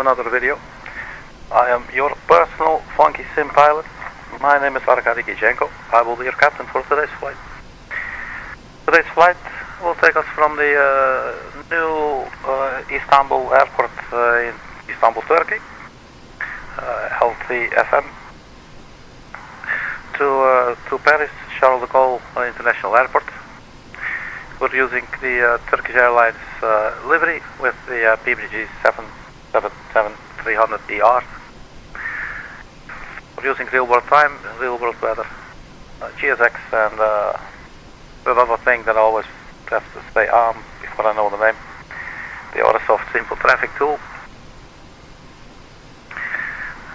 another video. I am your personal funky sim pilot. My name is Arkady Gidzenko. I will be your captain for today's flight. Today's flight will take us from the new Istanbul airport in Istanbul, Turkey, LTFM, to Paris Charles de Gaulle International Airport. We're using the Turkish Airlines livery with the PMDG 777-300ER. We're using real world time, real world weather, GSX, and another thing that I always have to stay on before I know the name, the ORSUD simple traffic tool.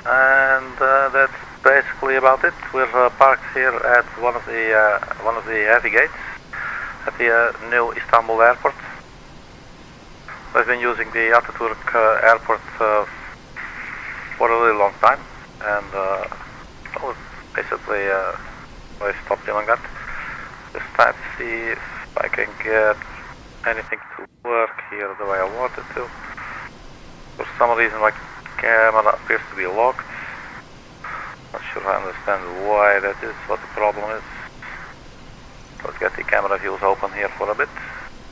And that's basically about it. We're parked here at one of the heavy gates at the new Istanbul airport. I've been using the Atatürk airport for a really long time, and basically I stopped doing that. Just trying to see if I can get anything to work here the way I want it to. For some reason my camera appears to be locked. Not sure I understand why that is, what the problem is. Let's get the camera views open here for a bit.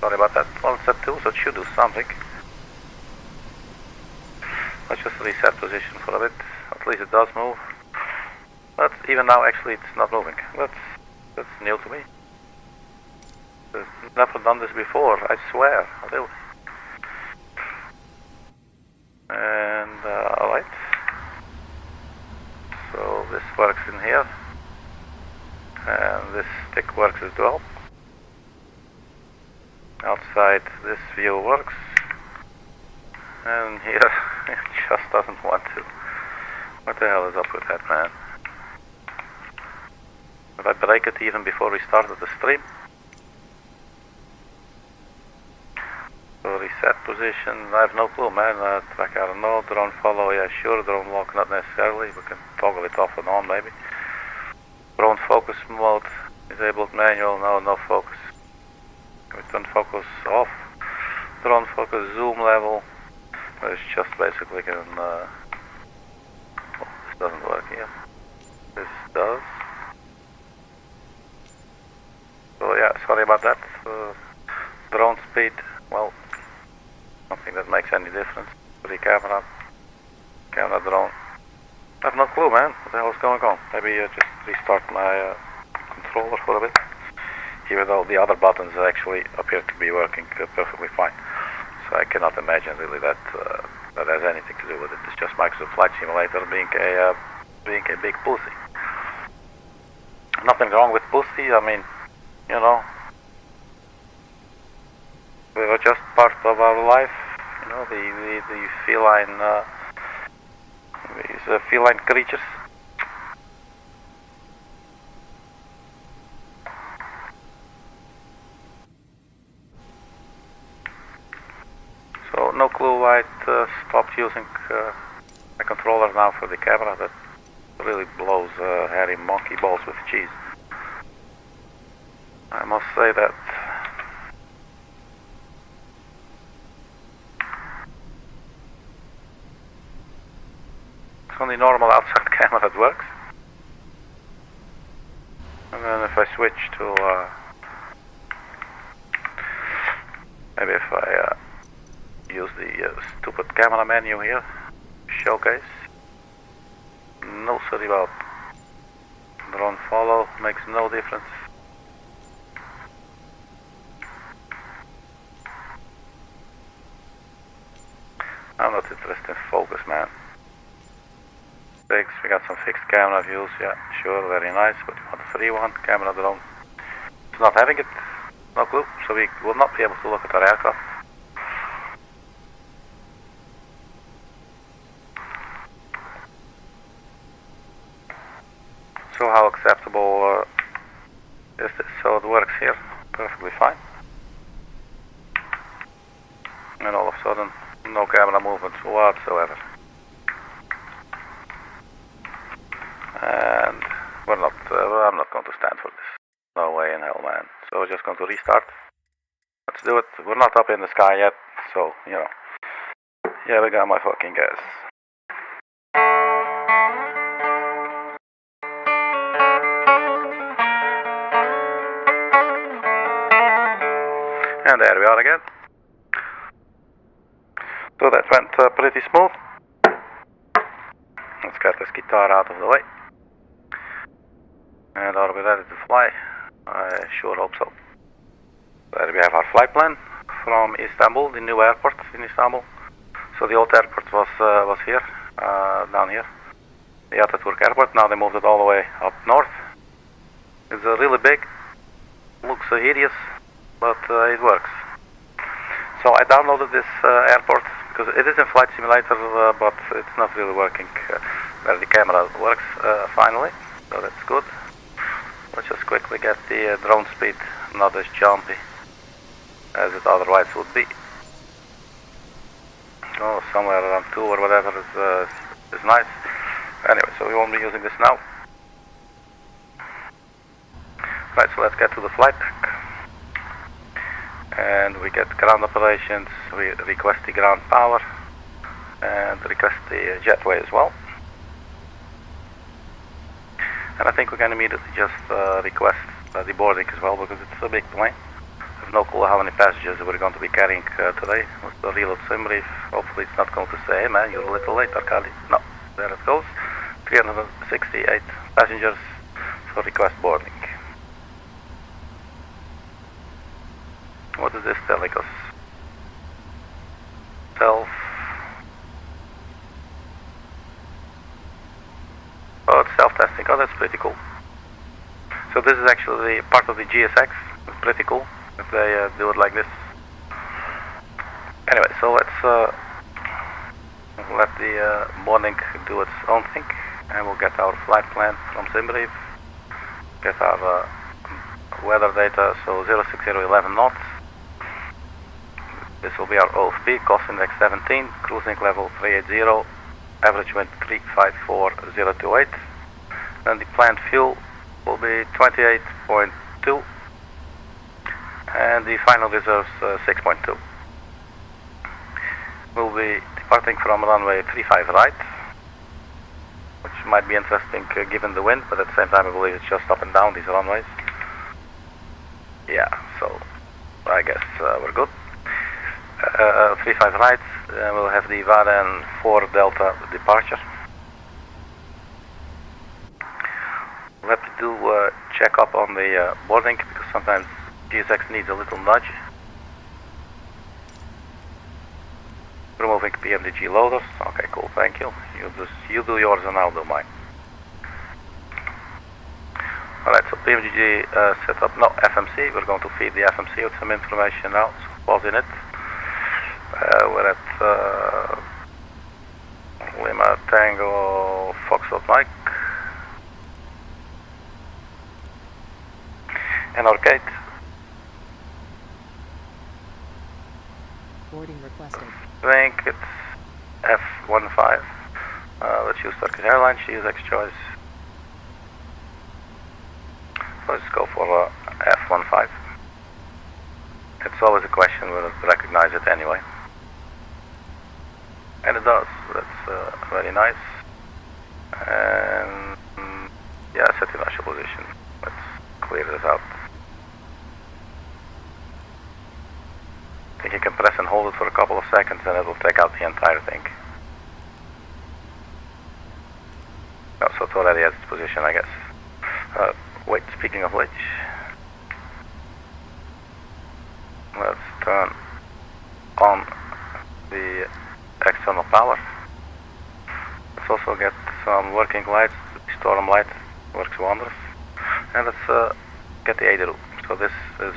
Sorry about that. Well, it's at 2, so it should do something. Let's just reset position for a bit. At least it does move. But even now, actually, it's not moving. That's new to me. I've never done this before, I swear. Really. And, alright. So, this works in here. And this stick works as well. Outside, this view works. And here, it just doesn't want to. What the hell is up with that, man? Did I break it even before we started the stream? So reset position, I have no clue, man. Track, I don't know. Drone follow, yeah, sure. Drone lock, not necessarily. We can toggle it off and on, maybe. Drone focus mode, disabled manual, no focus. We turn focus off. Drone focus zoom level. It's just basically this doesn't work here. This does. So yeah, sorry about that. Drone speed, well, I don't think that makes any difference. The camera drone. I have no clue, man. What the hell is going on? Maybe just restart my controller for a bit. Even though the other buttons actually appear to be working perfectly fine. So I cannot imagine really that that has anything to do with it. It's just Microsoft Flight Simulator being a big pussy. Nothing wrong with pussy. I mean, you know, they are just part of our life. You know, the feline. These feline creatures. So no clue why it stopped using my controller now for the camera. That really blows hairy monkey balls with cheese. I must say that. On the normal outside camera it works, and then if I switch to maybe if I use the stupid camera menu here, showcase, no sorry about drone follow, makes no difference. I'm not interested in focus, man. We got some fixed camera views, yeah, sure, very nice, but we want a free one, camera drone. It's not having it, no clue, so we will not be able to look at our aircraft. So how acceptable is this? So it works here, perfectly fine. And all of a sudden, no camera movement whatsoever. And I'm not going to stand for this. No way in hell, man. So we're just going to restart. Let's do it. We're not up in the sky yet, so, you know, Yeah, we got my fucking gas. And there we are again. So that went pretty smooth. Let's get this guitar out of the way. And are we ready to fly? I sure hope so. There we have our flight plan from Istanbul, the new airport in Istanbul. So the old airport was here, down here, the Atatürk airport. Now they moved it all the way up north. It's really big, looks hideous, but it works. So I downloaded this airport because it is in Flight Simulator, but it's not really working where the camera works finally, so that's good. Let's just quickly get the drone speed not as jumpy as it otherwise would be. Oh, somewhere around 2 or whatever is nice. Anyway, so we won't be using this now. Right, so let's get to the flight deck. And we get ground operations, we request the ground power, and request the jetway as well. And I think we can immediately just request the boarding as well, because it's a big plane. I have no clue how many passengers we're going to be carrying today. With the reload sim brief, hopefully it's not going to say, hey man, you're a little late, Arkady. No, there it goes. 368 passengers, so request boarding. What is this telling us? Self. Oh, it's self-testing. Oh, that's pretty cool. So this is actually part of the GSX. It's pretty cool if they do it like this. Anyway, so let's let the boarding do its own thing, and we'll get our flight plan from SimBrief, get our weather data, so 06011 knots. This will be our OFP, cost index 17, cruising level 380, average wind 354028. Then the planned fuel will be 28.2, and the final reserves 6.2. We'll be departing from runway 35 right, which might be interesting given the wind, but at the same time I believe it's just up and down these runways. Yeah, so I guess we're good. 35 right, we'll have the VADEN 4 Delta departure. We'll have to do a check up on the boarding, because sometimes GSX needs a little nudge. Removing PMDG loaders. Okay, cool, thank you. You do yours and I'll do mine. Alright, so PMDG set up, no, FMC. We're going to feed the FMC with some information now, so pause in it. We're at Lima Tango Foxtrot Mike. And Arkady. Boarding requested. I think it's F15. Let's use Turkish Airlines, GSX choice. Let's go for F15. It's always a question whether to recognize it anyway. And it does, that's very nice. And yeah, set initial position. Let's clear this out. I think you can press and hold it for a couple of seconds and it will take out the entire thing. Oh, so it's already at its position, I guess. Wait, speaking of which, let's turn on the external power. Let's also get some working lights. The storm light works wonders. And let's get the ADRU. So this is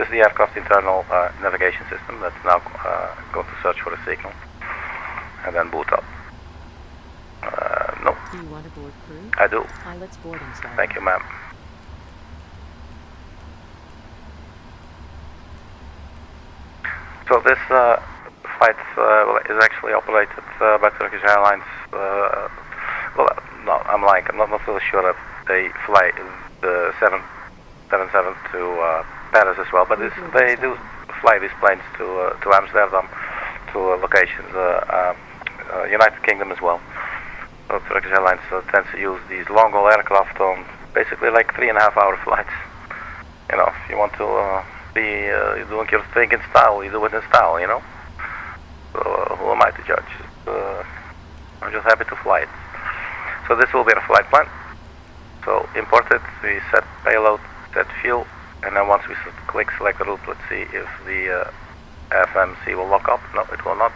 the aircraft internal navigation system that's now going to search for a signal and then boot up. No. Do you want to board crew? I do. Pilot's boarding start. Thank you, ma'am. So this flight is actually operated by Turkish Airlines. Well, no, I'm lying. I'm not really sure that they fly the 777 to Paris as well, but they do fly these planes to Amsterdam to locations, United Kingdom as well. So Turkish Airlines tends to use these long-haul aircraft on basically like 3.5-hour flights. You know, if you want to be doing your thing in style, you do it in style, you know. So who am I to judge? I'm just happy to fly it. So this will be our flight plan. So import it, we set payload, set fuel, and then once we click select the route, let's see if the FMC will lock up. No, it will not.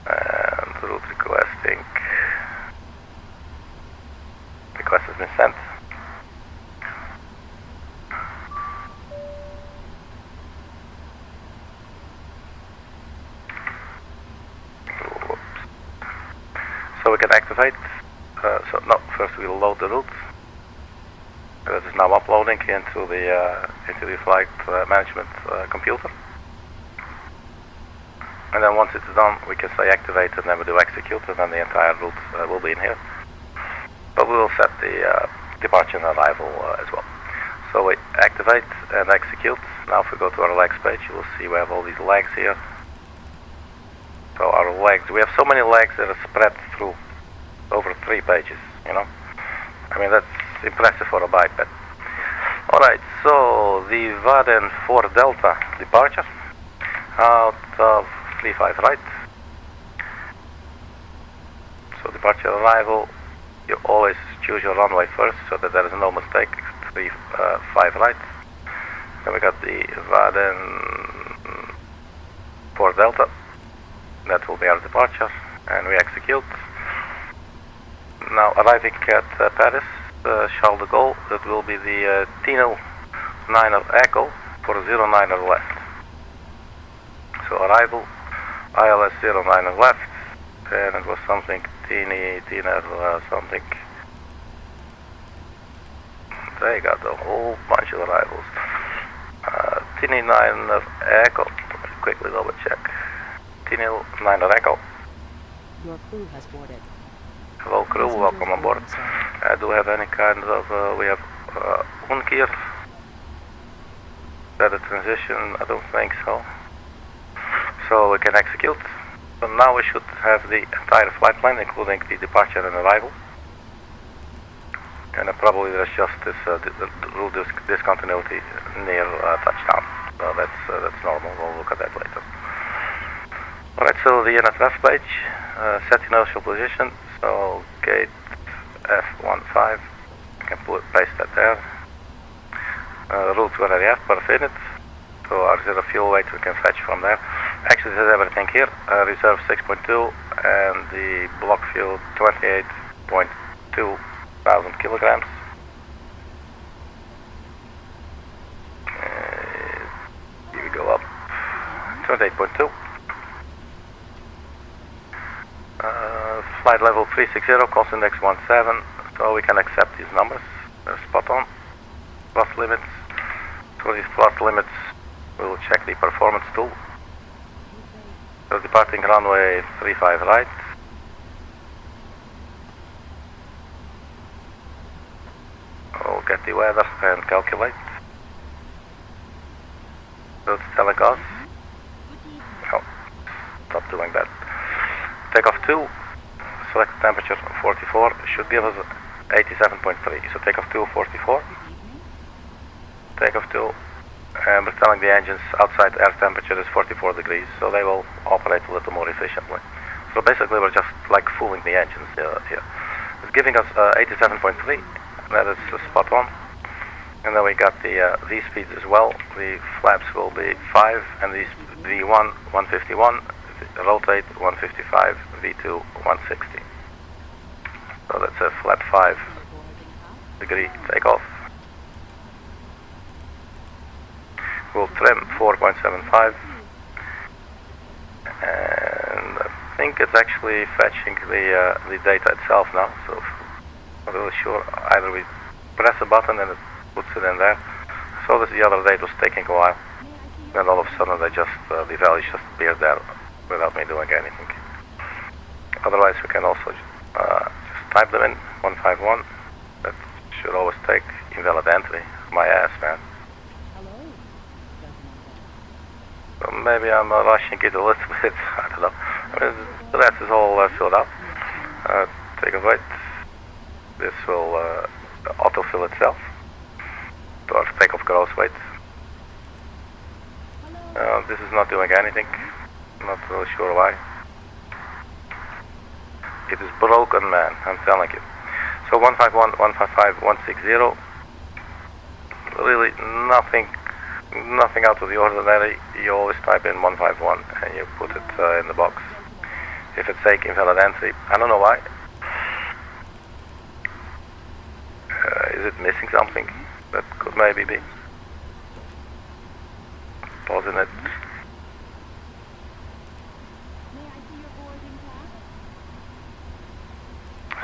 And route requesting. Request has been sent. Whoops. So we can activate. So no, first we'll load the route. That is now uploading into the flight management computer. And then once it's done, we can say activate, and then we do execute, and then the entire route will be in here. But we will set the departure and arrival as well. So we activate and execute. Now if we go to our legs page, you will see we have all these legs here. So our legs, we have so many legs that are spread through over 3 pages, you know. I mean, that's impressive for a biped. Alright, so the VADEN 4 Delta departure out of 35 right. So departure arrival, you always choose your runway first so that there is no mistake. 35 right. Then we got the VADEN 4 Delta. That will be our departure, and we execute. Now arriving at Paris, Charles de Gaulle, that will be the TINIL 9 of Echo for 09 or left. So arrival, ILS 09 or left, and it was something TINIL something. They got a whole bunch of arrivals. TINIL 9 of Echo, quickly double check. TINIL 9 of Echo. Your crew has boarded. Hello crew, welcome on board. Do we have any kind of, we have UNKIR? Is that a transition? I don't think so. So we can execute. So now we should have the entire flight plan, including the departure and arrival. And probably there's just this rule discontinuity near touchdown. So that's normal, we'll look at that later. Alright, so the NFF page, set inertial position. So gate F15, you can paste that there. Route where I have per minute. So our zero fuel weight we can fetch from there. Actually there's everything here. Reserve 6.2 and the block fuel 28.2 thousand kilograms. Here we go up. 28.2. Flight level 360, cost index 17, so we can accept these numbers. They're spot on. Plus limits. So these plus limits, we will check the performance tool. So departing runway 35 right. We'll get the weather and calculate. So it's telling us. No, stop doing that. Takeoff 2, select temperature 44, should give us 87.3. So takeoff 2, 44. Takeoff 2, and we're telling the engines outside air temperature is 44 degrees, so they will operate a little more efficiently. So basically we're just like fooling the engines here. It's giving us 87.3, that is spot on. And then we got the V-speeds as well. The flaps will be 5, and these V1, 151. Rotate 155, V2 160. So that's a flap 5 degree takeoff. We'll trim 4.75, and I think it's actually fetching the data itself now. So I'm not really sure. Either we press a button and it puts it in there. So this the other day it was taking a while. Then all of a sudden they just the values just appeared there without me doing anything. Otherwise we can also just type them in, 151. That should always take invalid entry. My ass, man. So maybe I'm rushing it a little bit. I don't know. I mean, the rest is all filled up. Take a wait. This will autofill itself. Or take off gross weight. This is not doing anything. Not really sure why. It is broken, man. I'm telling you. So 151, 155, 160. Really nothing out of the ordinary. You always type in 151 and you put it in the box. If it's saying invalid entry, I don't know why. Is it missing something? That could maybe be. Pausing it.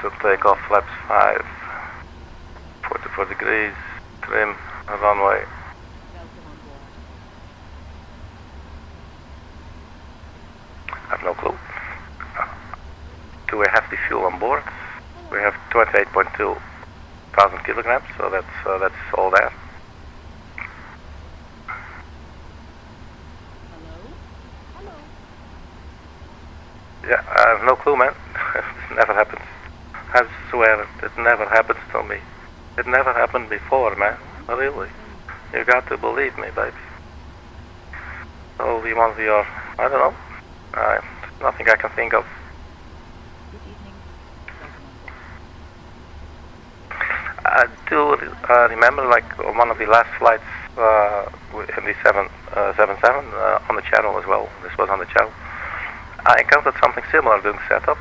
So take off flaps 5, 44 degrees, trim, runway. I have no clue. Do we have the fuel on board? We have 28.2 thousand kilograms, so that's all there. Yeah, I have no clue, man. It never happens. I swear it never happens to me. It never happened before, man. Really. You got to believe me, baby. So we want your, I don't know. Nothing I can think of. I do remember, like, on one of the last flights in the 777 on the channel as well. This was on the channel. I encountered something similar doing setup,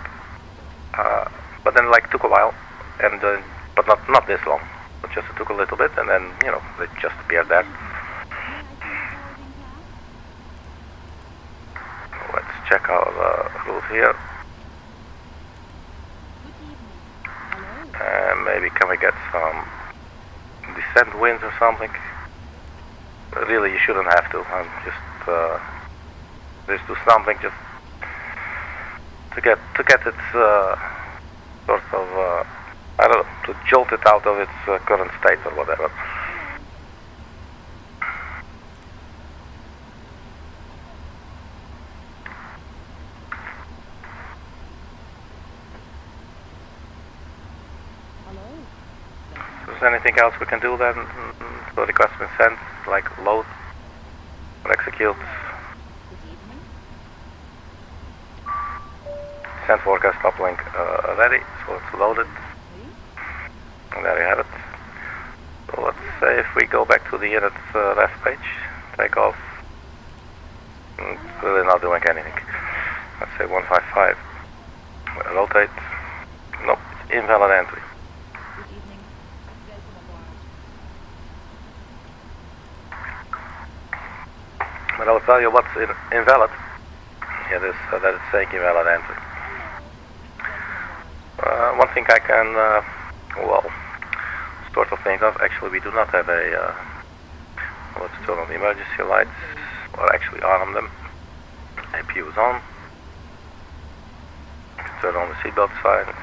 but then like took a while, and but not this long. It just took a little bit, and then they just appeared there. Let's check our route here. Maybe can we get some descent winds or something? Really, you shouldn't have to. Just do something just to get it sort of I don't know, to jolt it out of its current state or whatever. Is there anything else we can do then? So request been sent, like load or execute. Send forecast uplink ready, so it's loaded. And there you have it. So let's say if we go back to the unit ref page, take off. It's really not doing anything. Let's say 155. Rotate. Nope, it's invalid entry. But I'll tell you what's invalid. Yeah, that it's saying invalid entry. One thing I can, well, sort of think of, actually we do not have a, let's turn on the emergency lights, or actually arm them. APU is on. Turn on the seatbelt signs.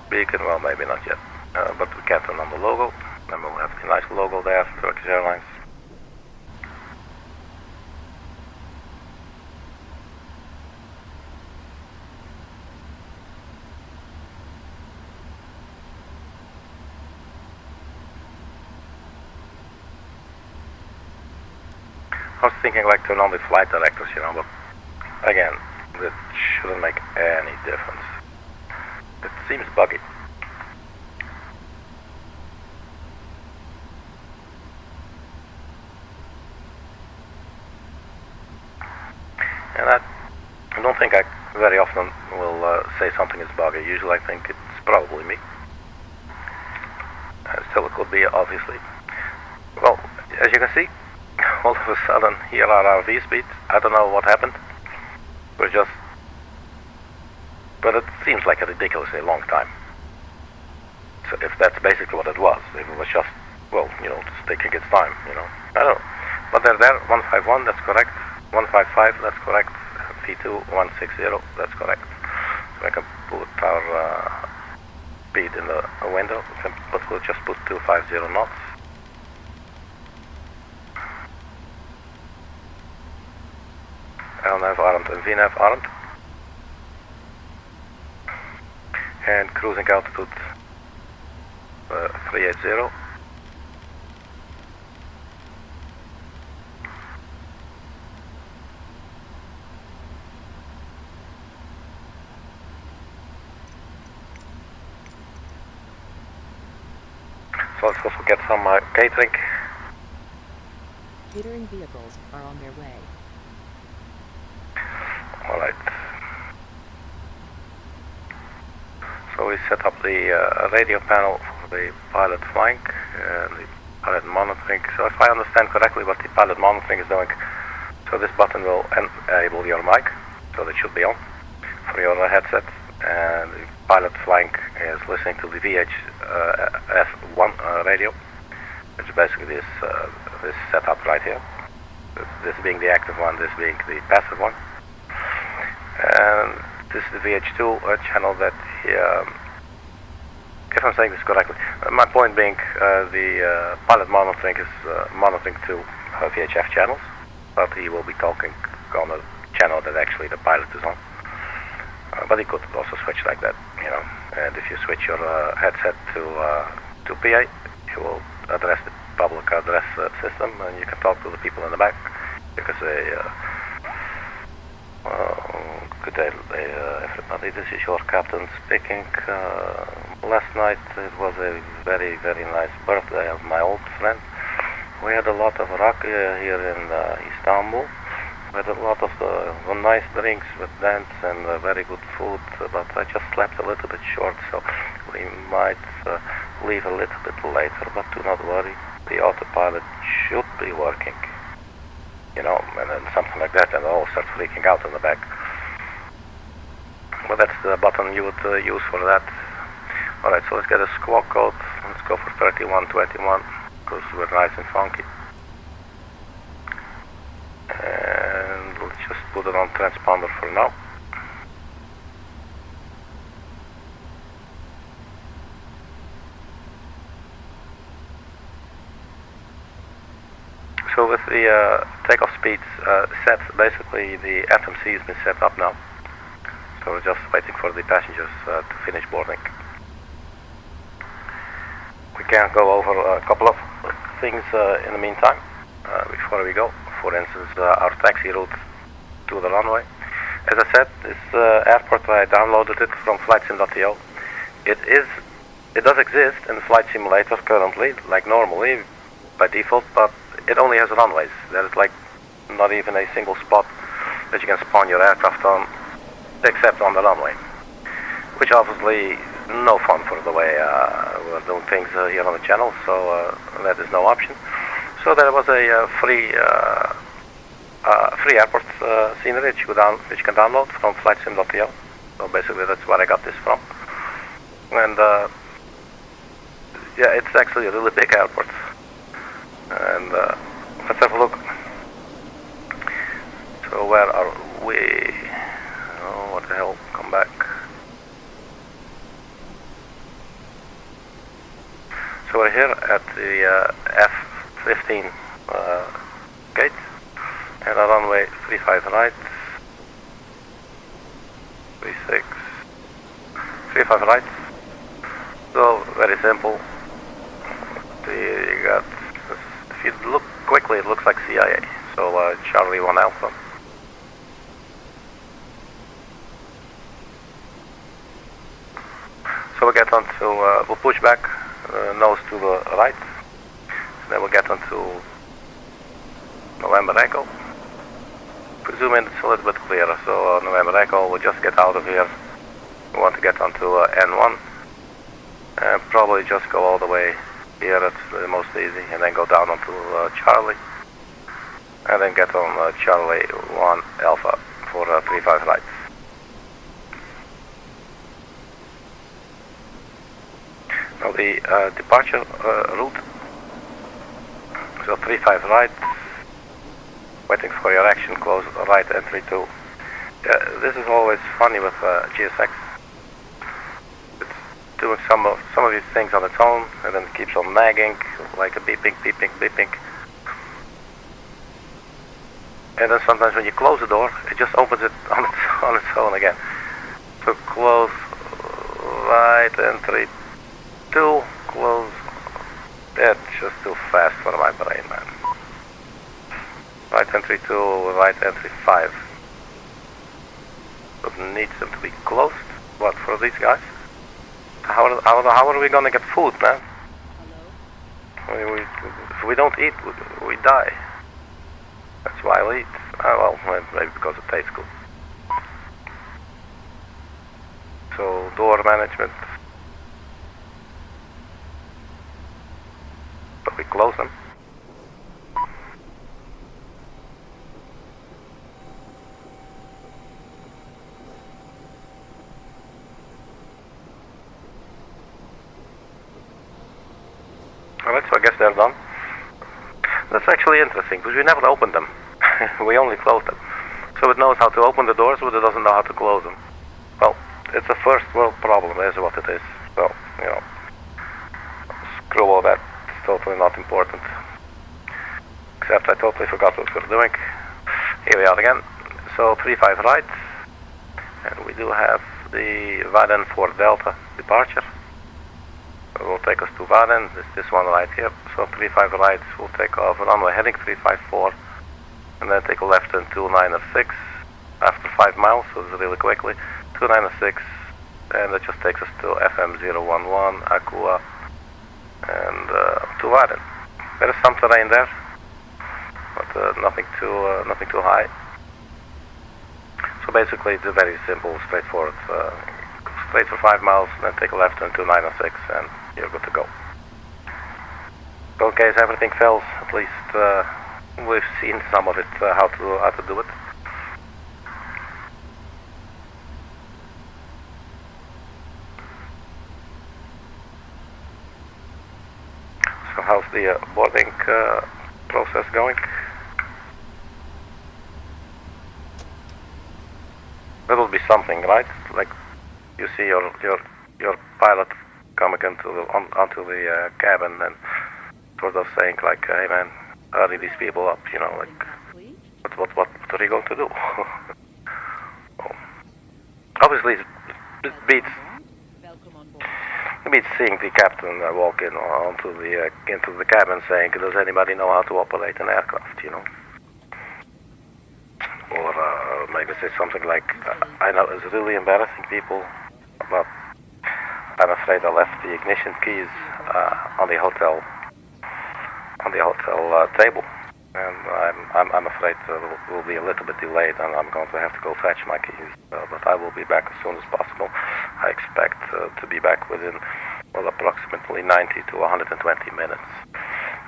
Beacon, well maybe not yet, but we can turn on the logo. Then we'll have the nice logo there, Turkish Airlines. I was thinking like turn on the flight directors, but again, that shouldn't make any difference. It seems buggy. And I don't think I very often will say something is buggy. Usually I think it's probably me. Still it could be, obviously. Well, as you can see, all of a sudden, here are our V-speeds. I don't know what happened. But it seems like a ridiculously long time. So if that's basically what it was, if it was just, well, just taking its time, I don't know. But they're there, 151, that's correct. 155, that's correct. V2, 160, that's correct. So I can put our speed in the window, but we'll just put 250 knots. LNAV aren't and VNAV aren't. And cruising altitude 380. So let's also get some catering. Catering vehicles are on their way. Alright. So we set up the radio panel for the pilot flying and the pilot monitoring. So if I understand correctly what the pilot monitoring is doing, so this button will enable your mic, so that should be on for your headset, and the pilot flying is listening to the VHF1 radio, which is basically this setup right here. This being the active one, this being the passive one. And this is the VH2 channel that if I'm saying this correctly, my point being the pilot monitoring is monitoring two VHF channels, but he will be talking on a channel that actually the pilot is on. But he could also switch like that, you know. And if you switch your headset to PA, you will address the public address system, and you can talk to the people in the back. Because good day, everybody. This is your captain speaking. Last night it was a very, very nice birthday of my old friend. We had a lot of RAVAK here in Istanbul. We had a lot of nice drinks with dance and very good food, but I just slept a little bit short, so we might leave a little bit later, but do not worry. The autopilot should be working, you know, and then something like that, and all start freaking out in the back. Well, that's the button you would use for that. Alright, so let's get a squawk code. Let's go for 3121, because we're nice and funky. And let's just put it on transponder for now. So with the takeoff speeds set, basically the FMC has been set up now. So we're just waiting for the passengers to finish boarding. We can go over a couple of things in the meantime before we go. For instance, our taxi route to the runway. As I said, this airport, I downloaded it from flightsim.io. It does exist in the flight simulator currently, like normally by default, but it only has runways. There is like not even a single spot that you can spawn your aircraft on, except on the runway, which obviously no fun for the way we're doing things here on the channel, so that is no option. So there was a free airport scenery which you can download from flightsim.io. So basically that's where I got this from. And yeah, it's actually a really big airport. And let's have a look. So where are we? Oh, what the hell? Come back. So we're here at the F15 gate, and our runway 35 right, 36, 35 right. So very simple. You got, if you look quickly, it looks like CIA. So Charlie 1 Alpha. So we get onto, we'll push back, nose to the right. Then we'll get onto November Echo. Presuming it's a little bit clearer, so November Echo, we'll just get out of here. We want to get onto N1. And probably just go all the way here, that's the most easy, and then go down onto Charlie. And then get on Charlie 1 Alpha for 35 right. Now the departure route, so 35 right, waiting for your action, close right entry 2. This is always funny with GSX. It's doing some of these things on its own, and then it keeps on nagging, like a beeping, beeping, beeping. And then sometimes when you close the door, it just opens it on its own again. So close right entry 2, close. That's just too fast for my brain, man. Right entry 2, right entry 5. So it needs them to be closed. What, for these guys? How are we gonna get food, man? If we don't eat, we die. That's why I'll eat. Well, maybe because it tastes good. So, door management. But we close them. Alright, so I guess they're done. That's actually interesting, because we never opened them. We only closed them. So it knows how to open the doors, but it doesn't know how to close them. Well, it's a first world problem, is what it is. So, you know, screw all that. It's totally not important. Except I totally forgot what we were doing. Here we are again. So 35 right. And we do have the VADEN for Delta departure. It will take us to VADEN, this one right here. So 35 right will take off runway heading 354, and then take a left in 296 after 5 miles, so this is really quickly. 296, and that just takes us to FM 011, Aqua, and to VADEN. There is some terrain there, but nothing too high. So basically it's a very simple, straightforward, straight for 5 miles, and then take a left into 906, and you're good to go. So in case everything fails, at least we've seen some of it, how to do it. So how's the boarding process going? That'll be something, right? Like you see your pilot coming onto the cabin and sort of saying like, "Hey man, hurry these people up," you know, like, what are you going to do? Well, obviously, it beats seeing the captain walk in into the cabin saying, "Does anybody know how to operate an aircraft?" You know. Or maybe say something like, "I know it's really embarrassing, people, but I'm afraid I left the ignition keys on the hotel table, and I'm afraid we'll be a little bit delayed, and I'm going to have to go fetch my keys. But I will be back as soon as possible. I expect to be back within, well, approximately 90 to 120 minutes.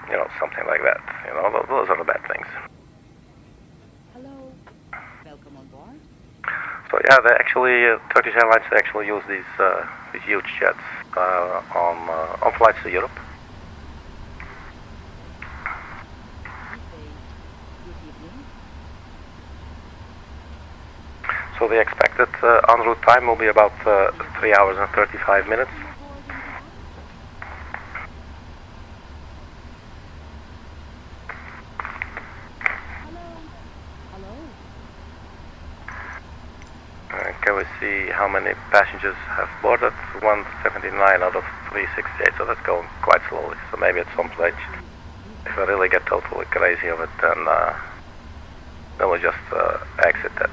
You know, something like that. You know, those are the bad things." So yeah, they actually Turkish Airlines actually use these huge jets on flights to Europe. So the expected en route time will be about 3 hours and 35 minutes. Can we see how many passengers have boarded? 179 out of 368, so that's going quite slowly. So maybe at some stage, if I really get totally crazy of it, then we'll just exit that.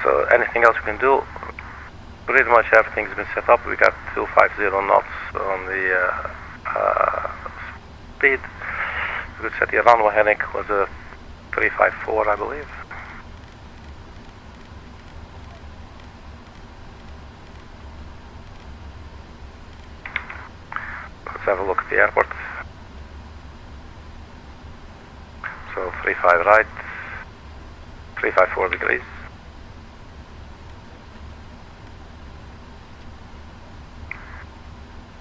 So anything else we can do? Pretty much everything's been set up. We got 250 knots on the speed. We could set the runway heading was a 354, I believe. Let's have a look at the airport. So 35 right, 354 degrees.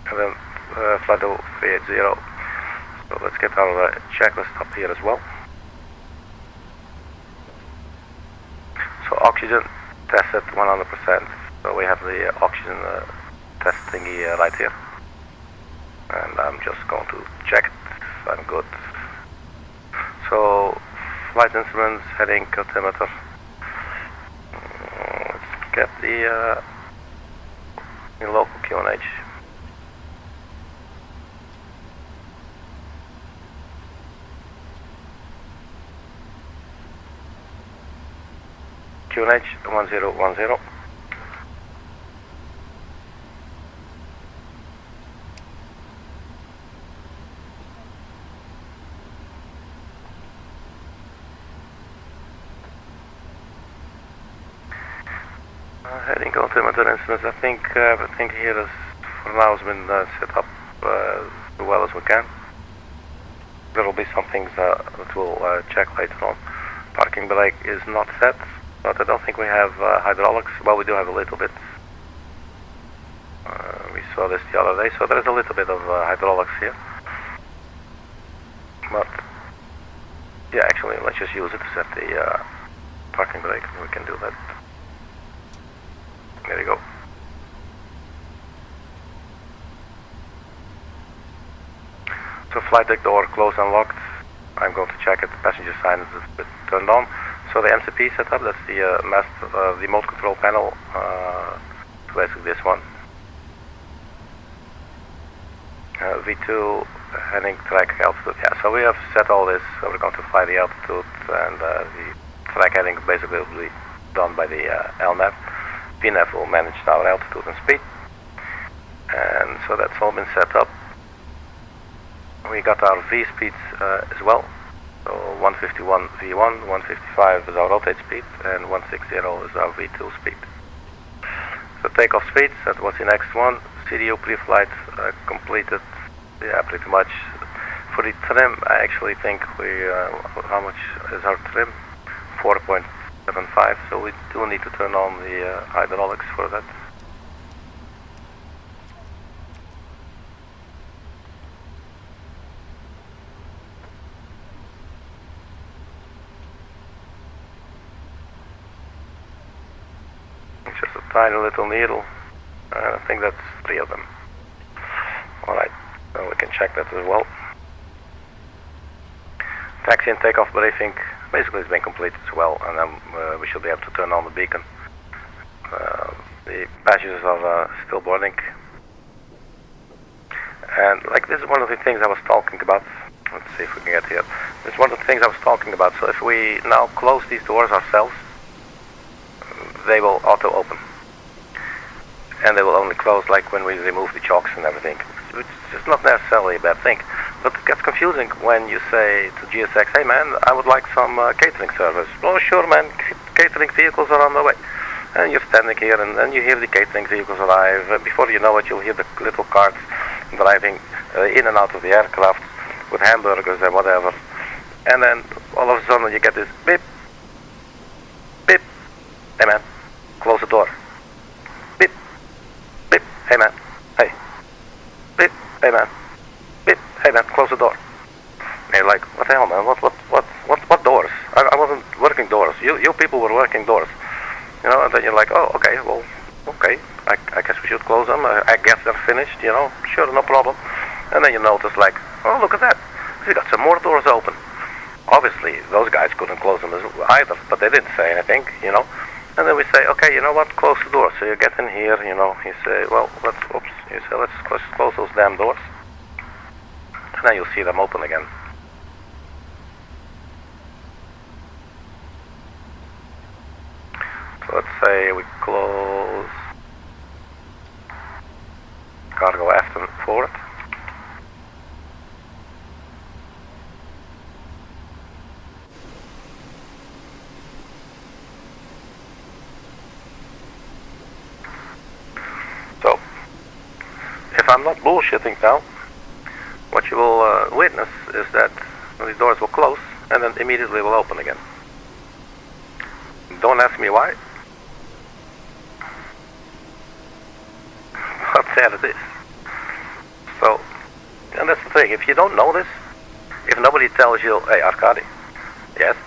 And then flight 380. So let's get our checklist up here as well. So oxygen test at 100%. So we have the oxygen test thingy right here. And I'm just going to check it. I'm good. So flight instruments, heading, altimeter. Let's get the local QNH. QNH 1010. Heading altimeter instruments. I think everything here is, for now, has been set up as well as we can. There will be some things that we'll check later on. Parking brake is not set, but I don't think we have hydraulics. Well, we do have a little bit. We saw this the other day, so there is a little bit of hydraulics here. But yeah, actually, let's just use it to set the parking brake. We can do that. There you go. So flight deck door closed and locked. I'm going to check it. The passenger sign is turned on. So the MCP setup, that's the the mode control panel. Basically this one. V2 heading track altitude. Yeah, so we have set all this. So we're going to fly the altitude, and the track heading basically will be done by the LNAV. PNAV will manage our altitude and speed. And so that's all been set up. We got our V speeds as well. So 151 V1, 155 is our rotate speed, and 160 is our V2 speed. So takeoff speeds, that was the next one. CDU pre-flight completed, yeah, pretty much. For the trim, I actually think we, how much is our trim? 4.75, so we do need to turn on the hydraulics for that. It's just a tiny little needle. I think that's 3 of them. Alright, so we can check that as well. Taxi and takeoff briefing basically has been completed as well, and then we should be able to turn on the beacon. The passengers are still boarding. And like this is one of the things I was talking about. Let's see if we can get here. This is one of the things I was talking about. So if we now close these doors ourselves, they will auto open. And they will only close like when we remove the chocks and everything. Which is not necessarily a bad thing. But it gets confusing when you say to GSX, hey man, I would like some catering service. Oh sure man, catering vehicles are on the way. And you're standing here and then you hear the catering vehicles arrive. Before you know it, you'll hear the little carts driving in and out of the aircraft with hamburgers and whatever. And then all of a sudden you get this beep, beep, hey man, close the door. Beep, beep, hey man, hey, beep, hey man, beep, hey man, close the door. And you're like, what the hell man, what doors? I wasn't working doors, you people were working doors. You know, and then you're like, oh, okay, well, okay, I guess we should close them. I guess they're finished, you know, sure, no problem. And then you notice, like, oh, look at that, we got some more doors open. Obviously, those guys couldn't close them either, but they didn't say anything, you know. And then we say, okay, you know what, close the door. So you get in here, you know, you say, well, let's close those damn doors. And then you'll see them open again. So let's say we close cargo aft and forward. So, if I'm not bullshitting now, what you will witness is that the doors will close and then immediately will open again. Don't ask me why. But there it is. So, and that's the thing, if you don't know this, if nobody tells you, hey Arkady, yes,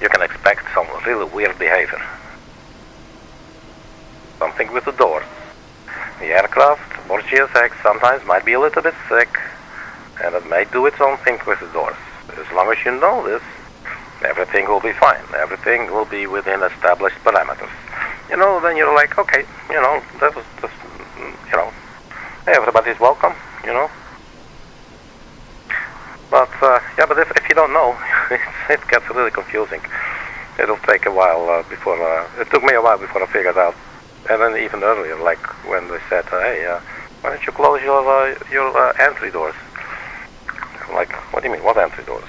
you can expect some really weird behavior. Something with the doors. The aircraft, or GSX, sometimes might be a little bit sick, and it may do its own thing with the doors. As long as you know this, everything will be fine. Everything will be within established parameters. You know, then you're like, okay, you know, that was just, you know, everybody's welcome, you know. But, yeah, but if you don't know, it gets really confusing. It'll take a while before, it took me a while before I figured out. And then even earlier, like when they said, hey, why don't you close your entry doors? I'm like, what do you mean, what entry doors?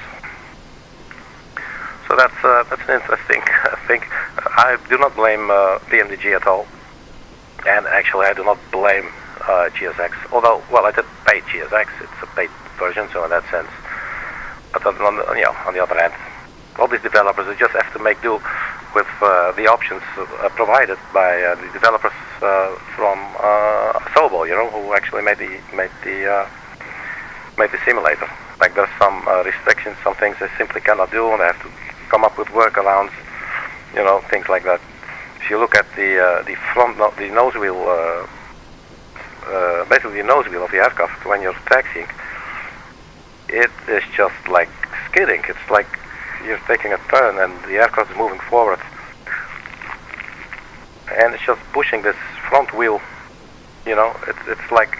So that's an interesting thing. I do not blame PMDG at all. And actually I do not blame GSX. Although, well, I did pay GSX. It's a paid version, so in that sense. But on the other hand, all these developers, they just have to make do with the options provided by the developers from Sobol, you know, who actually made the simulator. Like there's some restrictions, some things they simply cannot do, and they have to come up with workarounds, you know, things like that. If you look at the front, the nose wheel, basically the nose wheel of the aircraft when you're taxiing, it is just like skidding. It's like you're taking a turn and the aircraft is moving forward, and it's just pushing this front wheel. You know, it's like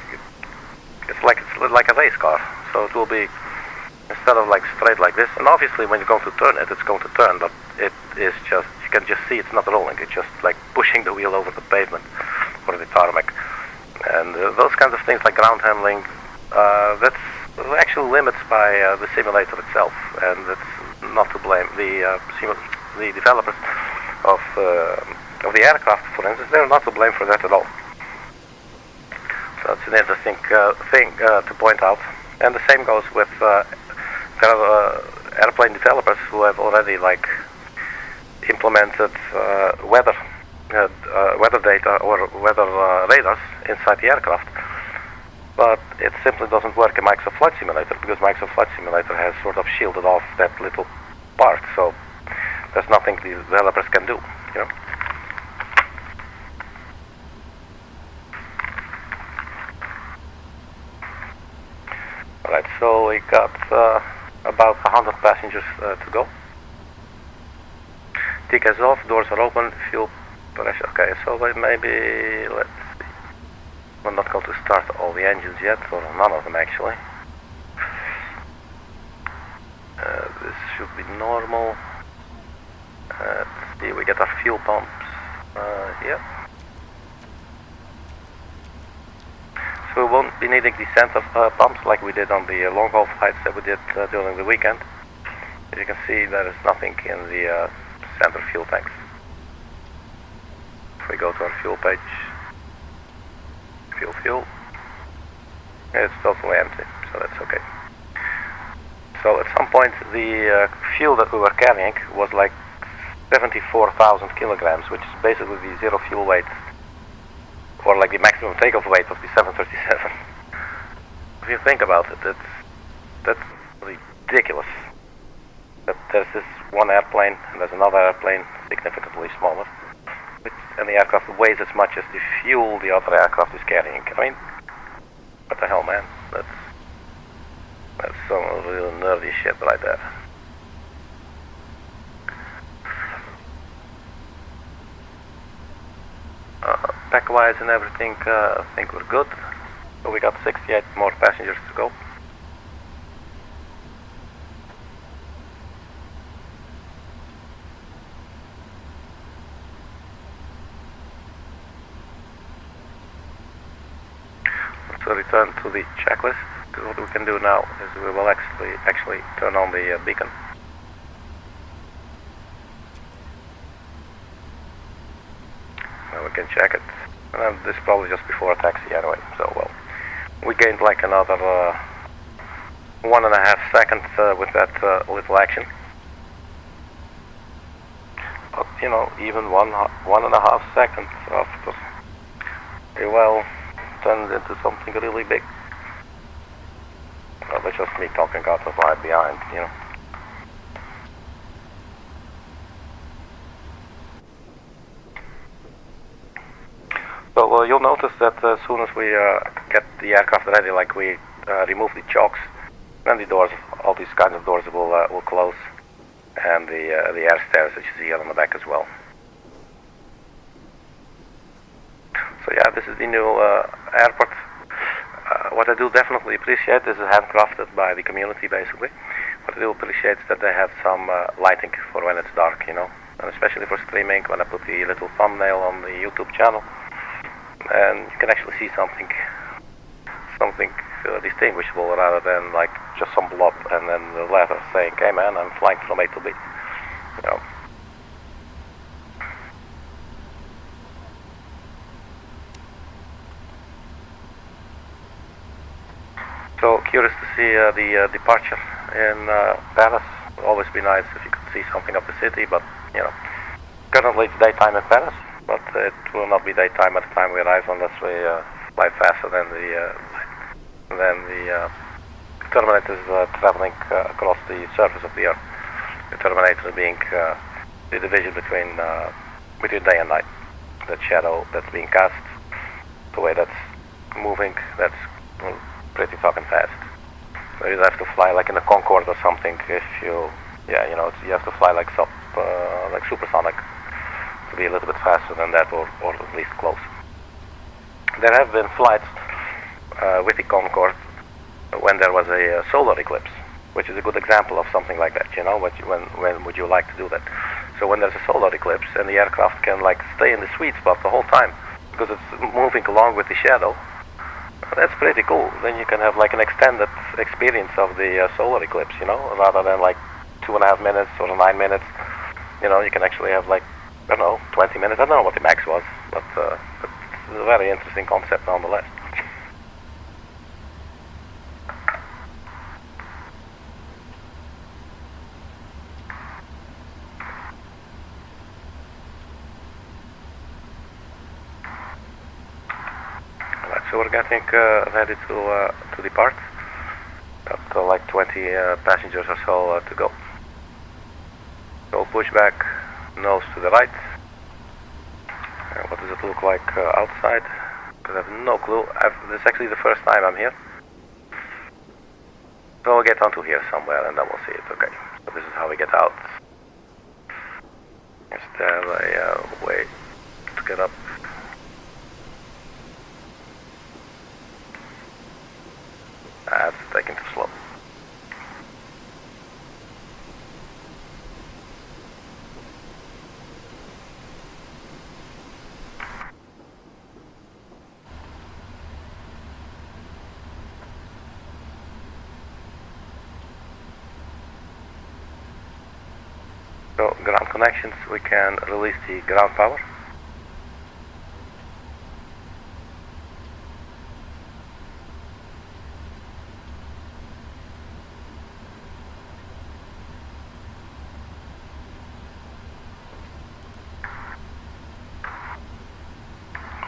a race car. So it will be, instead of like straight like this, and obviously when you're going to turn it, it's going to turn, but it is just, you can just see it's not rolling. It's just like pushing the wheel over the pavement or the tarmac, and those kinds of things like ground handling. That's actually limits by the simulator itself, and it's not to blame. The developers of the aircraft, for instance, they're not to blame for that at all. So it's an interesting thing to point out. And the same goes with there are airplane developers who have already like implemented weather data or weather radars inside the aircraft. But it simply doesn't work in Microsoft Flight Simulator because Microsoft Flight Simulator has sort of shielded off that little part. So there's nothing the developers can do, you know. Alright, so we got about 100 passengers to go. Tickets off, doors are open, fuel pressure. Okay, so maybe let's see. We're not going to start all the engines yet, or none of them actually. This should be normal. Let's see, we get our fuel pumps here. So we won't be needing the center pumps like we did on the long haul flights that we did during the weekend. As you can see, there is nothing in the center fuel tanks. If we go to our fuel page, fuel, it's totally empty, so that's okay. So at some point the fuel that we were carrying was like 74,000 kilograms, which is basically the zero fuel weight, or like the maximum takeoff weight of the 737. If you think about it, that's ridiculous. That there's this one airplane and there's another airplane significantly smaller, and the aircraft weighs as much as the fuel the other aircraft is carrying. I mean, what the hell, man? That's some real nerdy shit right there. Pack-wise and everything, I think we're good. So we got 68 more passengers to go. So return to the checklist. What we can do now is we will actually turn on the beacon. And we can check it. And this is probably just before a taxi anyway. So well, we gained like another 1.5 seconds with that little action. But you know, even 1.5 seconds after, it well turns into something really big. Well, that's just me talking out of my behind, you know. So you'll notice that as soon as we get the aircraft ready, like we remove the chocks, then the doors, all these kinds of doors will close, and the air stairs that you see here on the back as well. So yeah, this is the new airport. What I do definitely appreciate is it's handcrafted by the community, basically. What I do appreciate is that they have some lighting for when it's dark, you know, and especially for streaming, when I put the little thumbnail on the YouTube channel, and you can actually see something distinguishable rather than like just some blob and then the letter saying, "Hey man, I'm flying from A to B," you know. So curious to see the departure in Paris. Always be nice if you could see something of the city, but you know, currently it's daytime in Paris, but it will not be daytime at the time we arrive unless we fly faster than the Terminator is traveling across the surface of the Earth. The Terminator being the division between day and night. That shadow that's being cast, the way that's moving, that's pretty fucking fast. So you have to fly like in a Concorde or something if you, yeah, you know, you have to fly like supersonic to be a little bit faster than that, or at least close. There have been flights with the Concorde when there was a solar eclipse, which is a good example of something like that, you know, when would you like to do that? So when there's a solar eclipse and the aircraft can like stay in the sweet spot the whole time because it's moving along with the shadow, that's pretty cool. Then you can have like an extended experience of the solar eclipse, you know, rather than like 2.5 minutes or 9 minutes. You know, you can actually have like, I don't know, 20 minutes. I don't know what the max was, but it's a very interesting concept nonetheless. So we're getting ready to depart. Got like 20 passengers or so to go. So push back, nose to the right. What does it look like outside? Because I have no clue. This is actually the first time I'm here. So we'll get onto here somewhere and then we'll see it. Okay. So this is how we get out. Is there a way to get up? That's taking too slow. So ground connections, we can release the ground power.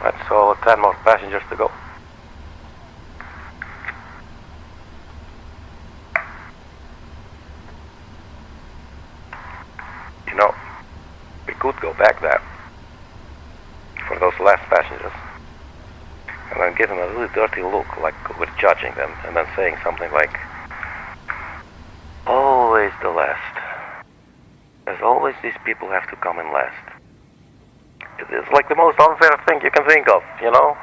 Right, so 10 more passengers to go. You know, we could go back there for those last passengers and then give them a really dirty look, like we're judging them, and then saying something like, always the last. There's always these people have to come in last. It's like the most unfair thing you can think of, you know?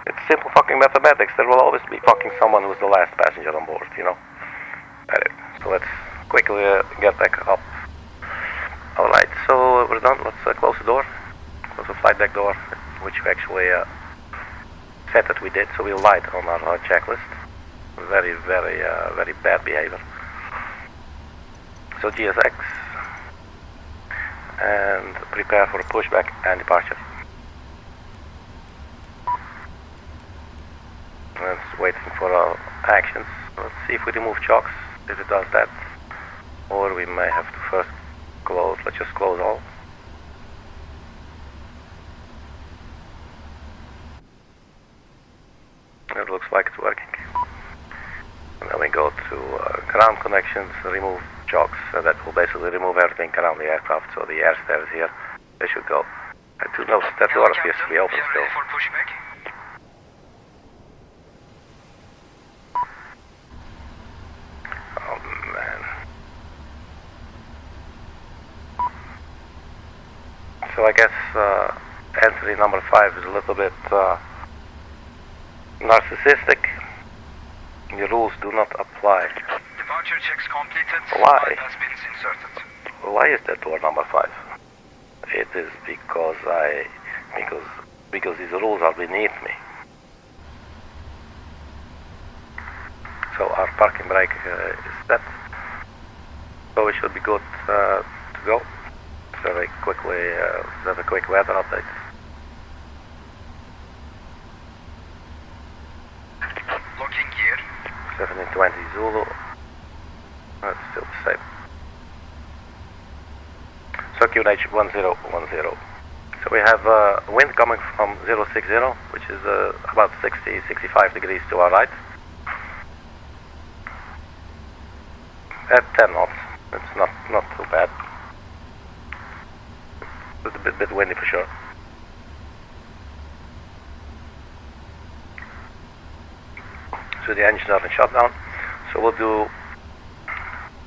It's simple fucking mathematics. There will always be fucking someone who's the last passenger on board, you know? Anyway, so let's quickly get back up. Alright, so we're done. Let's close the door. Close the flight deck door, which we actually said that we did, so we lied on our checklist. Very, very bad behavior. So GSX. And prepare for pushback and departure. It's waiting for our actions. Let's see if we remove chocks, if it does that. Or we may have to first close. Let's just close all. It looks like it's working. And then we go to ground connections, remove chocks. That will basically remove everything around the aircraft. So the air stairs here, they should go. I do notice that door appears to be open still. For pushback. Oh man. So I guess entry number 5 is a little bit narcissistic. The rules do not apply. Departure checks completed. Why? Flight has been inserted. Why is that door number 5? It is because these rules are beneath me. So our parking brake is set. So we should be good to go. So very quickly, have a quick weather update. Locking gear. 1720 Zulu. That's still the same. So QNH 1010. So we have wind coming from 060, which is about 65 degrees to our right. At 10 knots. It's not too bad. It's a bit windy for sure. So the engines are in shutdown. So we'll do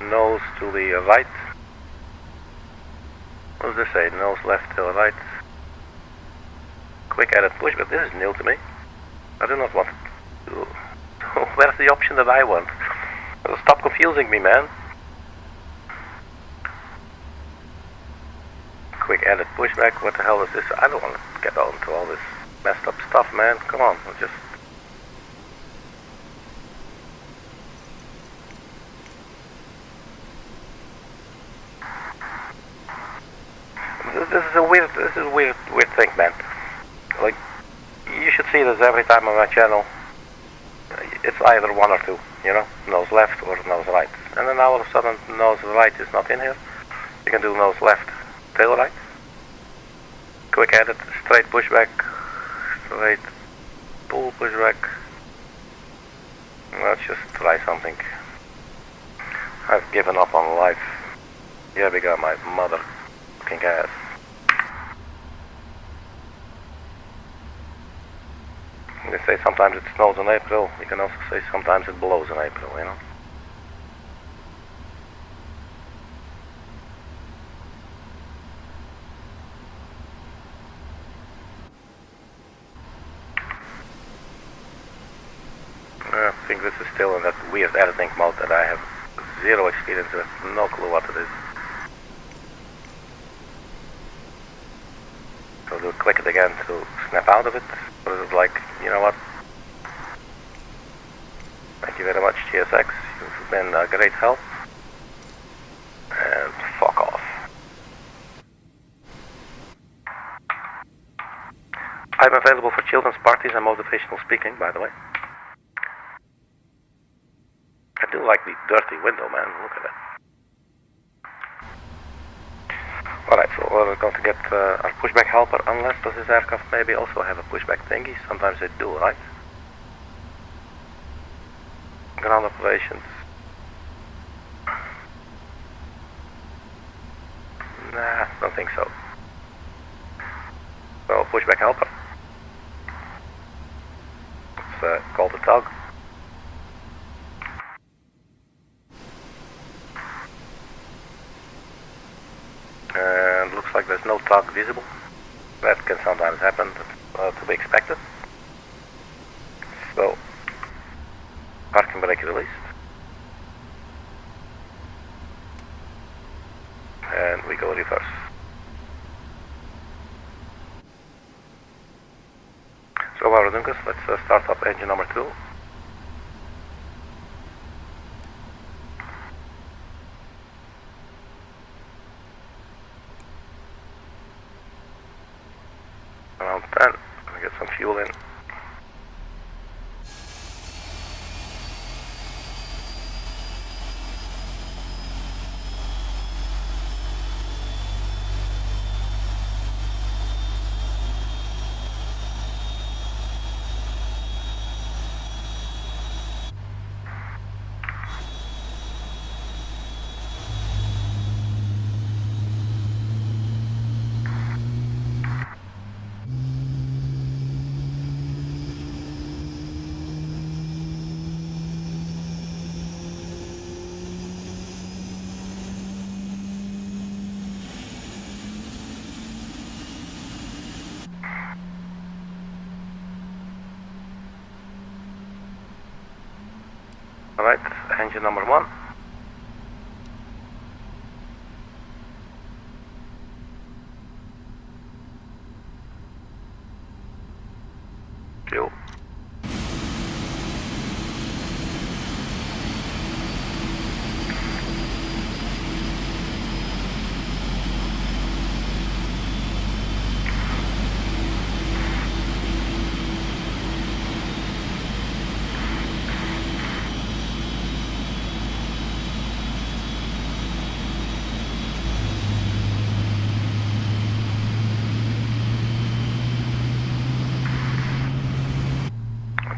nose to the right. What does this say? Nose left to the right. Quick edit push, but this is new to me. I do not want to do. Where's the option that I want? Stop confusing me, man. Quick edit pushback. What the hell is this? I don't want to get onto all this messed up stuff, man. Come on, just. This is a weird thing, man. Like, you should see this every time on my channel. It's either one or two, you know, nose left or nose right. And then all of a sudden, nose right is not in here. You can do nose left, tail right. Quick edit, straight pushback, straight pull pushback. Let's just try something. I've given up on life. Here we go, my mother fucking ass. They say sometimes it snows in April. You can also say sometimes it blows in April, you know. I think this is still in that weird editing mode that I have zero experience with, no clue what it is. So do click it again to snap out of it. Or is it like, you know what? Thank you very much, GSX. You've been a great help. And fuck off. I'm available for children's parties and motivational speaking, by the way. I do like the dirty window, man. Look at that. Alright, so we're going to get our pushback helper, unless does this aircraft maybe also have a pushback thingy? Sometimes they do, right? Ground operations. Nah, don't think so. So, pushback helper. Let's call the tug. And looks like there's no tug visible. That can sometimes happen, but to be expected. So, parking brake released. And we go reverse. So, our Dunkas, let's start up engine number 2. Around 10, we get some fuel in. Alright, engine number 1. Fuel.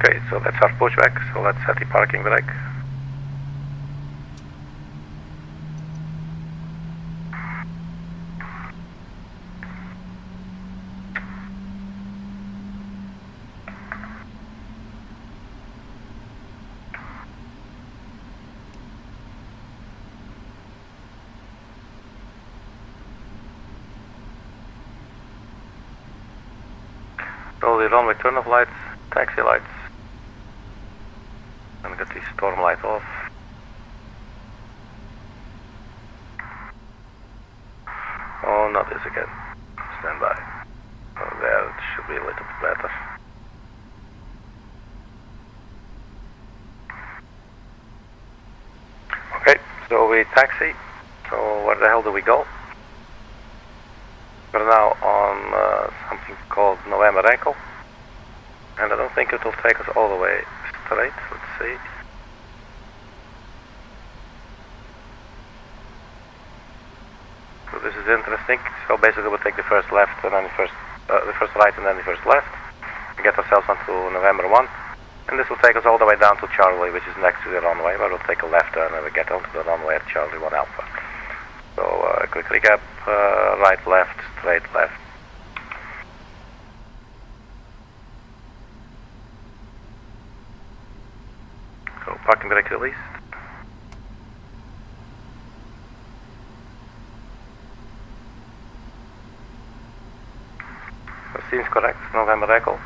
Okay, so that's our pushback, so let's set the parking brake. So the runway turn-off lights, taxi lights. And get the storm light off. Oh, not this again. Stand by. Oh, there, it should be a little bit better. Okay, so we taxi. So where the hell do we go? We're now on something called November Echo. And I don't think it will take us all the way straight. Let's see. So this is interesting. So basically we'll take the first left and then the first right and then the first left. And get ourselves onto November 1. And this will take us all the way down to Charlie, which is next to the runway, where we'll take a left turn and we get onto the runway at Charlie 1 Alpha. So quick recap, right, left, straight, left. So parking brake released. So seems correct, November Echo.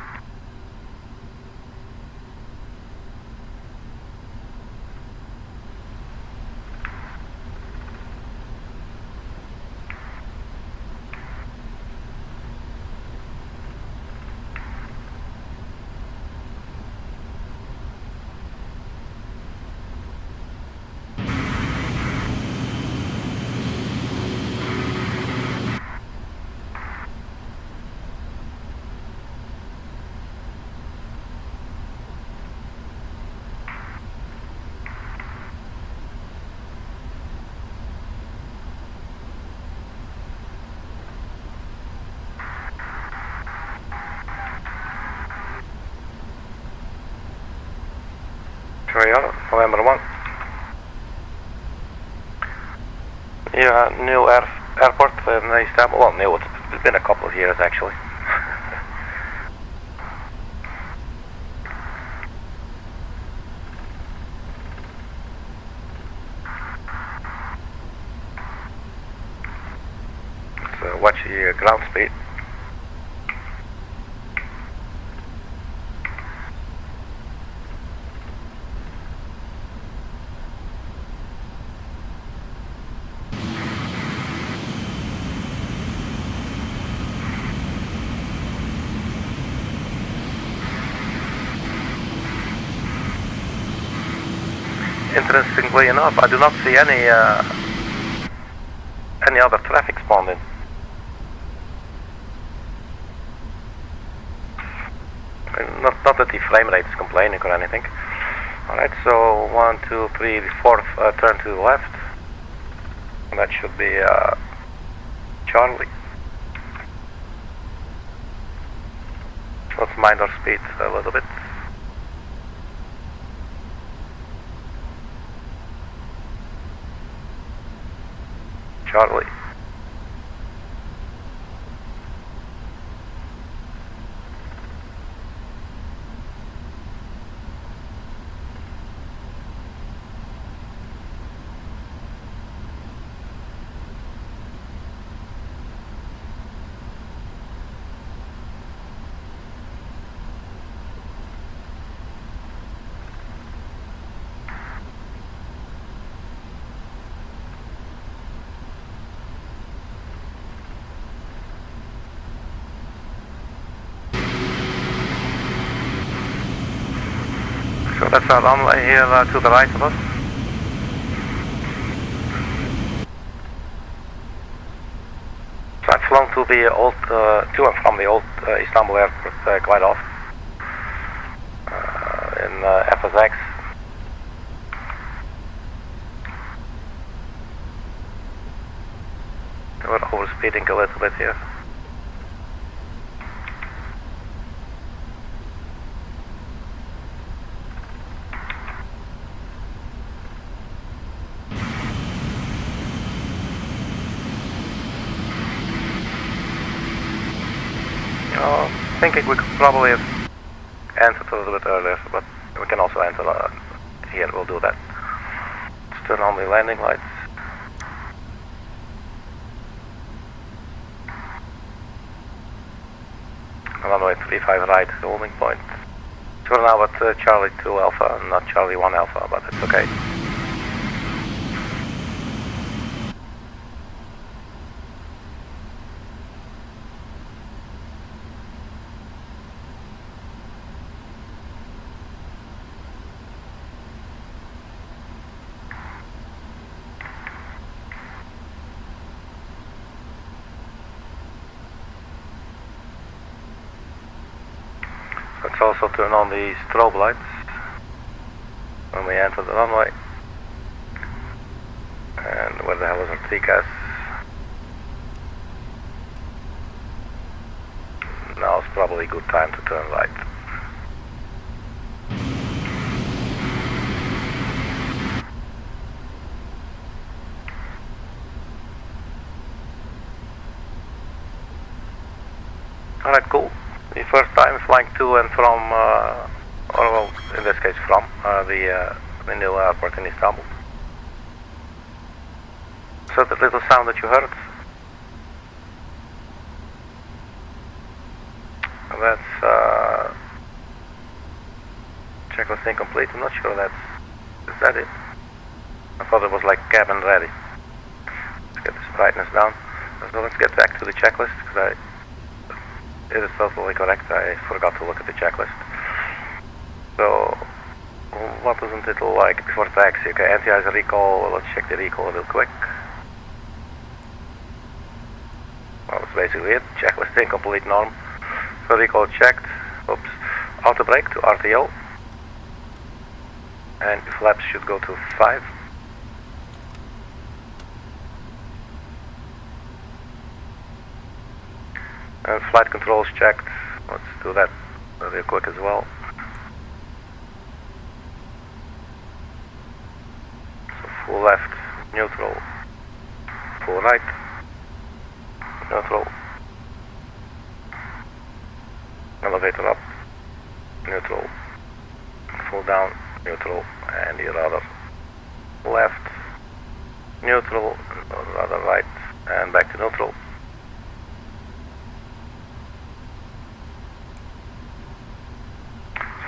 Here we are, November 1. Yeah, new airport in Istanbul. Well, new, it's been a couple of years actually. So watch the ground speed. Interestingly enough, I do not see any other traffic spawned in. Not that the frame rate is complaining or anything. Alright, so 1, 2, 3, the fourth turn to the left. And that should be Charlie. Let's mind our speed a little bit. Charlie. That's our runway here to the right of us. So I've flown to the old, to and from the old Istanbul airport quite often. In FSX. We're overspeeding a little bit here. Thinking we could probably have entered a little bit earlier, but we can also enter here. We'll do that. Let's turn on the landing lights. Runway 35 right, holding point. So we're now at Charlie 2 Alpha, not Charlie 1 Alpha, but it's okay. Let's also turn on the strobe lights when we enter the runway. And where the hell is our TCAS? Now it's probably a good time to turn right. Alright, cool. The first time flying to and from, or well, in this case from, the new airport in Istanbul. So the little sound that you heard, that's checklist incomplete. I'm not sure is that it? I thought it was like cabin ready. Let's get this brightness down. So let's get back to the checklist, because it is totally correct. I forgot to look at the checklist. So, what doesn't it look like before taxi? Okay, anti-ice recall. Well, let's check the recall real quick. Well, that's basically it. Checklist incomplete norm. So recall checked. Oops. Auto brake to RTO. And flaps should go to 5. And flight controls checked. Let's do that real quick as well. So full left, neutral. Full right, neutral. Elevator up, neutral. Full down, neutral. And the rudder left, neutral. Rudder right, and back to neutral.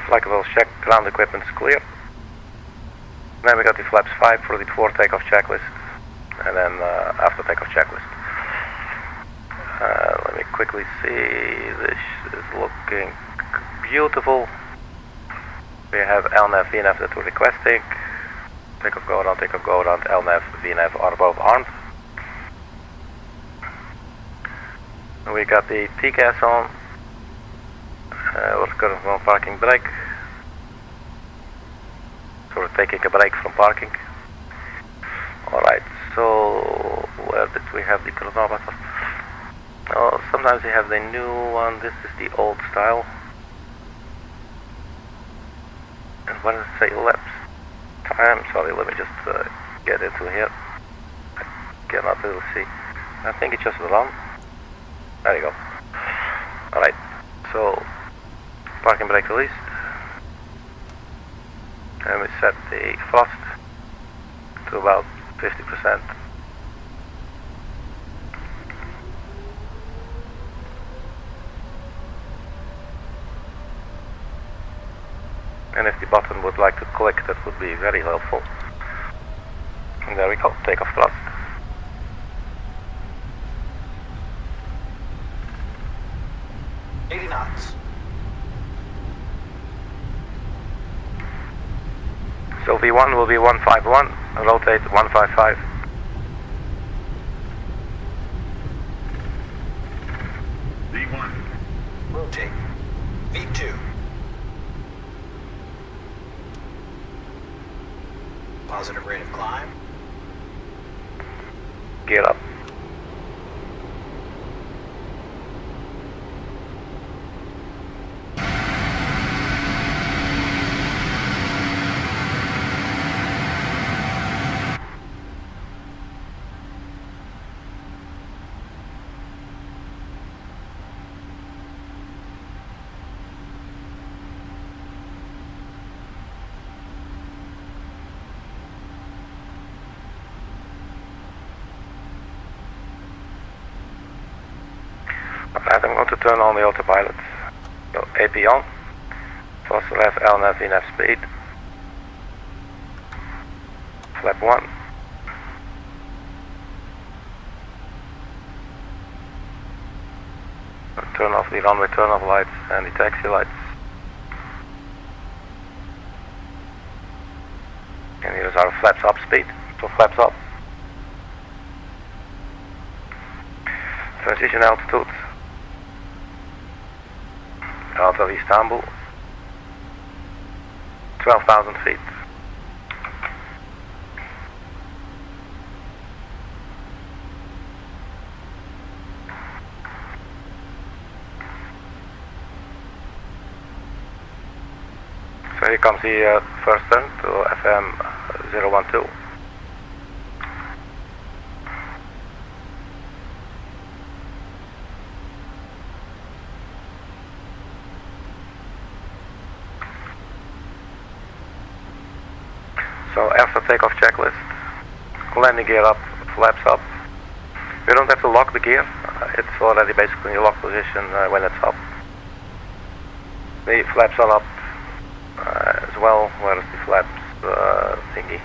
Flight controls check, ground equipment is clear. Then we got the flaps 5 for the before takeoff checklist, and then after takeoff checklist. Let me quickly see, this is looking beautiful. We have LNAV, VNAV that we're requesting. Takeoff go around, LNAV, VNAV are both armed. We got the TCAS on. We're currently on parking brake. So we're taking a break from parking. Alright, so where did we have the chronometer? Oh, sometimes we have the new one. This is the old style. And what does it say? Laps time? Sorry, let me just get into here. I cannot really see. I think it's just run. There you go. Alright, so parking brake released. And we set the thrust to about 50%. And if the button would like to click, that would be very helpful. And there we go, takeoff thrust. V1 will be 151, rotate 155. V1. Rotate. V2. Positive rate of climb. Gear up. Alright, I'm going to turn on the autopilot. So AP on. Throttle left, LNAV, VNAV speed. Flap 1. Turn off the runway turn-off lights and the taxi lights. And here's our flaps up speed. So flaps up. Transition altitude. Out of Istanbul, 12,000 feet. So here comes the first turn to FM 012. So after takeoff checklist, landing gear up, flaps up. We don't have to lock the gear, it's already basically in lock position when it's up. The flaps are up as well, where's the flaps thingy?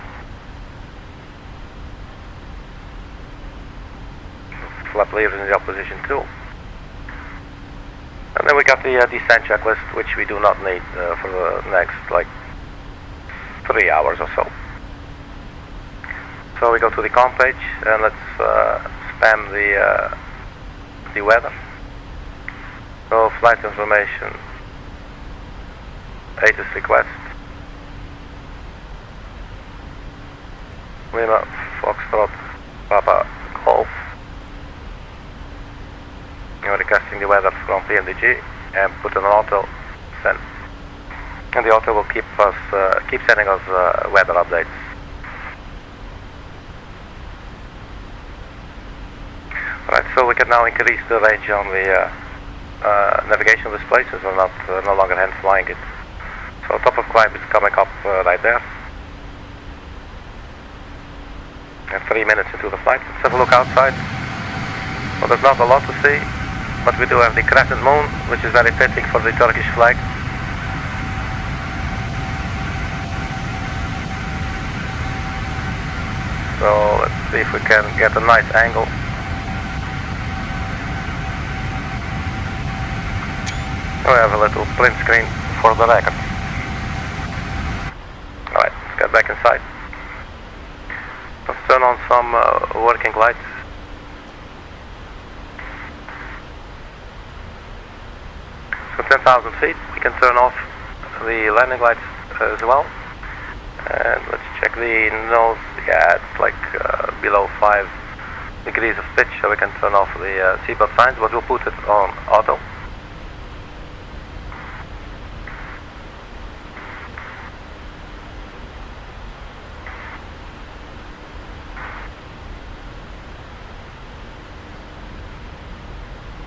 Flap lever in the up position too. And then we got the descent checklist, which we do not need for the next like 3 hours or so. So we go to the comm page and let's spam the weather. So flight information, ATIS request, Lima Foxtrot Papa Golf. We're requesting the weather from PMDG and put an auto send. And the auto will keep sending us weather updates. Right, so we can now increase the range on the navigation display since we're no longer hand flying it. So top of climb is coming up right there. And 3 minutes into the flight. Let's have a look outside. Well, there's not a lot to see, but we do have the crescent moon, which is very fitting for the Turkish flag. So let's see if we can get a nice angle. We have a little print screen for the record. Alright, let's get back inside. Let's turn on some working lights. So 10,000 feet, we can turn off the landing lights as well. And let's check the nose. Yeah, it's like below 5 degrees of pitch, so we can turn off the seatbelt signs, but we'll put it on auto.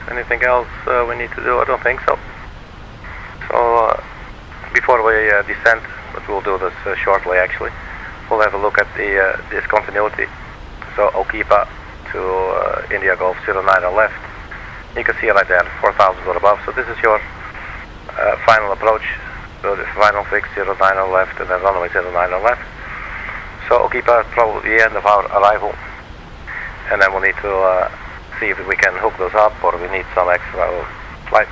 Anything else we need to do? I don't think so. So before we descend, but we'll do this shortly actually, we'll have a look at the discontinuity. So Okipa to India Golf 09 on left. You can see it right there, 4,000 or above. So this is your final approach. So the final fix 09 on left and then runway 09 on left. So Okipa is probably the end of our arrival. And then we'll need to see if we can hook those up, or we need some extra flight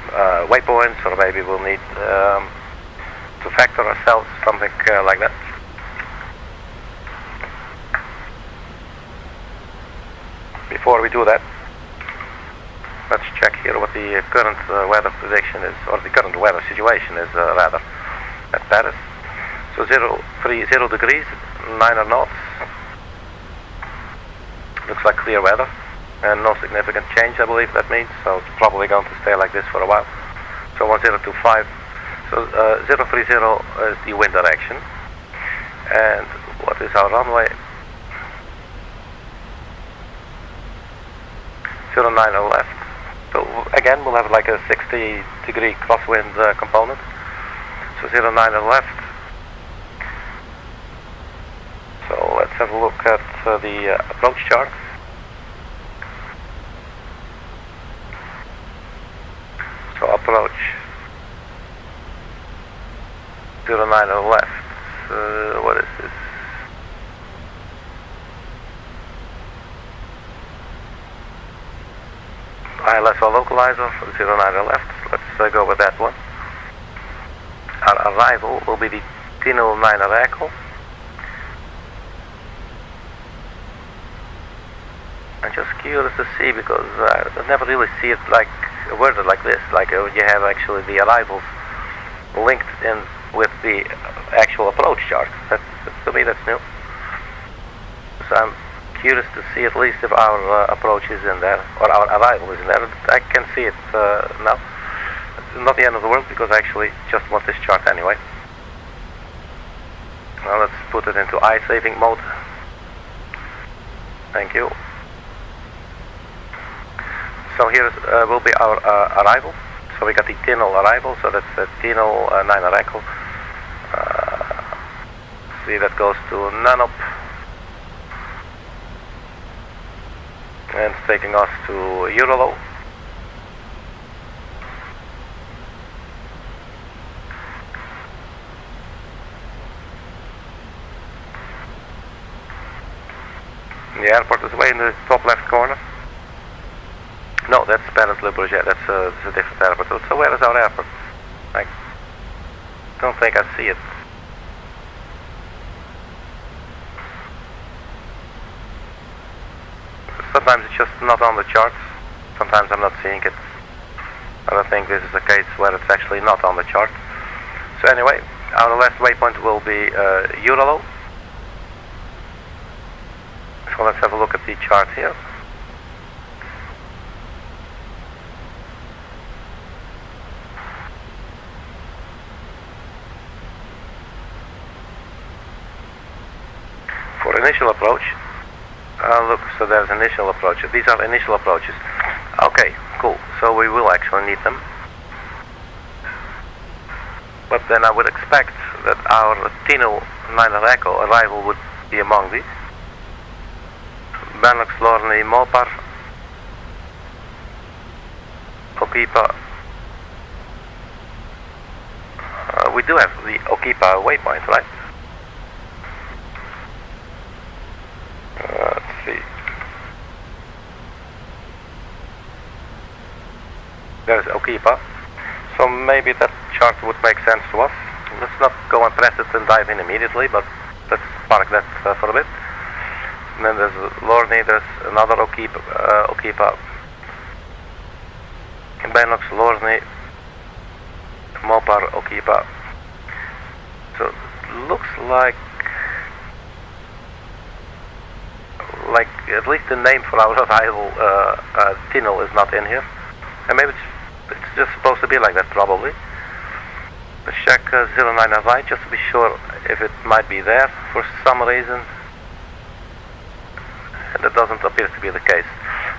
waypoints, or maybe we'll need to factor ourselves, something like that. before we do that, let's check here what the current weather prediction is, or the current weather situation is, rather, at Paris. So 0 degrees, 9 knots. Looks like clear weather, and no significant change, I believe that means. So it's probably going to stay like this for a while. So 1025. So 030 is the wind direction. And what is our runway? 09 left. So again, we'll have like a 60-degree crosswind component. So 09 left. So let's have a look at the approach chart. So approach 09 left. What is this? ILSO localizer, 09 left. Let's go with that one. Our arrival will be the TINIL 9 Echo. I'm just curious to see, because I never really see it like worded like this, like you have actually the arrivals linked in with the actual approach chart. To me that's new. So I'm curious to see at least if our approach is in there, or our arrival is in there. I can see it now. It's not the end of the world, because I actually just want this chart anyway. Now let's put it into eye saving mode. Thank you. So here will be our arrival. So we got the TINIL arrival, so that's the TINIL 9 Echo. See, that goes to Nanop. And it's taking us to Eurolow. The airport is way in the top left corner. No, that's Paris Le Bourget. That's a different airport. So where is our airport? I don't think I see it. Sometimes it's just not on the charts. Sometimes I'm not seeing it. And I think this is a case where it's actually not on the chart. So anyway, our last waypoint will be Eurolow. So let's have a look at the chart here. For initial approach, look, so there's initial approaches. These are initial approaches. Okay, cool. So we will actually need them. But then I would expect that our TINIL 9 Echo arrival would be among these. Benelux, Lorne, Mopar, Okipa. We do have the Okipa waypoint, right? Let's see. There's Okipa. So maybe that chart would make sense to us. Let's not go and press it and dive in immediately, but let's park that for a bit. And then there's Lorne, there's another Okipa. Benelux, Lorne, Mopar, Okipa. So it looks like at least the name for our arrival TINIL is not in here. And maybe it's just supposed to be like that, probably. Let's check 09 Hawaii just to be sure if it might be there for some reason. And that doesn't appear to be the case.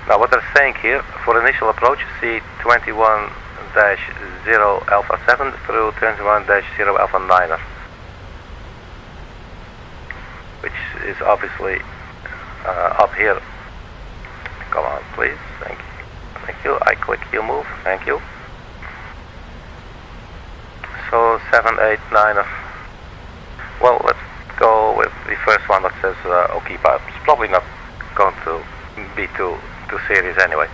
Now what they're saying here, for initial approach, C21-0 Alpha 7 through 21-0 Alpha 9er. Which is obviously up here. Come on, please. Thank you. Thank you. I click you move. Thank you. So 789er. Well, let's go with the first one that says Okipa. It's probably not going to be too serious anyway.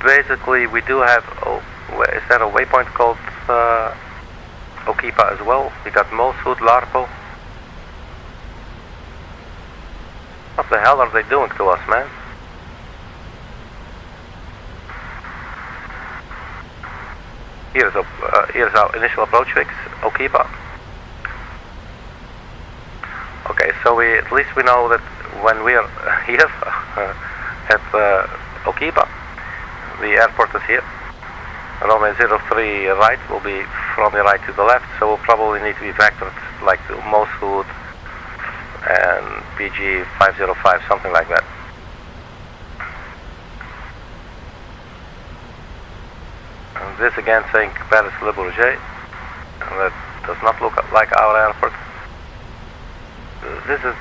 Basically, we do have. Is there a waypoint called Okipa as well? We got MOLUS, LARPO, hell are they doing to us, man? Here's our initial approach fix, Okipa. Okay, so at least we know that when we are here at Okipa, the airport is here. Runway 03 right will be from the right to the left, so we'll probably need to be vectored like to MOLUS and PG 505, something like that. And this again saying Paris Le Bourget, and that does not look like our airport. This is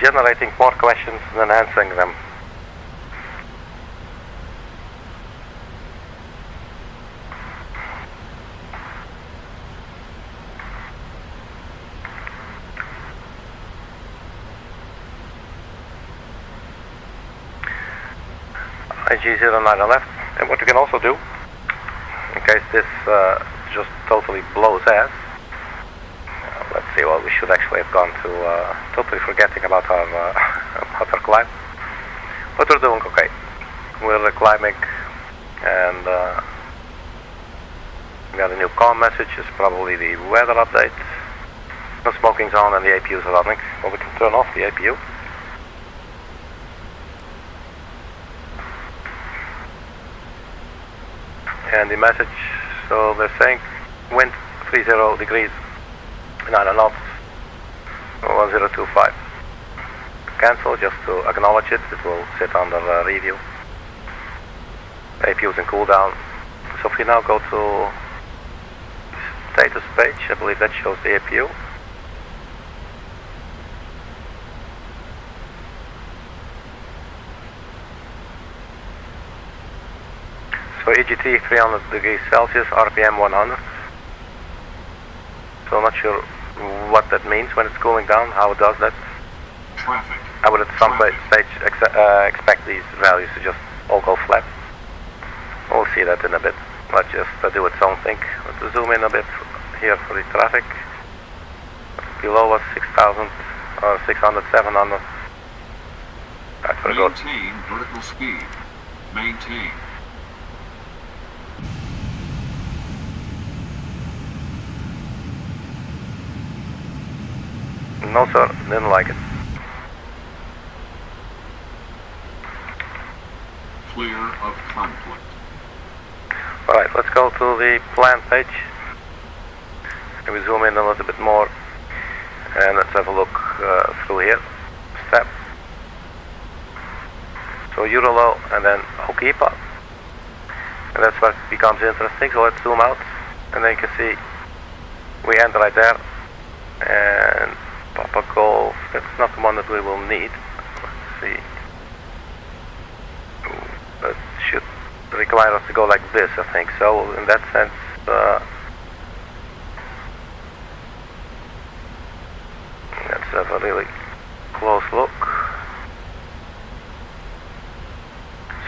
generating more questions than answering them. IG09 left, and what you can also do, in case this just totally blows ass, let's see, well, we should actually have gone to, totally forgetting about our climb, but we're doing okay. We're climbing, and we got a new comm message, it's probably the weather update. No smoking zone and the APUs are running, well, we can turn off the APU. And the message, so they're saying wind 30 degrees, 9 knots, 1025. Cancel, just to acknowledge it, it will sit under review. APUs and cooldown. So if we now go to status page, I believe that shows the APU. So EGT 300 degrees Celsius, RPM 100. So I'm not sure what that means when it's cooling down, how it does that. Traffic. I would at some stage expect these values to just all go flat. We'll see that in a bit. Let's just do its own thing. Let's zoom in a bit here for the traffic. Below us 6,000 or 600, 700. That's very good. Maintain vertical speed. Maintain. No sir, didn't like it. Clear of conflict. Alright, let's go to the plan page. And we zoom in a little bit more. And let's have a look through here. Step. So Eurolow and then Okipa. And that's what becomes interesting. So let's zoom out. And then you can see we end right there. And Papa Golf, that's not the one that we will need. Let's see. That should require us to go like this, I think. So in that sense, let's have a really close look.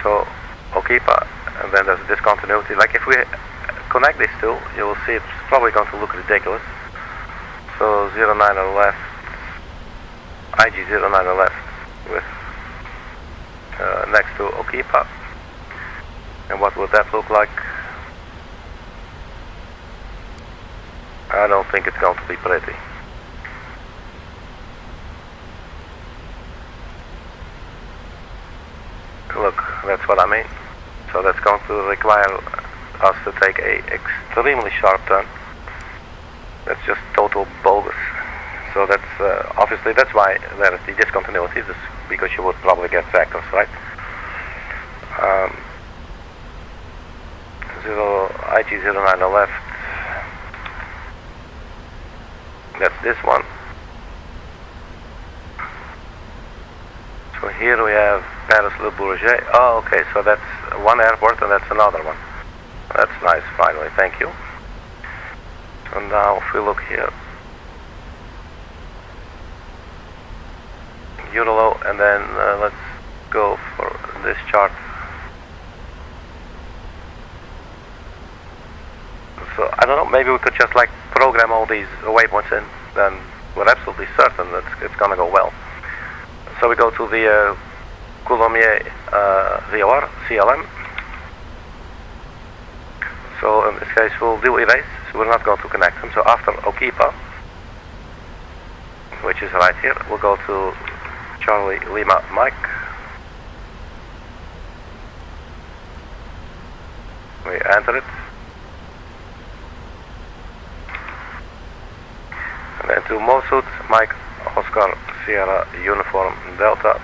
So Okipa, and then there's a discontinuity. Like if we connect these two, you will see it's probably going to look ridiculous. So 09 on the left, IG09 on the left with next to Okipa. And what would that look like? I don't think it's going to be pretty. Look, that's what I mean. So that's going to require us to take a extremely sharp turn. That's just total bogus. So that's obviously that's why there is the discontinuity, just because you would probably get vectors, right? IG09 on the left. That's this one. So here we have Paris Le Bourget. Oh, okay, so that's one airport and that's another one. That's nice, finally, thank you. So now if we look here, Eurolow, and then let's go for this chart. So I don't know, maybe we could just like program all these waypoints in, then we're absolutely certain that it's gonna go well. So we go to the Coulommiers VOR, CLM. So in this case we'll do erase, so we're not going to connect them. So after Okipa, which is right here, we'll go to Charlie Lima Mike. We enter it. And then to MOSUD, Mike Oscar Sierra Uniform Delta.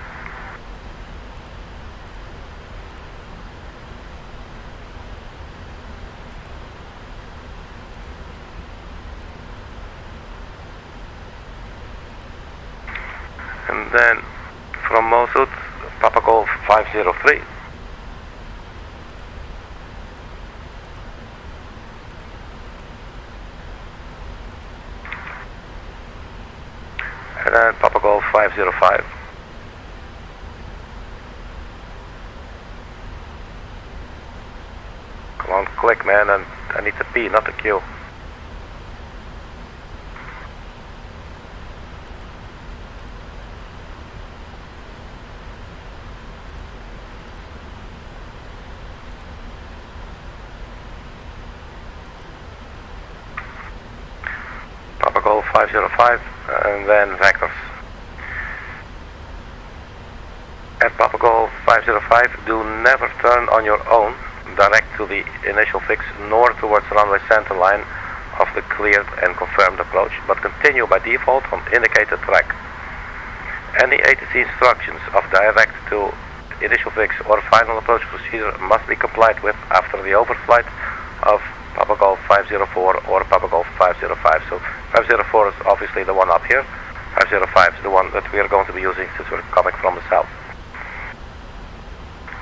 And then from MOSUD, Papa Golf 503. And then Papa Golf 505. Come on, click, man, and I need to pee, not to Q. Papa Golf 505. And then vectors. At Papa Golf 505, do never turn on your own direct to the initial fix nor towards runway center line of the cleared and confirmed approach, but continue by default on indicated track. Any ATC instructions of direct to initial fix or final approach procedure must be complied with after the overflight of Papa Golf 504 or Papa Golf 505. So 504 is obviously the one up here. 505 is the one that we are going to be using since we're coming from the south.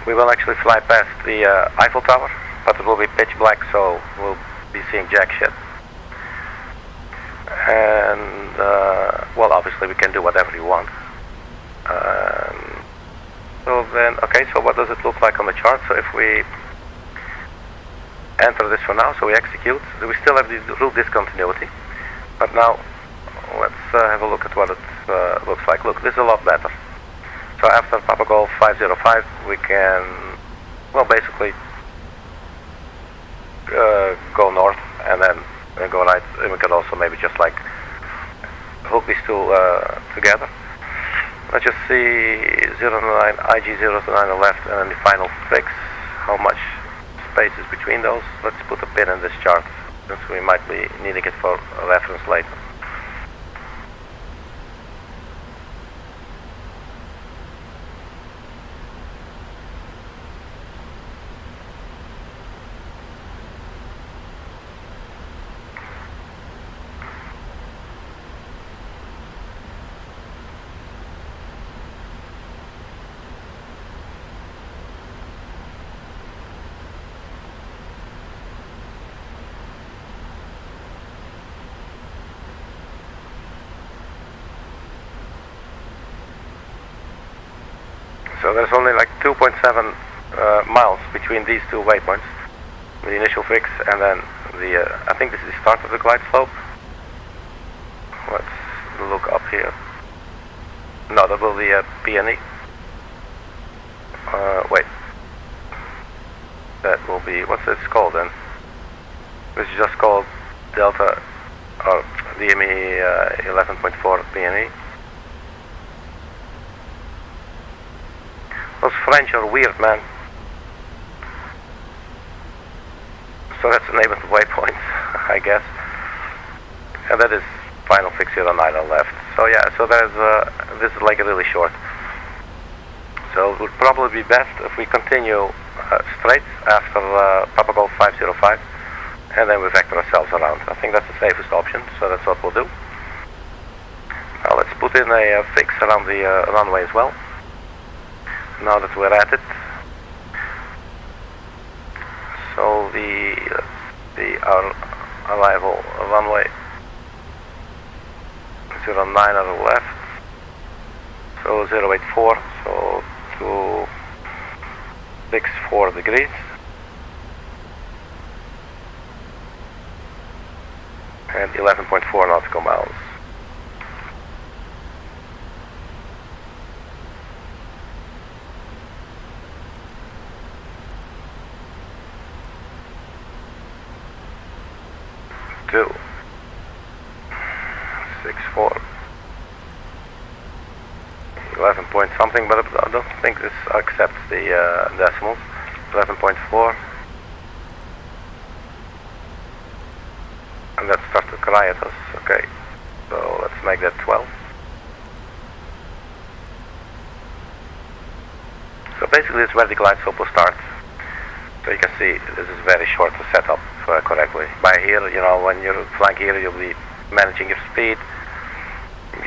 We will actually fly past the Eiffel Tower, but it will be pitch black, so we'll be seeing jack shit. And, well, obviously we can do whatever you want. So then, okay, so what does it look like on the chart? So if we enter this for now, so we execute. We still have the route discontinuity, but now let's have a look at what it looks like. Look, this is a lot better. So after Papa Golf 505, we can, well, basically go north and then go right. And we can also maybe just like hook these two together. Let's just see 09, IG 0 to 9 on the left, and then the final fix. How much space is between those? Let's put a pin in this chart, since we might be needing it for reference later. So there's only like 2.7 miles between these two waypoints, the initial fix and then the, I think this is the start of the glide slope. Let's look up here. No, that will be a PNE. Wait. That will be, what's this called then? This is just called Delta, or DME 11.4 PNE. Those French are weird, man. So that's the name of the waypoint, I guess. And that is final fix here on 9 on left. So yeah, so there's this is like a really short. So it would probably be best if we continue straight after Papa Golf 505, and then we vector ourselves around. I think that's the safest option, so that's what we'll do. Now let's put in a fix around the runway as well. Now that we're at it, so our arrival runway 09 on the left, so 084, so 264 degrees, and 11.4 nautical miles. 11.4. 11 point something, but I don't think this accepts the decimals. 11.4. And that starts to cry at us. Okay, so let's make that 12. So basically it's where the glide slope will start. So you can see this is very short to set up correctly. By here, you know, when you're flying here, you'll be managing your speed.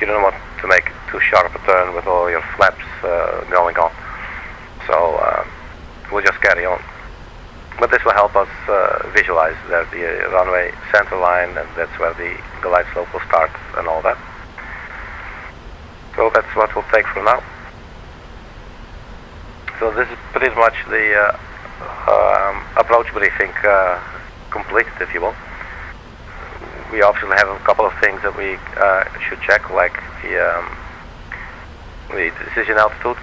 You don't want to make too sharp a turn with all your flaps going on. So we'll just carry on. But this will help us visualize that the runway center line, and that's where the glide slope will start and all that. So that's what we'll take for now. So this is pretty much the approach briefing completed, if you will. We obviously have a couple of things that we should check, like the decision altitude,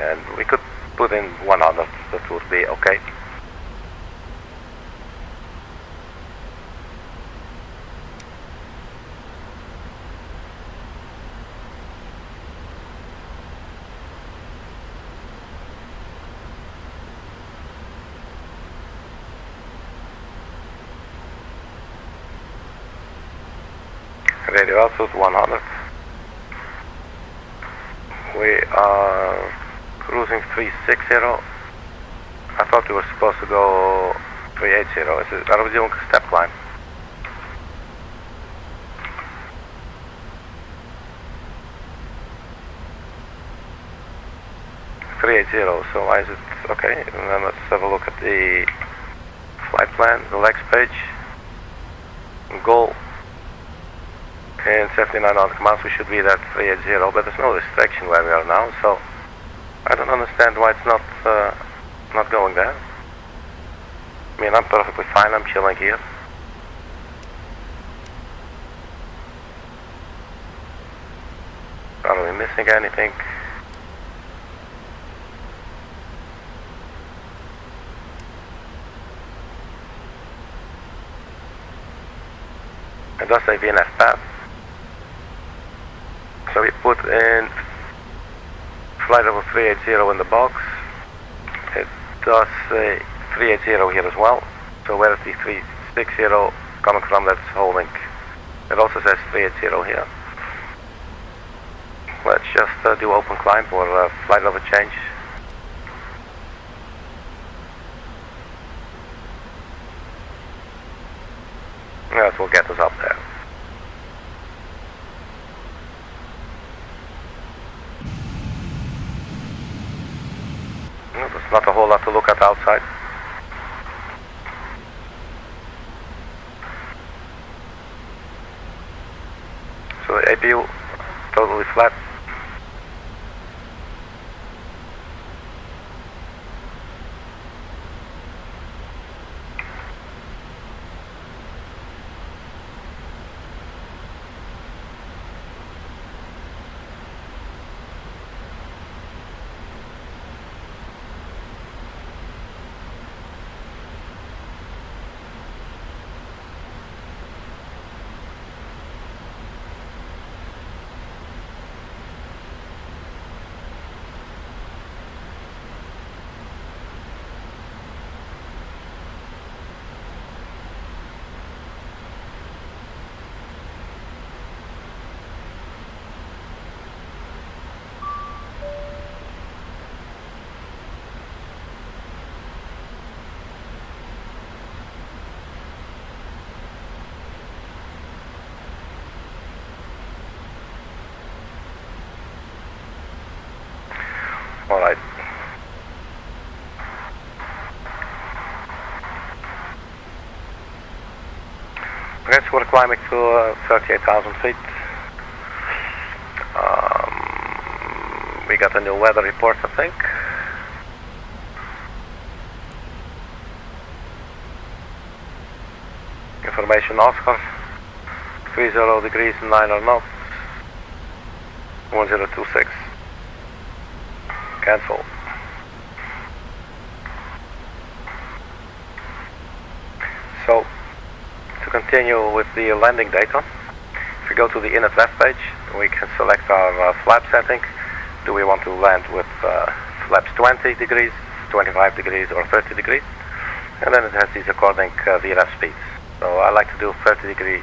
and we could put in 100, that would be okay. Radio altitude 100. We are cruising 360. I thought we were supposed to go 380. Are we doing a step climb? So why is it okay? And then let's have a look at the flight plan, the legs page. Gaulle. In 79 nautical miles we should be at 380, but there's no restriction where we are now, so I don't understand why it's not going there. I mean, I'm perfectly fine, I'm chilling here. Are we missing anything? It does say VNF path. So we put in flight level 380 in the box. It does say 380 here as well. So where is the 360 coming from that's holding? It also says 380 here. Let's just do open climb for flight level change. That will get us up there. There's not a whole lot to look at outside. So the APU totally flat. Alright. Okay, so we're climbing to 38,000 feet. We got a new weather report, I think. Information Oscar. 30 degrees, 9 knots. 1026. Cancel. So, to continue with the landing data, If we go to the init web page, we can select our flap setting. Do we want to land with flaps 20 degrees, 25 degrees, or 30 degrees? And then it has these according VRF speeds. So I like to do 30 degree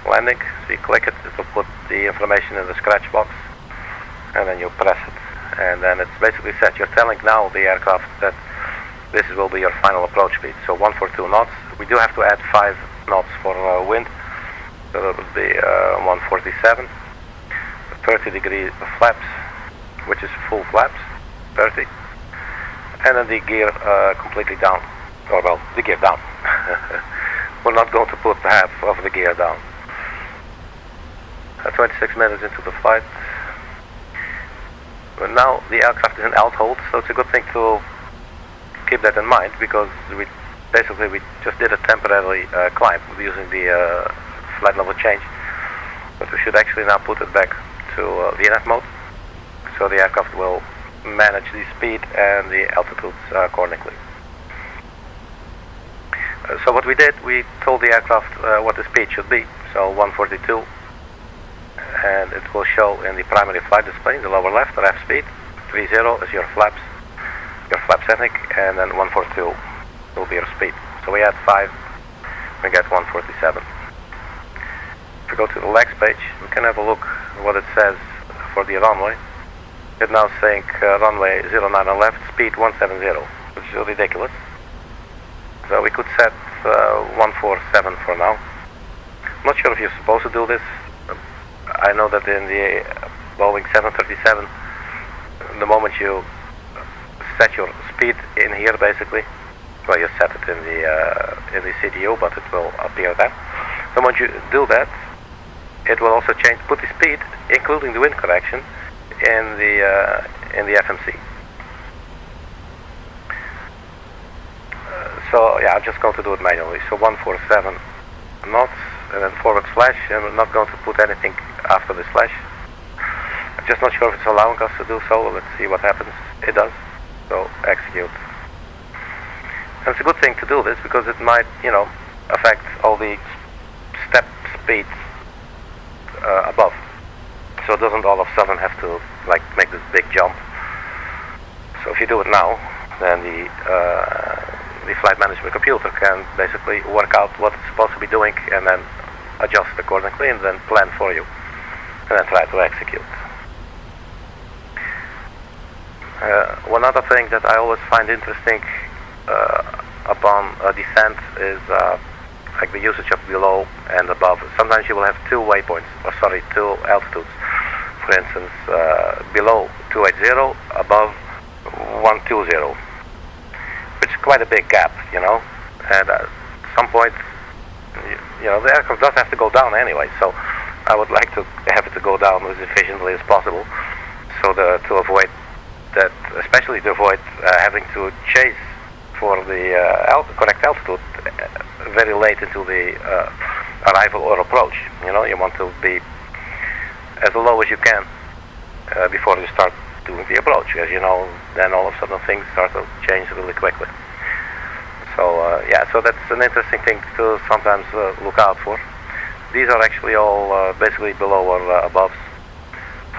landing. So you click it, it will put the information in the scratch box, and then you press it. And then it's basically set. You're telling now the aircraft that this will be your final approach speed. So 142 knots. We do have to add 5 knots for wind. So that would be 147. 30 degree flaps, which is full flaps, 30. And then the gear completely down. Or well, the gear down. We're not going to put half of the gear down. 26 minutes into the flight. But now the aircraft is in alt hold, so it's a good thing to keep that in mind, because we just did a temporary climb using the flight level change. But we should actually now put it back to VNF mode, so the aircraft will manage the speed and the altitudes accordingly. So what we did, we told the aircraft what the speed should be, so 142, and it will show in the primary flight display in the lower left, RF speed, 30 is your flap setting, and then 142 will be your speed. So we add 5, we get 147. If we go to the legs page, we can have a look at what it says for the runway. It's now saying runway 09 on left, speed 170, which is ridiculous. So we could set 147 for now. I'm not sure if you're supposed to do this. I know that in the Boeing 737, the moment you set your speed in here, basically, well, you set it in the CDU, but it will appear there. So once you do that, it will also put the speed, including the wind correction, in the FMC. So yeah, I'm just going to do it manually. So 147 knots, and then forward slash, and we're not going to put anything after the slash. I'm just not sure if it's allowing us to do so. Let's see what happens. It does. So execute. And it's a good thing to do this, because it might, affect all the step speeds above. So it doesn't all of a sudden have to make this big jump. So if you do it now, then the flight management computer can basically work out what it's supposed to be doing, and then adjust accordingly, and then plan for you, and then try to execute. One other thing that I always find interesting upon a descent is the usage of below and above. Sometimes you will have 2 waypoints, 2 altitudes. For instance, below 280, above 120, which is quite a big gap, and at some point, the aircraft does have to go down anyway, so I would like to have it to go down as efficiently as possible, so to avoid that, especially to avoid having to chase for the correct altitude very late into the arrival or approach. You want to be as low as you can before you start doing the approach, as then all of a sudden things start to change really quickly. So so that's an interesting thing to sometimes look out for. These are actually all basically below or above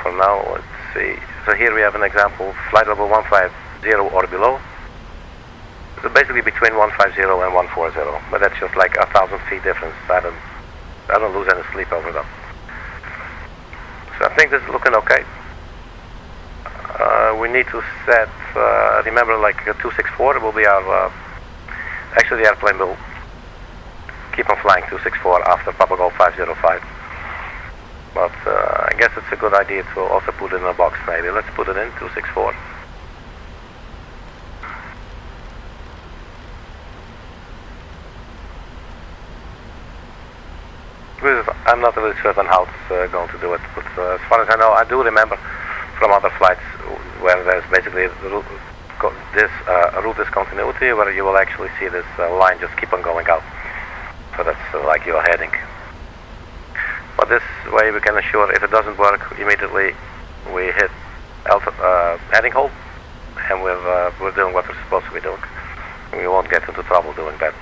for now. Let's see. So here we have an example, flight level 150 or below. So basically between 150 and 140, but that's just like 1,000 feet difference. I don't lose any sleep over them. So I think this is looking okay. We need to set, remember, 264 will be our, actually the airplane will keep on flying 264 after Papa Golf 505. But I guess it's a good idea to also put it in a box maybe. Let's put it in 264. I'm not really certain how it's going to do it, but as far as I know, I do remember from other flights where there's basically this route discontinuity, where you will actually see this line just keep on going out. So that's like your heading. But this way we can assure if it doesn't work, immediately we hit heading hold, and we're doing what we're supposed to be doing. We won't get into trouble doing that.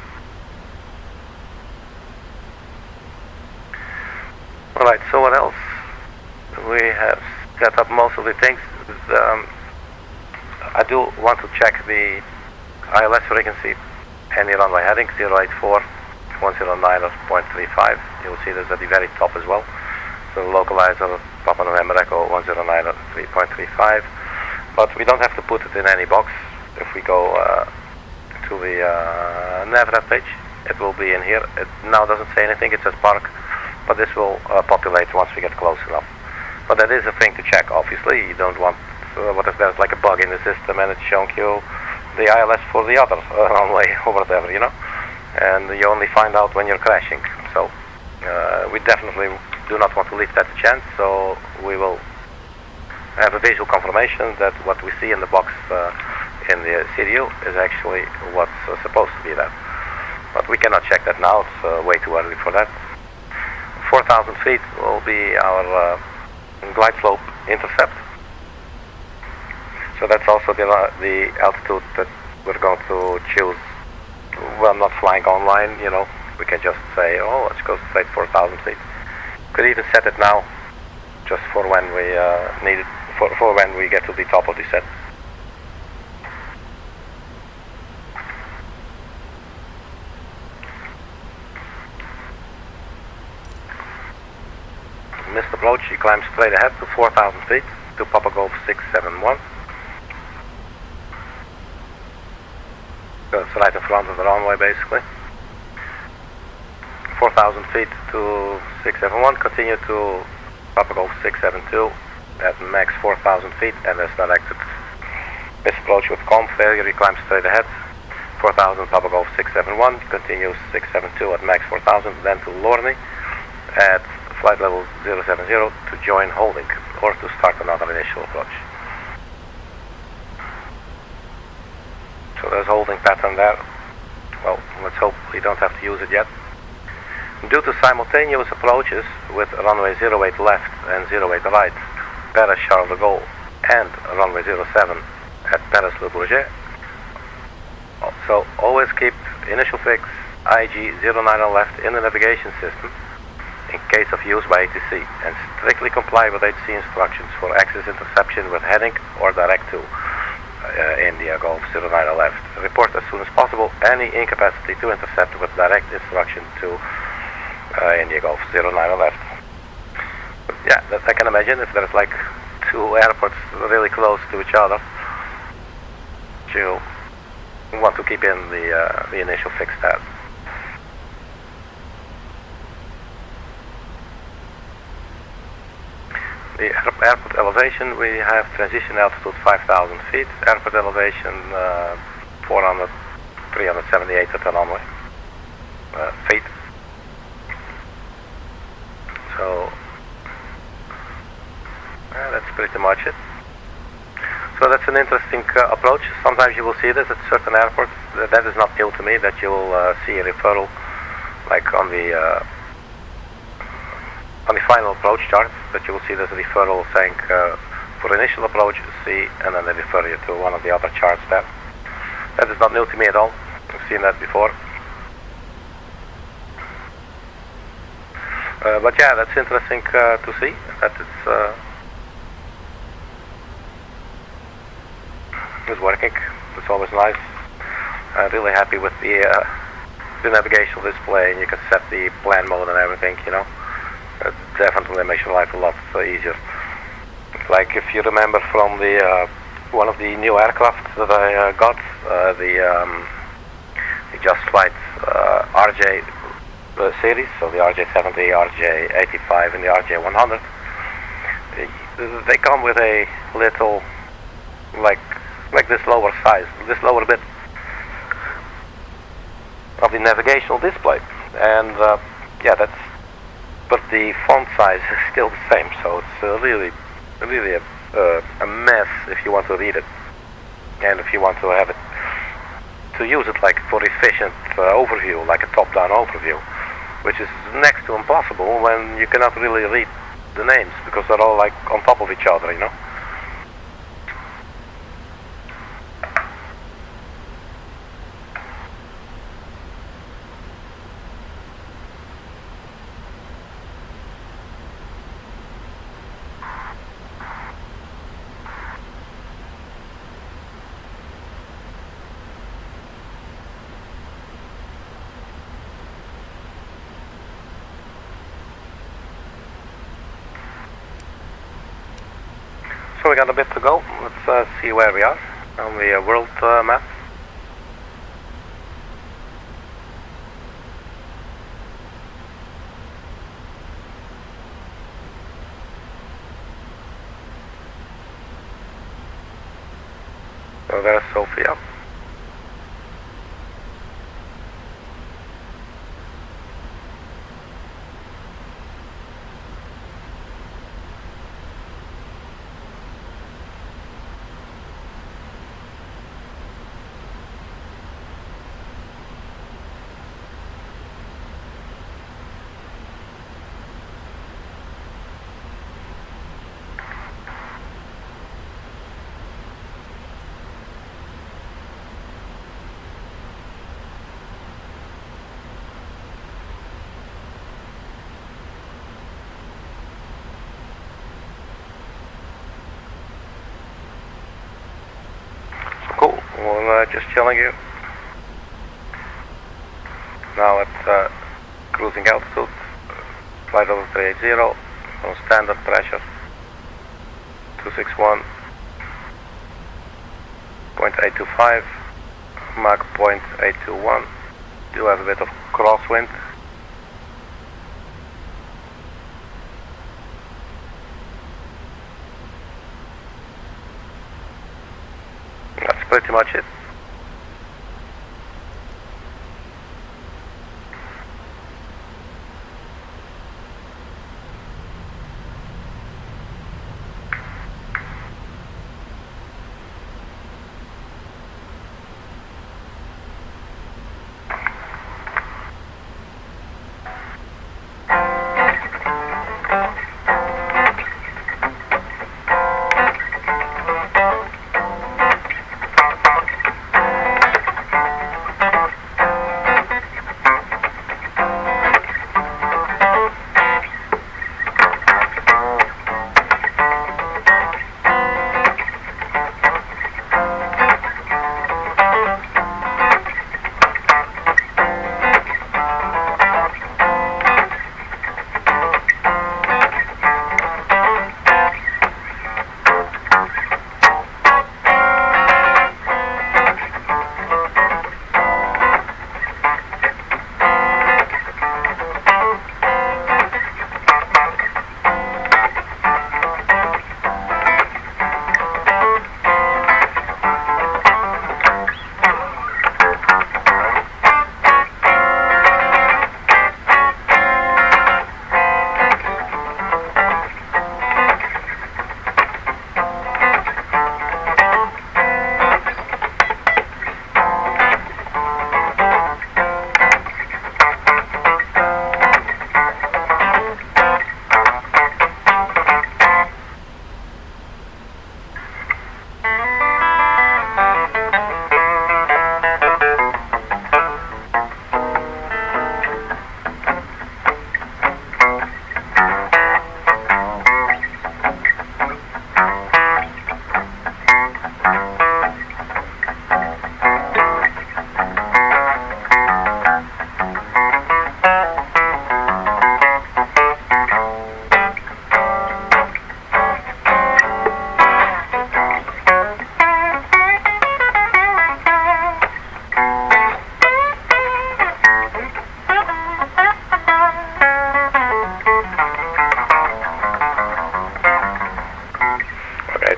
Alright, so what else? We have set up most of the things. I do want to check the ILS frequency, any runway heading, 084, 109.35. You'll see this at the very top as well. So the localizer, Papa November Echo, 109.3.35. But we don't have to put it in any box. If we go to the Navrat page, it will be in here. It now doesn't say anything, it says park, but this will populate once we get close enough. But that is a thing to check, obviously. You don't want, what if there's like a bug in the system and it's showing you the ILS for the other runway or whatever, you know? And you only find out when you're crashing. So we definitely do not want to leave that to chance, so we will have a visual confirmation that what we see in the box in the CDU is actually what's supposed to be there. But we cannot check that now, it's way too early for that. 4,000 feet will be our glide slope intercept. So that's also the altitude that we're going to choose. Well, not flying online, you know. We can just say, oh, let's go straight 4,000 feet. Could even set it now, just for when we need it, for when we get to the top of the set. Missed approach, you climb straight ahead to 4,000 feet to Papa Golf 671. So it's right in front of the runway basically. 4,000 feet to 671, continue to Papa Golf 672 at max 4,000 feet and as directed. Miss approach with calm failure, you climb straight ahead. 4,000 Papa Golf 671, continue 672 at max 4,000, then to Lorny at flight level 070 to join holding or to start another initial approach. So there's holding pattern there. Well, let's hope we don't have to use it yet. Due to simultaneous approaches with runway 08 left and 08 right, Paris Charles de Gaulle and runway 07 at Paris Le Bourget, so always keep initial fix IG 09 left in the navigation system in case of use by ATC, and strictly comply with ATC instructions for access interception with heading or direct to India Golf 09 left. Report as soon as possible any incapacity to intercept with direct instruction to India Golf 09 left. But yeah, that I can imagine if there's like two airports really close to each other, you want to keep in the initial fix there. The airport elevation, we have transition altitude 5,000 feet, airport elevation 378 at the runway feet. So that's pretty much it. So that's an interesting approach. Sometimes you will see this at certain airports. That is not new to me, that you will see a referral like on the final approach chart, that you will see there's a referral saying for initial approach C, and then they refer you to one of the other charts there. That is not new to me at all. I've seen that before. But yeah, that's interesting to see that it's working. It's always nice. Really happy with the navigational display, and you can set the plan mode and everything, you know. It definitely makes your life a lot easier. Like if you remember from the one of the new aircraft that I got, the Just Flight RJ series, so the RJ70, RJ85 and the RJ100, they come with a little like this lower size, this lower bit of the navigational display, and yeah, that's, but the font size is still the same, so it's really a mess if you want to read it, and if you want to have it, to use it like for efficient overview, like a top-down overview, which is next to impossible when you cannot really read the names because they're all like on top of each other, you know. we got a bit to go. Let's see where we are on the world map. So there's Sofia. Cool, we're just chilling here. Now at cruising altitude, flight over 380, on standard pressure, 261.825, Mach 0.821, do have a bit of crosswind. That's pretty much it.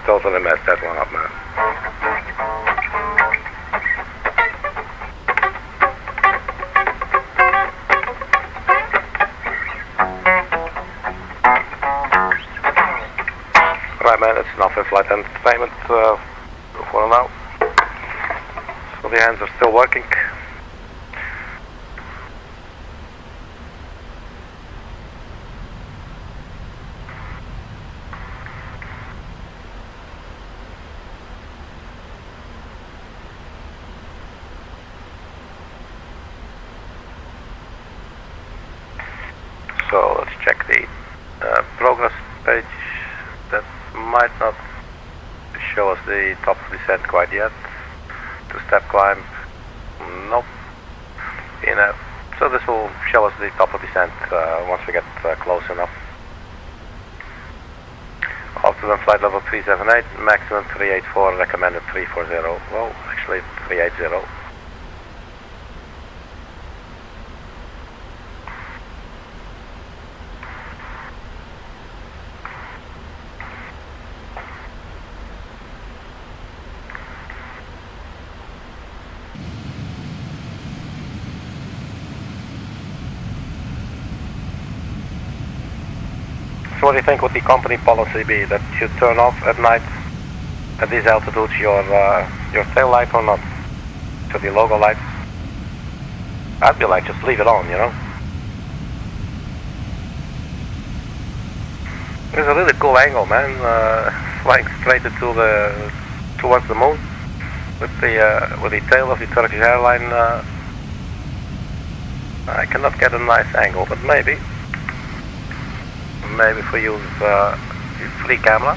Totally messed that one up, man. Right, man, it's enough in flight entertainment for now. So the hands are still working. So let's check the progress page. That might not show us the top of descent quite yet. Two-step climb, nope. You know, so this will show us the top of descent once we get close enough. I'll have Student flight level 378, maximum 384, recommended 340. Well, actually 380. So what do you think would the company policy be? That you turn off at night at these altitudes your tail light or not? So the logo lights? I'd be like, just leave it on, you know? It's a really cool angle, man. Flying straight into towards the moon with the tail of the Turkish airline. I cannot get a nice angle, but maybe if we use free camera.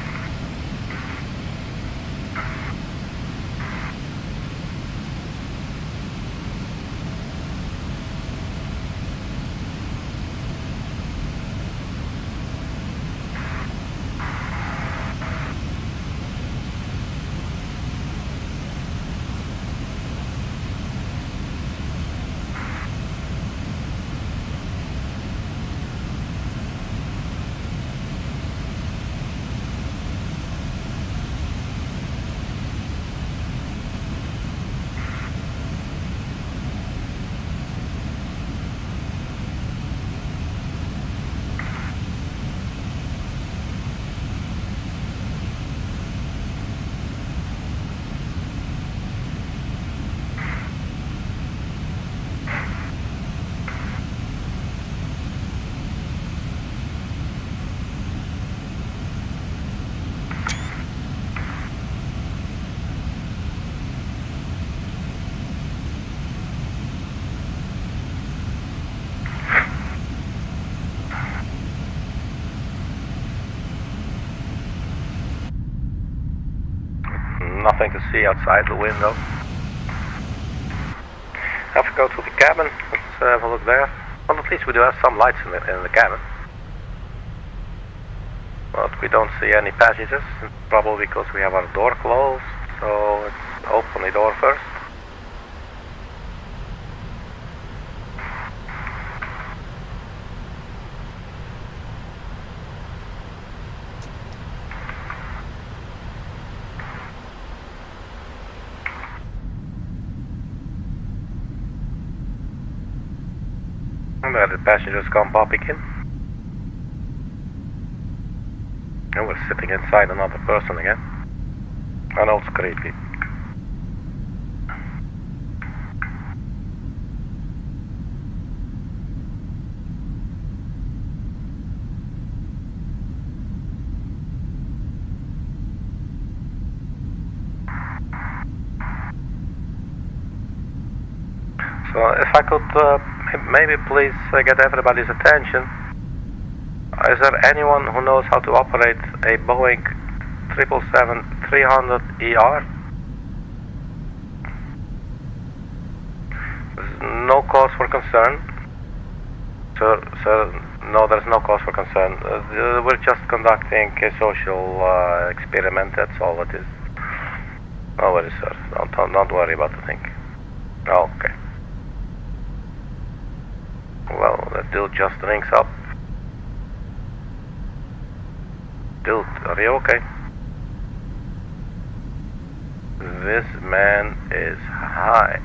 Nothing to see outside the window. Have to go to the cabin. Let's have a look there. Well, at least we do have some lights in the cabin. But we don't see any passengers. Probably because we have our door closed. So let's open the door first. And there the passengers come popping in. And we're sitting inside another person again. I know it's creepy. So if I could maybe please get everybody's attention. Is there anyone who knows how to operate a Boeing 777-300ER? There's no cause for concern. Sir, no, there's no cause for concern. We're just conducting a social experiment, that's all it is. No worries, sir. Don't worry about the thing. Oh, okay. Well, that dude just rings up. Dude, are you okay? This man is high.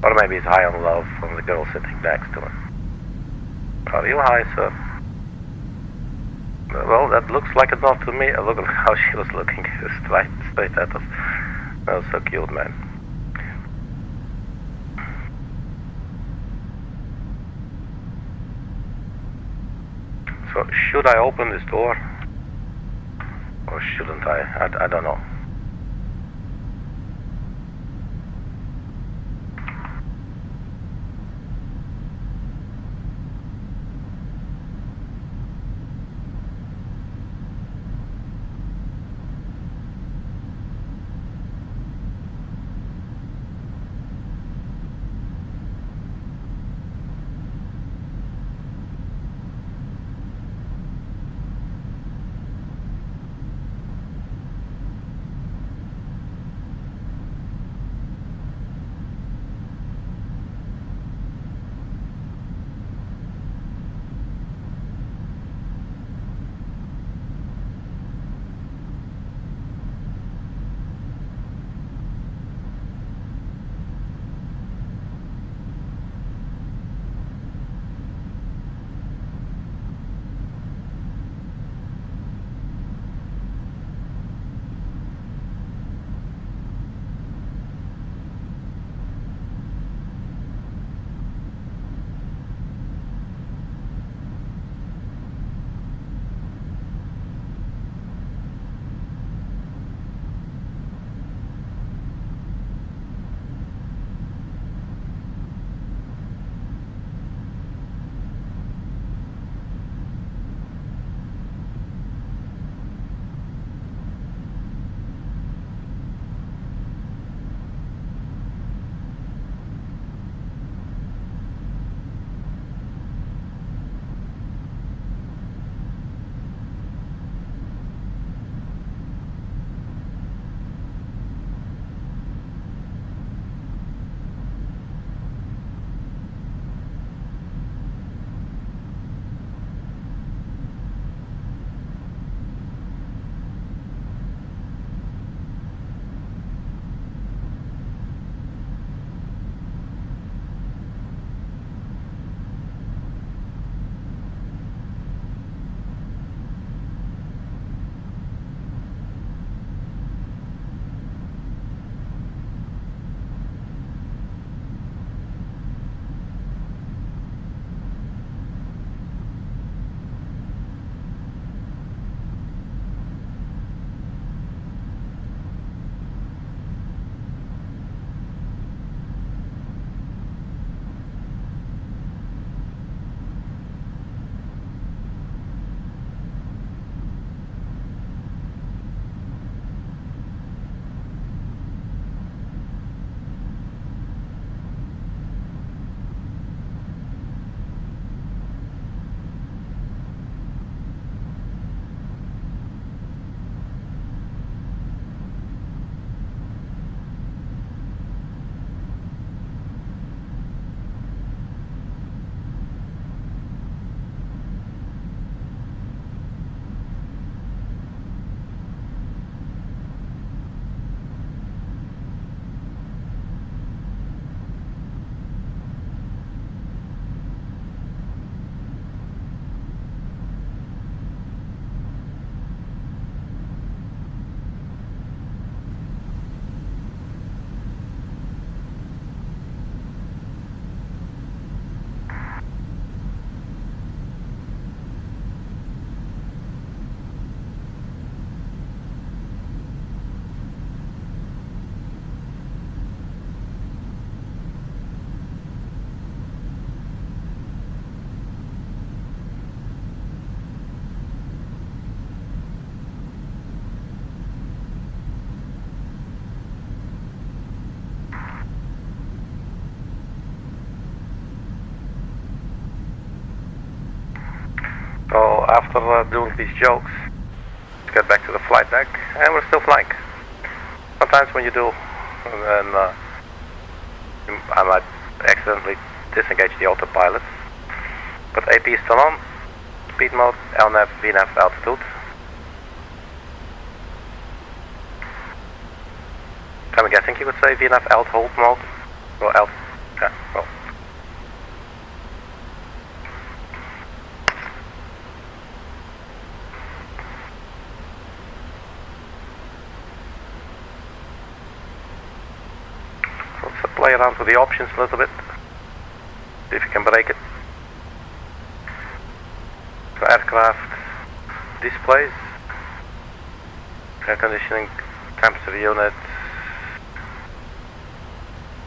Or maybe he's high on love from the girl sitting next to him. Are you high, sir? Well, that looks like it not to me. Look at how she was looking straight at us. That was so cute, man. So, should I open this door? Or shouldn't I? I don't know. after doing these jokes, let's get back to the flight deck, and we're still flying. Sometimes when you do, then I might accidentally disengage the autopilot. But AP is still on. Speed mode, LNAV, VNAV, altitude. I'm guessing you would say VNAV, alt, hold mode. Well, alt, yeah, well. Let's play around with the options a little bit. See if you can break it. So aircraft displays, air conditioning, temperature unit,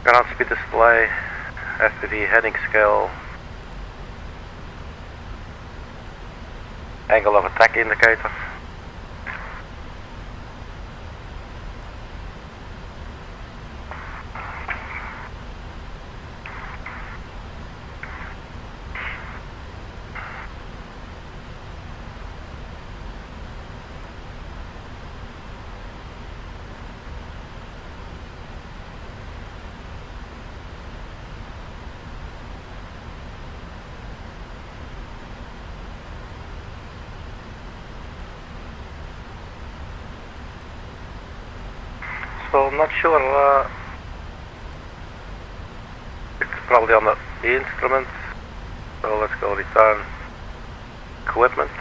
ground speed display, FPV heading scale, angle of attack indicator. So I'm not sure, it's probably on the instruments, so let's go return equipment.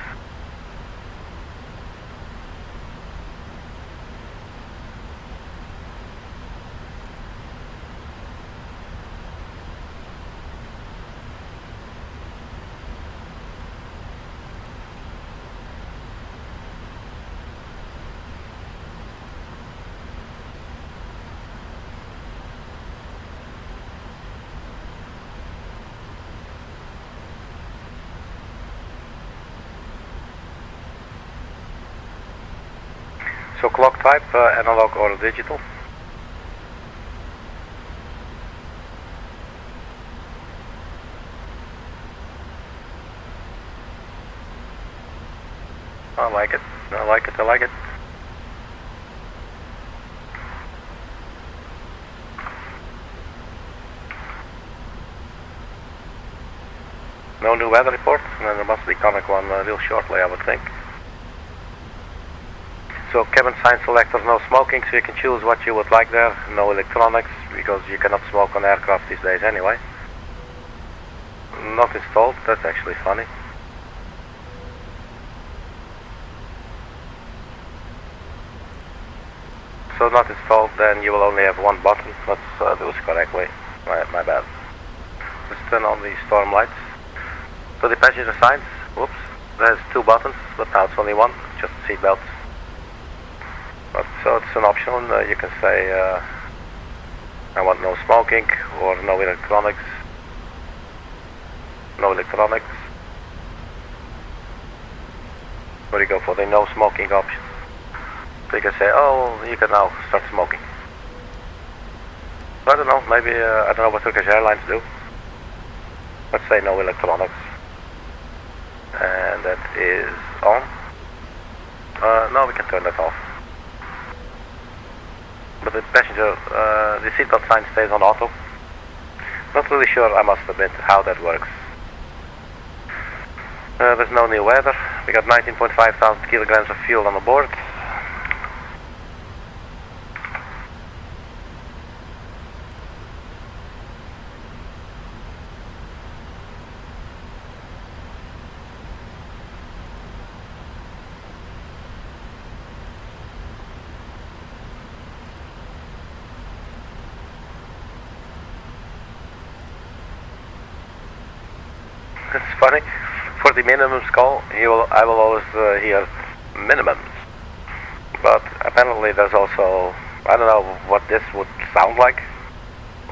So clock type, analog or digital. I like it, I like it, I like it. No new weather report, and then there must be coming one real shortly, I would think. So cabin sign selector, no smoking, so you can choose what you would like there. No electronics, because you cannot smoke on aircraft these days anyway. Not installed, that's actually funny. So not installed, then you will only have one button. Let's do this correctly. My bad. Let's turn on the storm lights. So the passenger signs, whoops, there's two buttons, but now it's only one, just seat belts. So it's an option, you can say I want no smoking or no electronics. No electronics. Or you go for the no smoking option. So you can say, oh, you can now start smoking. I don't know, maybe, I don't know what Turkish Airlines do. Let's say no electronics. And that is on. No, we can turn that off. But the passenger, the seatbelt sign stays on auto. Not really sure, I must admit, how that works. There's no new weather. We got 19.5 thousand kilograms of fuel on the board. It's funny, for the minimums call, I will always hear minimums. But apparently there's also, I don't know what this would sound like.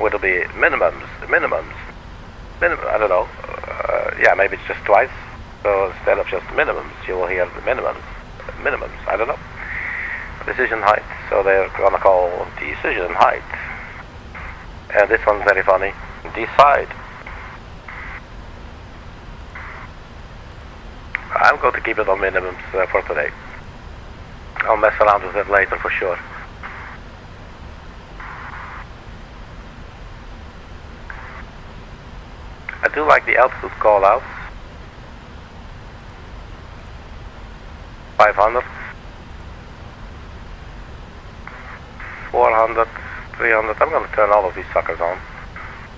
Would it be minimums, I don't know. Yeah, maybe it's just twice. So instead of just minimums, you will hear the minimums, I don't know. Decision height, so they're gonna call decision height. And this one's very funny, decide. I'm going to keep it on minimums for today. I'll mess around with it later for sure. I do like the altitude call-outs. 500, 400, 300. I'm going to turn all of these suckers on.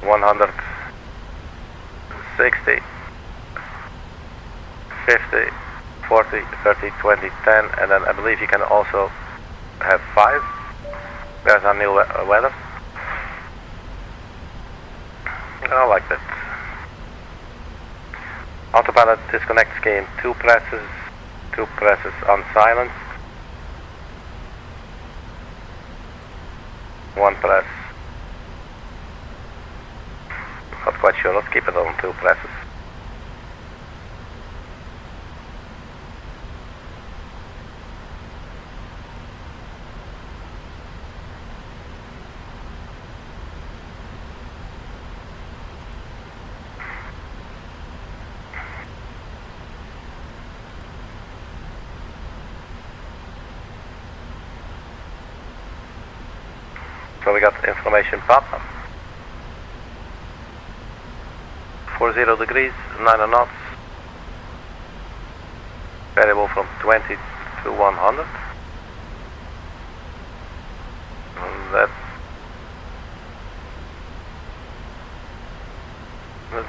100, 60, 50, 40, 30, 20, 10, and then I believe you can also have 5. There's our new weather. I like that. Autopilot disconnect scheme, 2 presses on silent. 1 press. Not quite sure, let's keep it on 2 presses. So we got information Papa. 40 degrees, 9 knots. Variable from 20 to 100. And that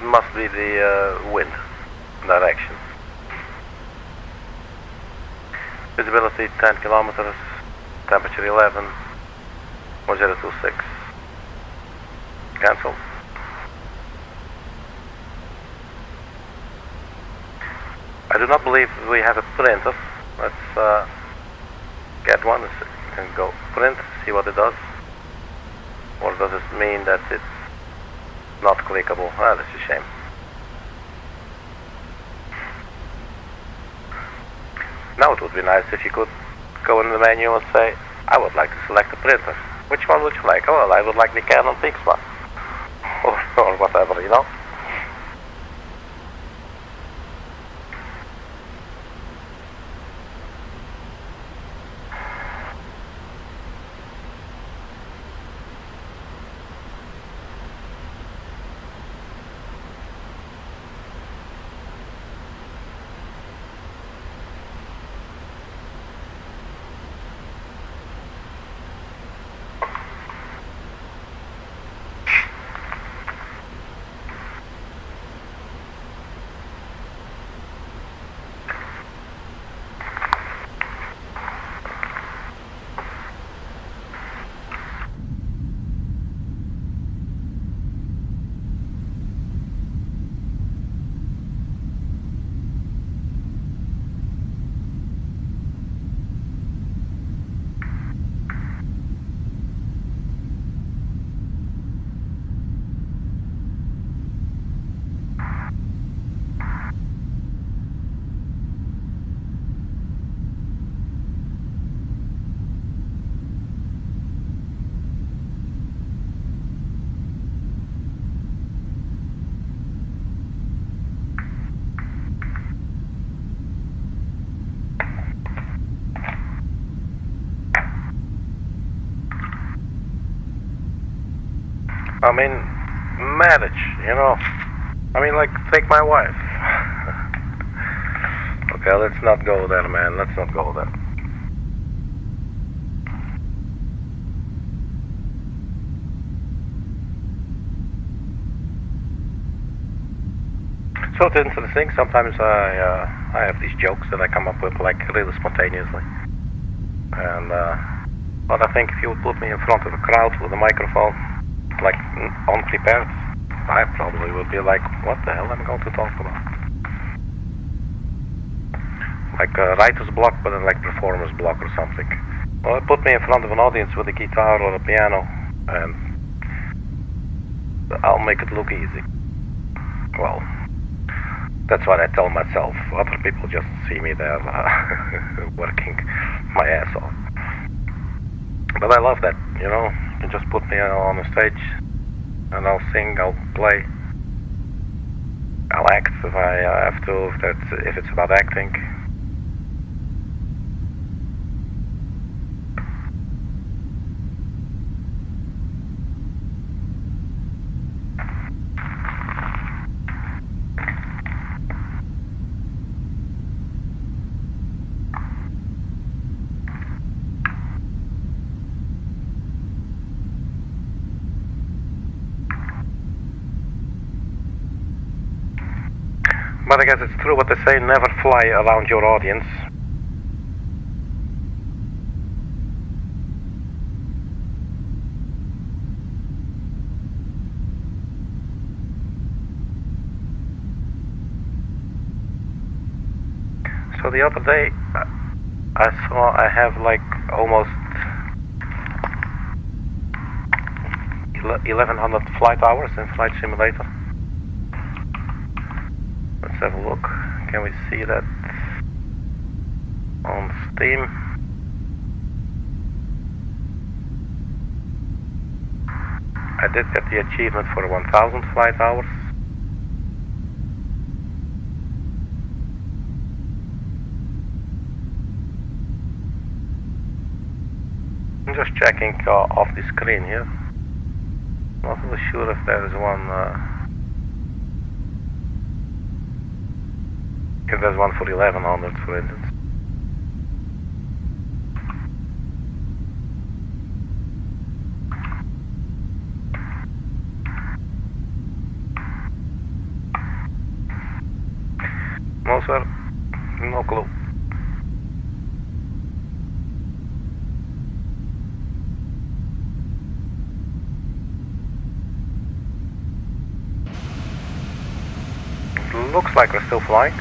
must be the wind direction. Visibility 10 kilometers, temperature 11. 1026. Cancel. I do not believe we have a printer. Let's get one and go print, see what it does. Or does it mean that it's not clickable? Ah, that's a shame. Now it would be nice if you could go in the menu and say, I would like to select a printer. Which one would you like? Oh, well, I would like the Canon Pixma. Or whatever, you know? I mean, marriage, you know. I mean, like, take my wife. Okay, let's not go there, man. Let's not go there. So it's interesting. Sometimes I have these jokes that I come up with, like, really spontaneously. And, but I think if you would put me in front of a crowd with a microphone, like, unprepared, I probably would be like, what the hell am I going to talk about? Like a writer's block, but then like performer's block or something. Well, put me in front of an audience with a guitar or a piano, and I'll make it look easy. Well, that's what I tell myself. Other people just see me there working my ass off. But I love that, you know. You just put me on the stage and I'll sing, I'll play. I'll act if I have to, if it's about acting. But I guess it's true what they say, never fly around your audience. So the other day, I saw I have like almost 1100 flight hours in Flight Simulator. Let's have a look. Can we see that on Steam? I did get the achievement for 1000 flight hours. I'm just checking off the screen here. Not really sure if there is one. If there's one for 1100, for instance. No, sir. No clue. Looks like we're still flying.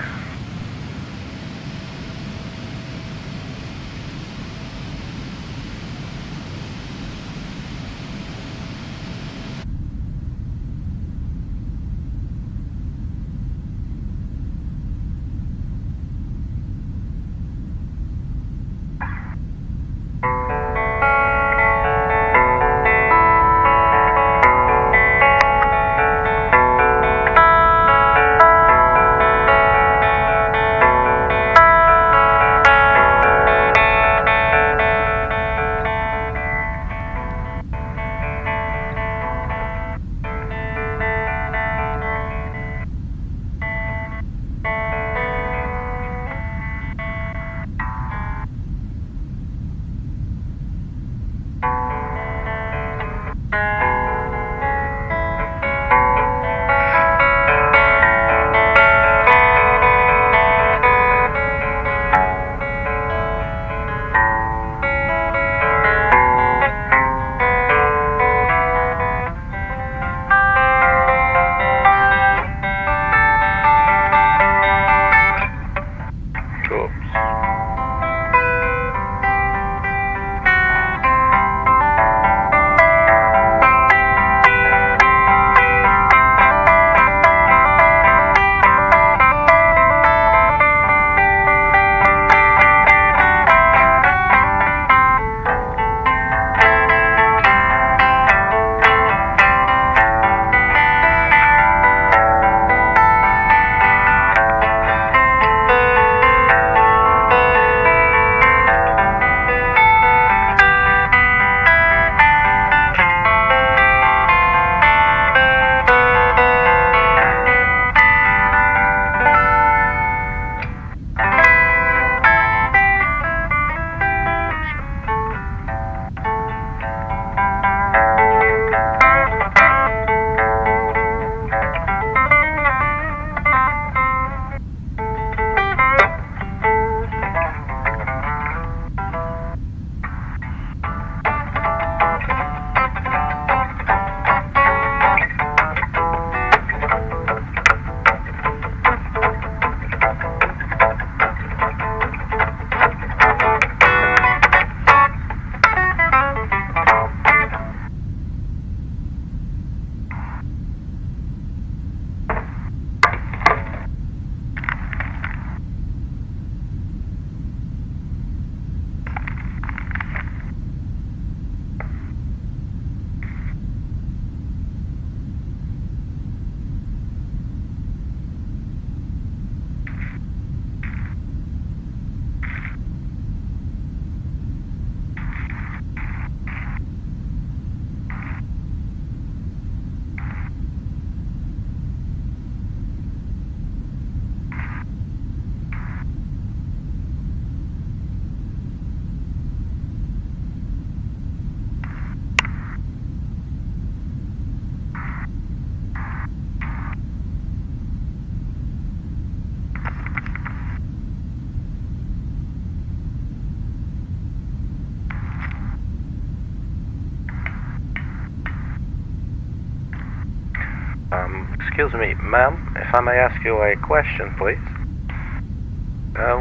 Excuse me, ma'am, if I may ask you a question, please.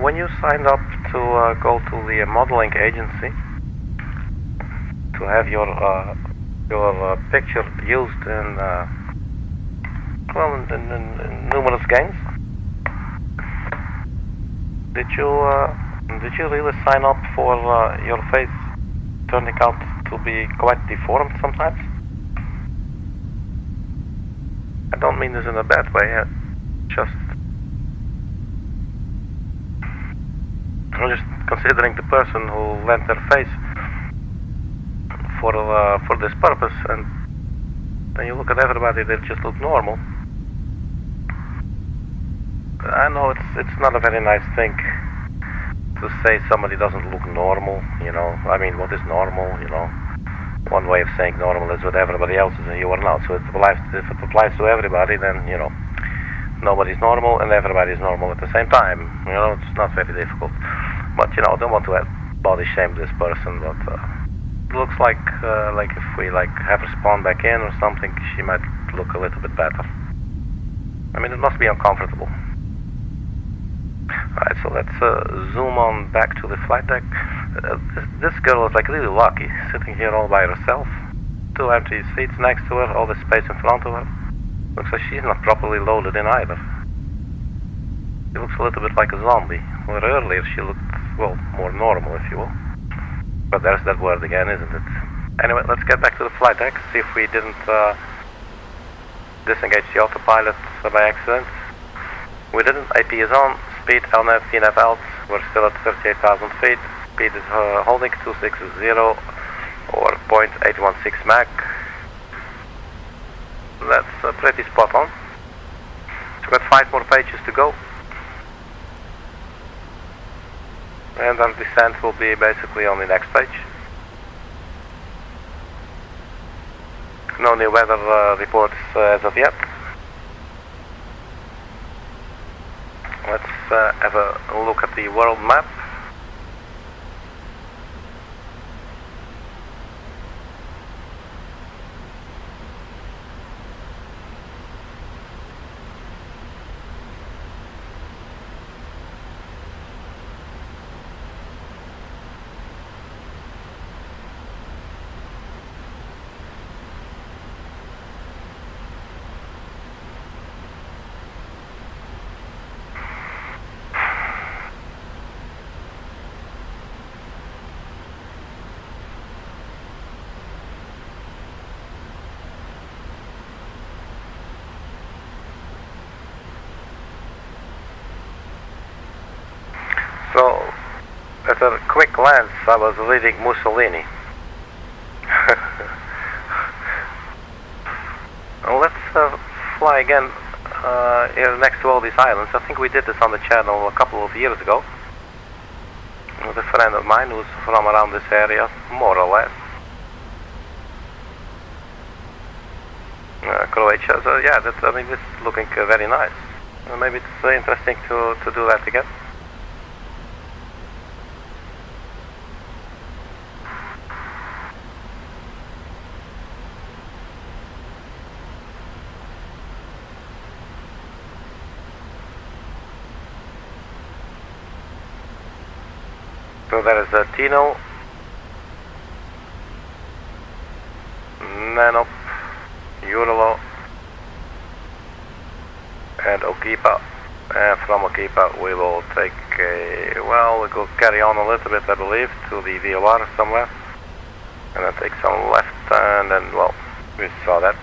When you signed up to go to the modeling agency to have your picture used in in numerous games, did you really sign up for your face turning out to be quite deformed sometimes? I don't mean this in a bad way. I'm just considering the person who lent their face for this purpose, and then you look at everybody, they just look normal. I know it's not a very nice thing to say somebody doesn't look normal, you know. I mean, what is normal, you know? One way of saying normal is what everybody else is and you are not. So if it applies to everybody, then, you know, nobody's normal and everybody's normal at the same time. You know, it's not very difficult. But, you know, I don't want to body shame this person, but it looks like if we have her spawn back in or something, she might look a little bit better. I mean, it must be uncomfortable. Alright, so let's zoom on back to the flight deck. This girl is like really lucky, sitting here all by herself. 2 empty seats next to her, all the space in front of her. Looks like she's not properly loaded in either. She looks a little bit like a zombie, where earlier she looked, well, more normal, if you will. But there's that word again, isn't it? Anyway, let's get back to the flight deck, see if we didn't disengage the autopilot by accident. We didn't. AP is on. Speed LNAV, TNAV out. We're still at 38,000 feet. Speed is holding 260 or 0.816 Mach. That's pretty spot on. So we've got 5 more pages to go. And our descent will be basically on the next page. No new weather reports as of yet. Let's have a look at the world map. So, at a quick glance, I was reading Mussolini. Let's fly again here next to all these islands. I think we did this on the channel a couple of years ago with a friend of mine who's from around this area, more or less. Croatia. So yeah, I mean, this is looking very nice. Maybe it's interesting to do that again. So there is a TINIL, Nanop, Uralo, and Okipa. And from Okipa we will take we could carry on a little bit, I believe, to the VOR somewhere. And then take some left, and then, well, we saw that.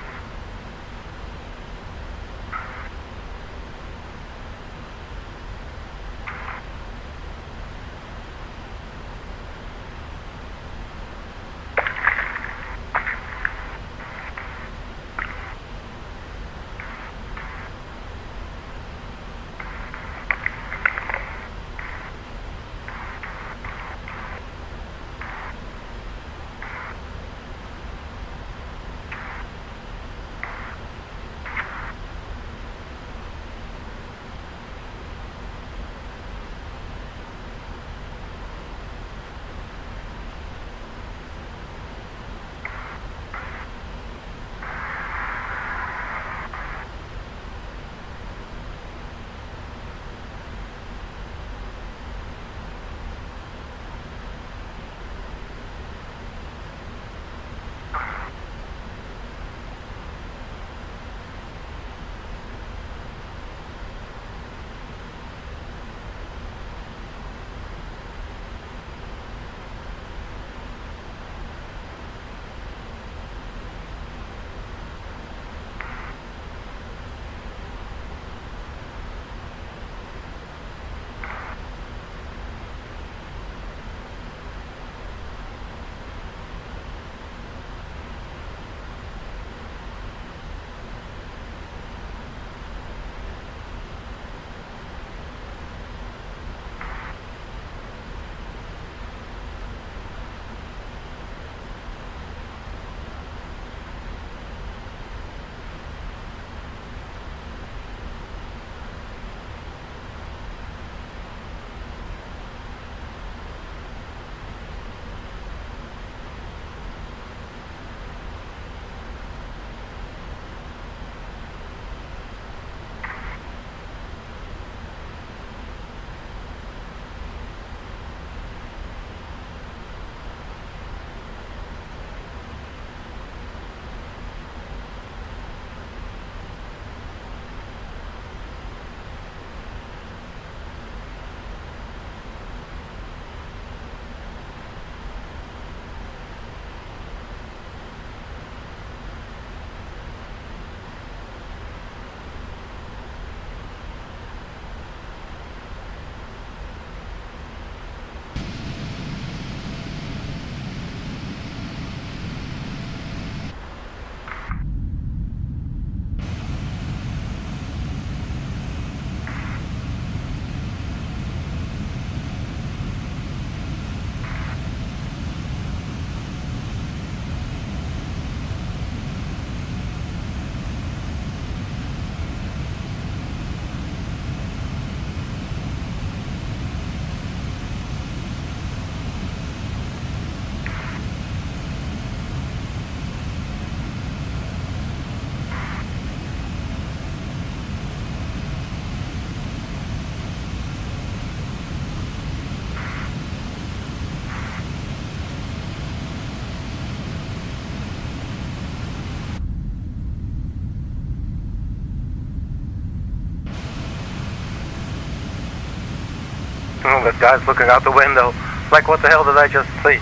That guy's looking out the window. Like, what the hell did I just see?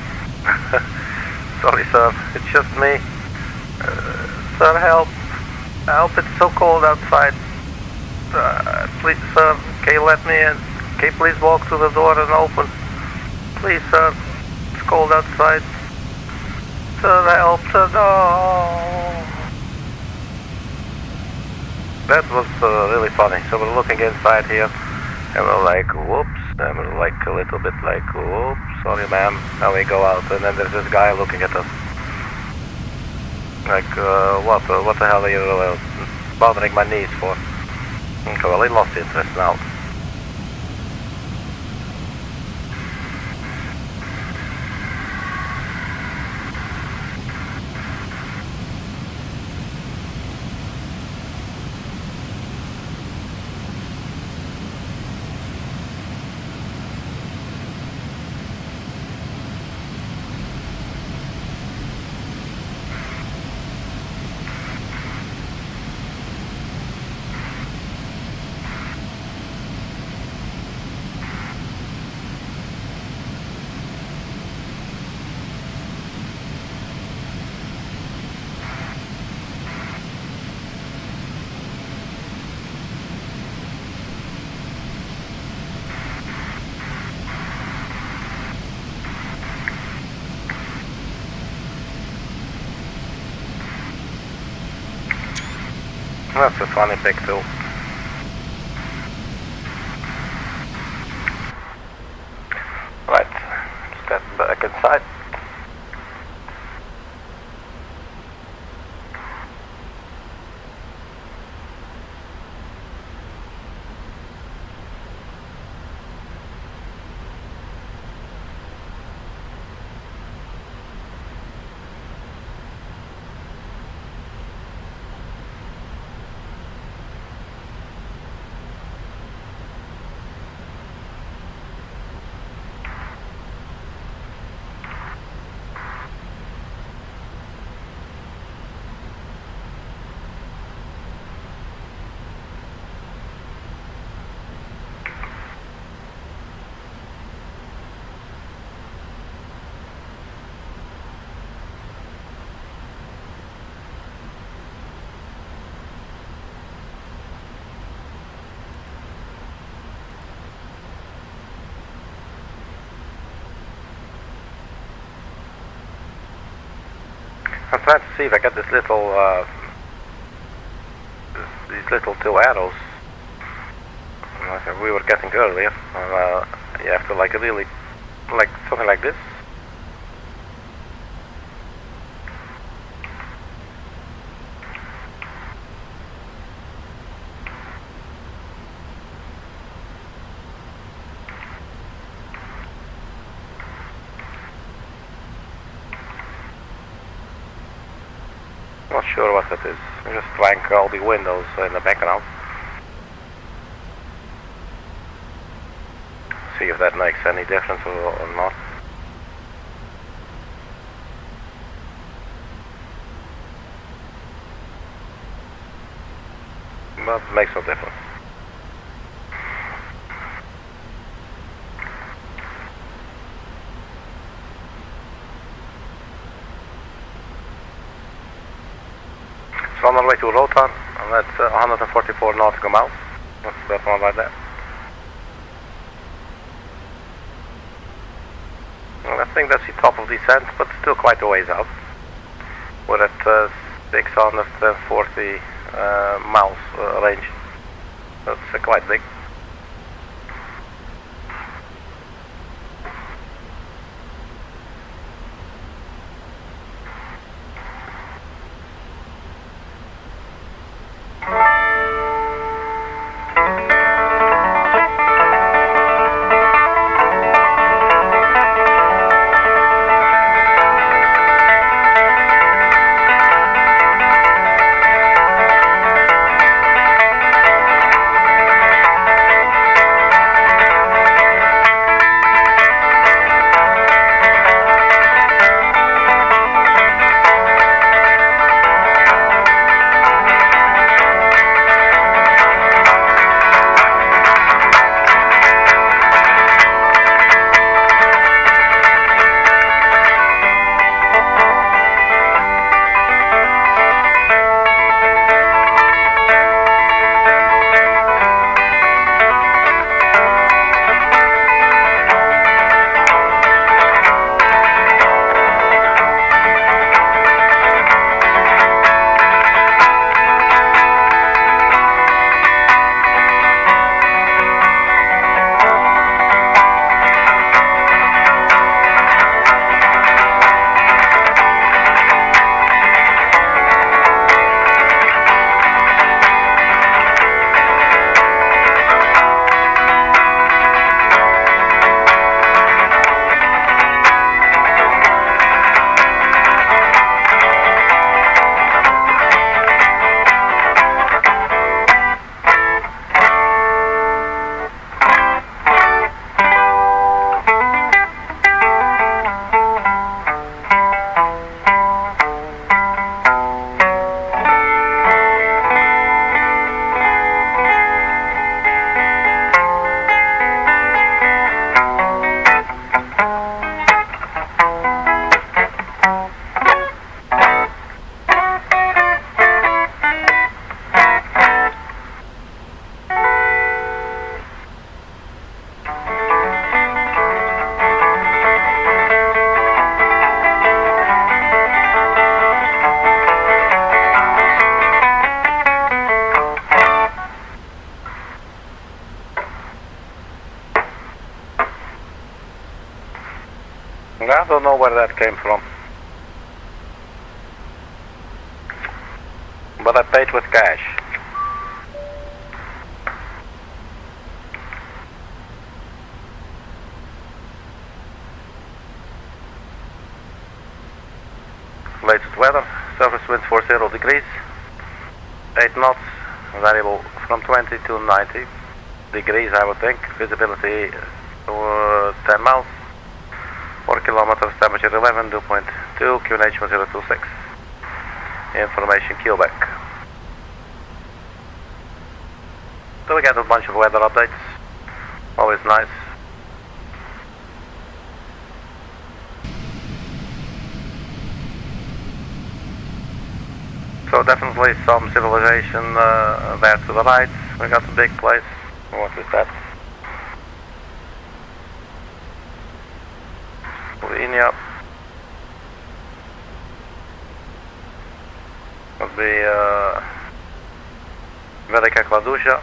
Sorry, sir. It's just me. Sir, help. Help, it's so cold outside. Please, sir, can you let me in? Can you please walk to the door and open? Please, sir. It's cold outside. Sir, help, sir. No. That was really funny. So we're looking inside here, and we're like, whoops. And we're like a little bit like, whoops, sorry, ma'am. And we go out, and then there's this guy looking at us. Like, what the hell are you bothering my knees for? Okay, well, he lost interest now. That's a funny pic too. Right, step back inside. I'm trying to see if I get this little, these little two arrows. Like we were getting earlier. You have to like really, like something like this. Not sure what it is. I'm just trying all the windows in the background. See if that makes any difference or not. But it makes no difference. So on our way to ROTAR, and that's 144 nautical miles. That's that one right there. Well, I think that's the top of descent, but still quite a ways out. We're at 640 miles range. That's quite big. I don't know where that came from. But I paid with cash. Latest weather, surface winds 40 degrees, 8 knots, variable from 20 to 90 degrees I would think, visibility 10 miles, 4 kilometers, temperature 11, dew point 2, QNH 1026, information Quebec. So we get a bunch of weather updates, always nice. So definitely some civilization there to the right. We got a big place. What is that? Slovenia. Would be Velika Kladuša.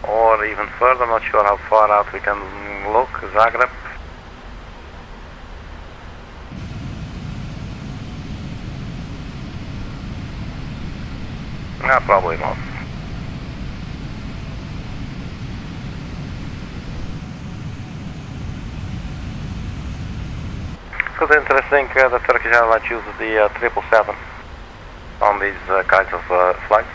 Or even further, I'm not sure how far out we can look, Zagreb. No, probably not. It's interesting the Turkish Airlines uses the 777 on these kinds of flights.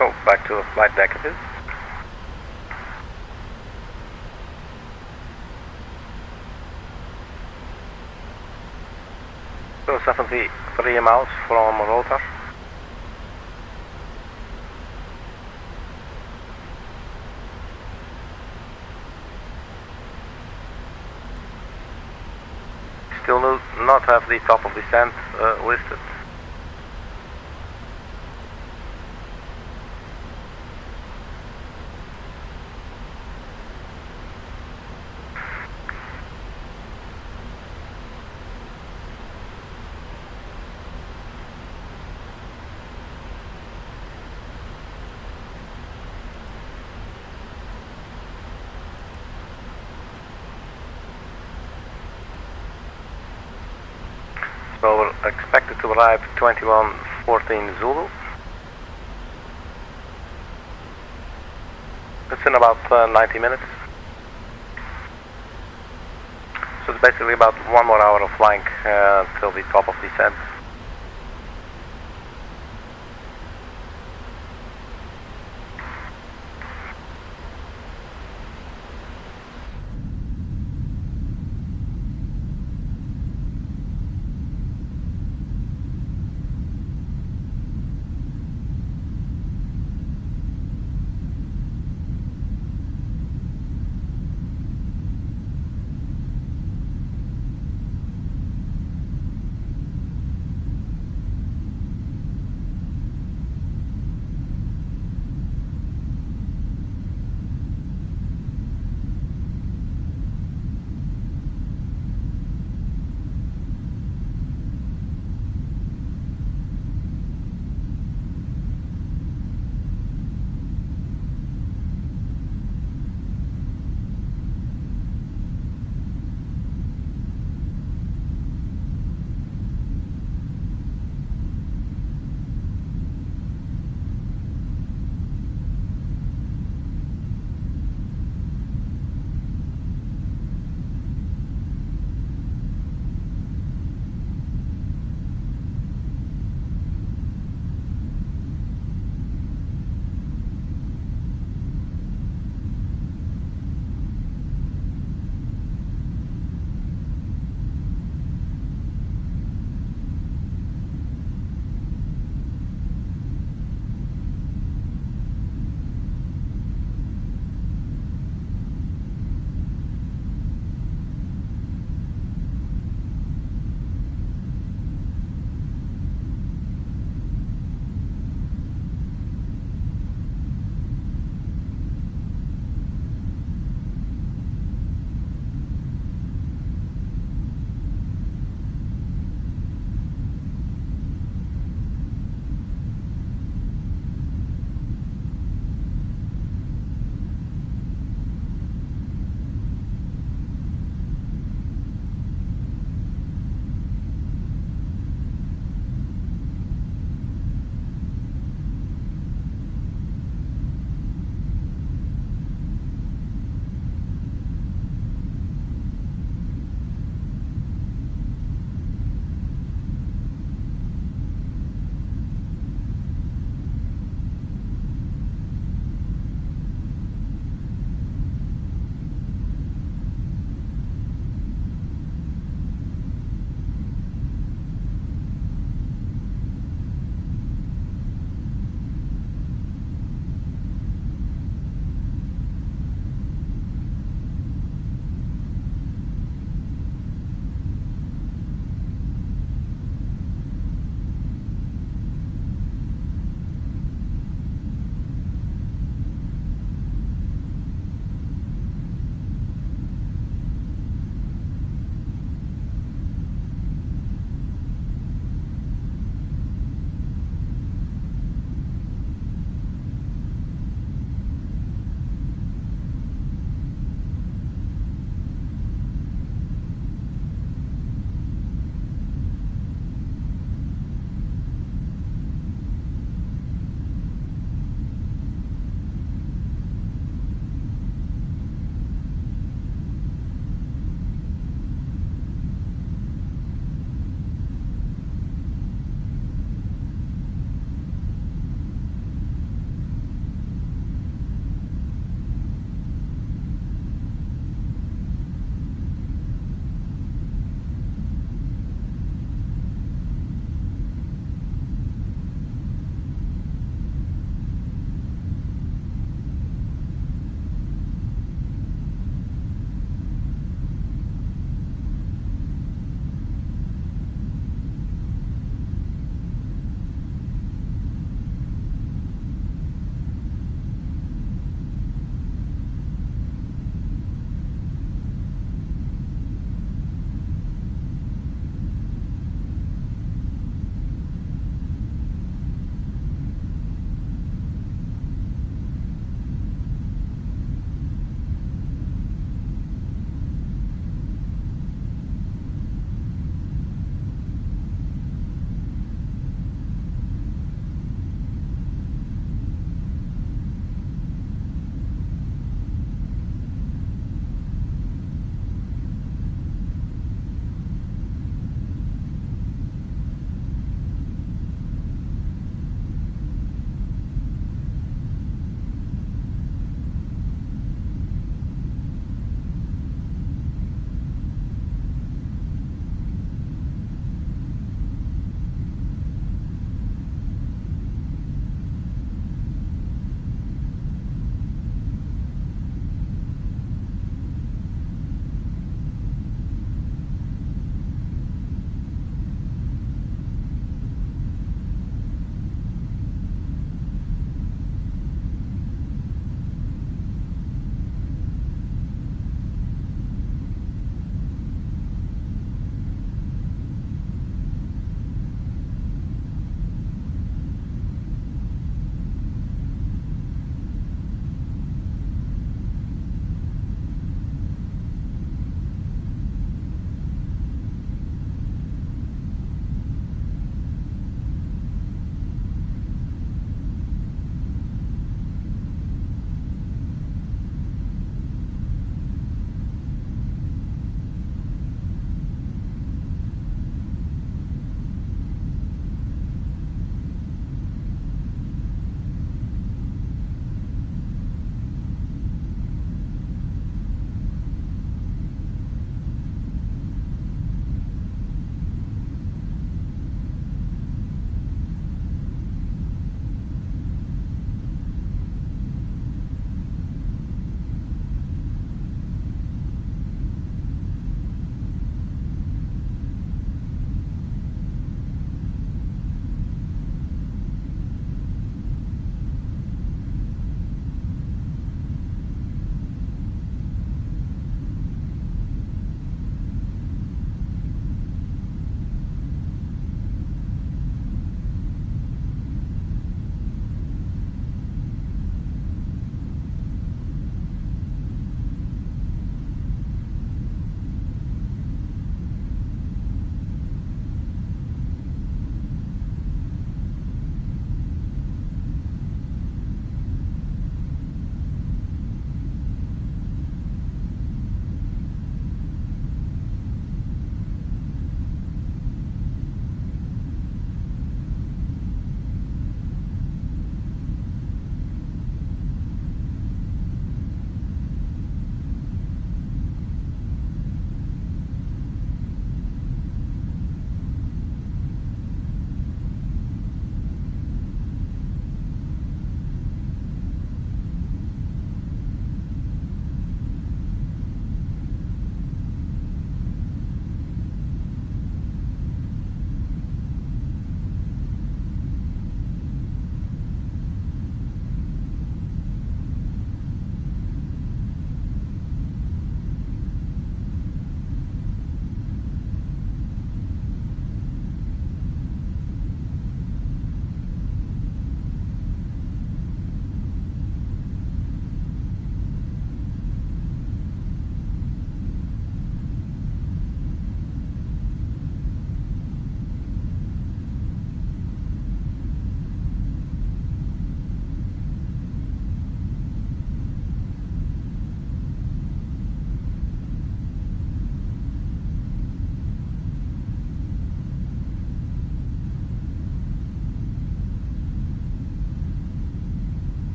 So back to the flight deck it is. So 73 miles from ROTAR. Still not have the top of descent listed. So we're expected to arrive 2114 Zulu. It's in about 90 minutes. So it's basically about 1 more hour of flying till the top of descent.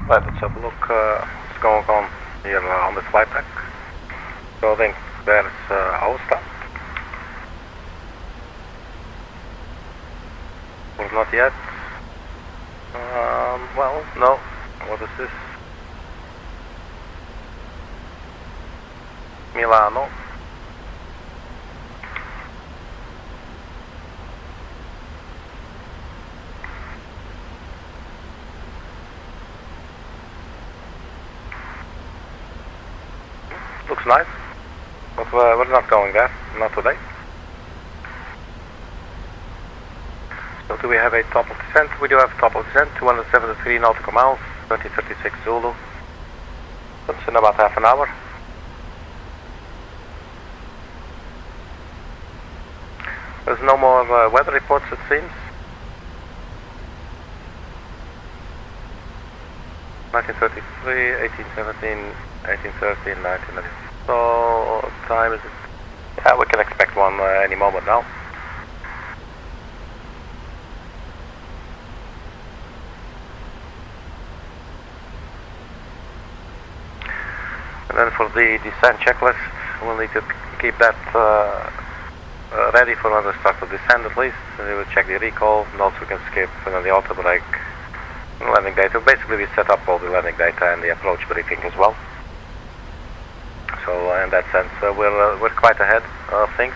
Right, let's have a look what's going on here on the flight deck. So I think there's AOSTA. Or not yet. Well, no. What is this? Milano. Looks nice, but we're not going there, not today. So do we have a top of descent? We do have top of descent, 273 nautical miles, 2036 Zulu. That's in about half an hour. There's no more weather reports, it seems. 1933, 1817, 1813, 1990. So, what time is it? Yeah, we can expect one any moment now. And then for the descent checklist, we'll need to keep that ready for when we start to descend at least. We will check the recall, notes we can skip, and then the auto brake, and landing data. Basically, we set up all the landing data and the approach briefing as well. So in that sense, we're quite ahead of things.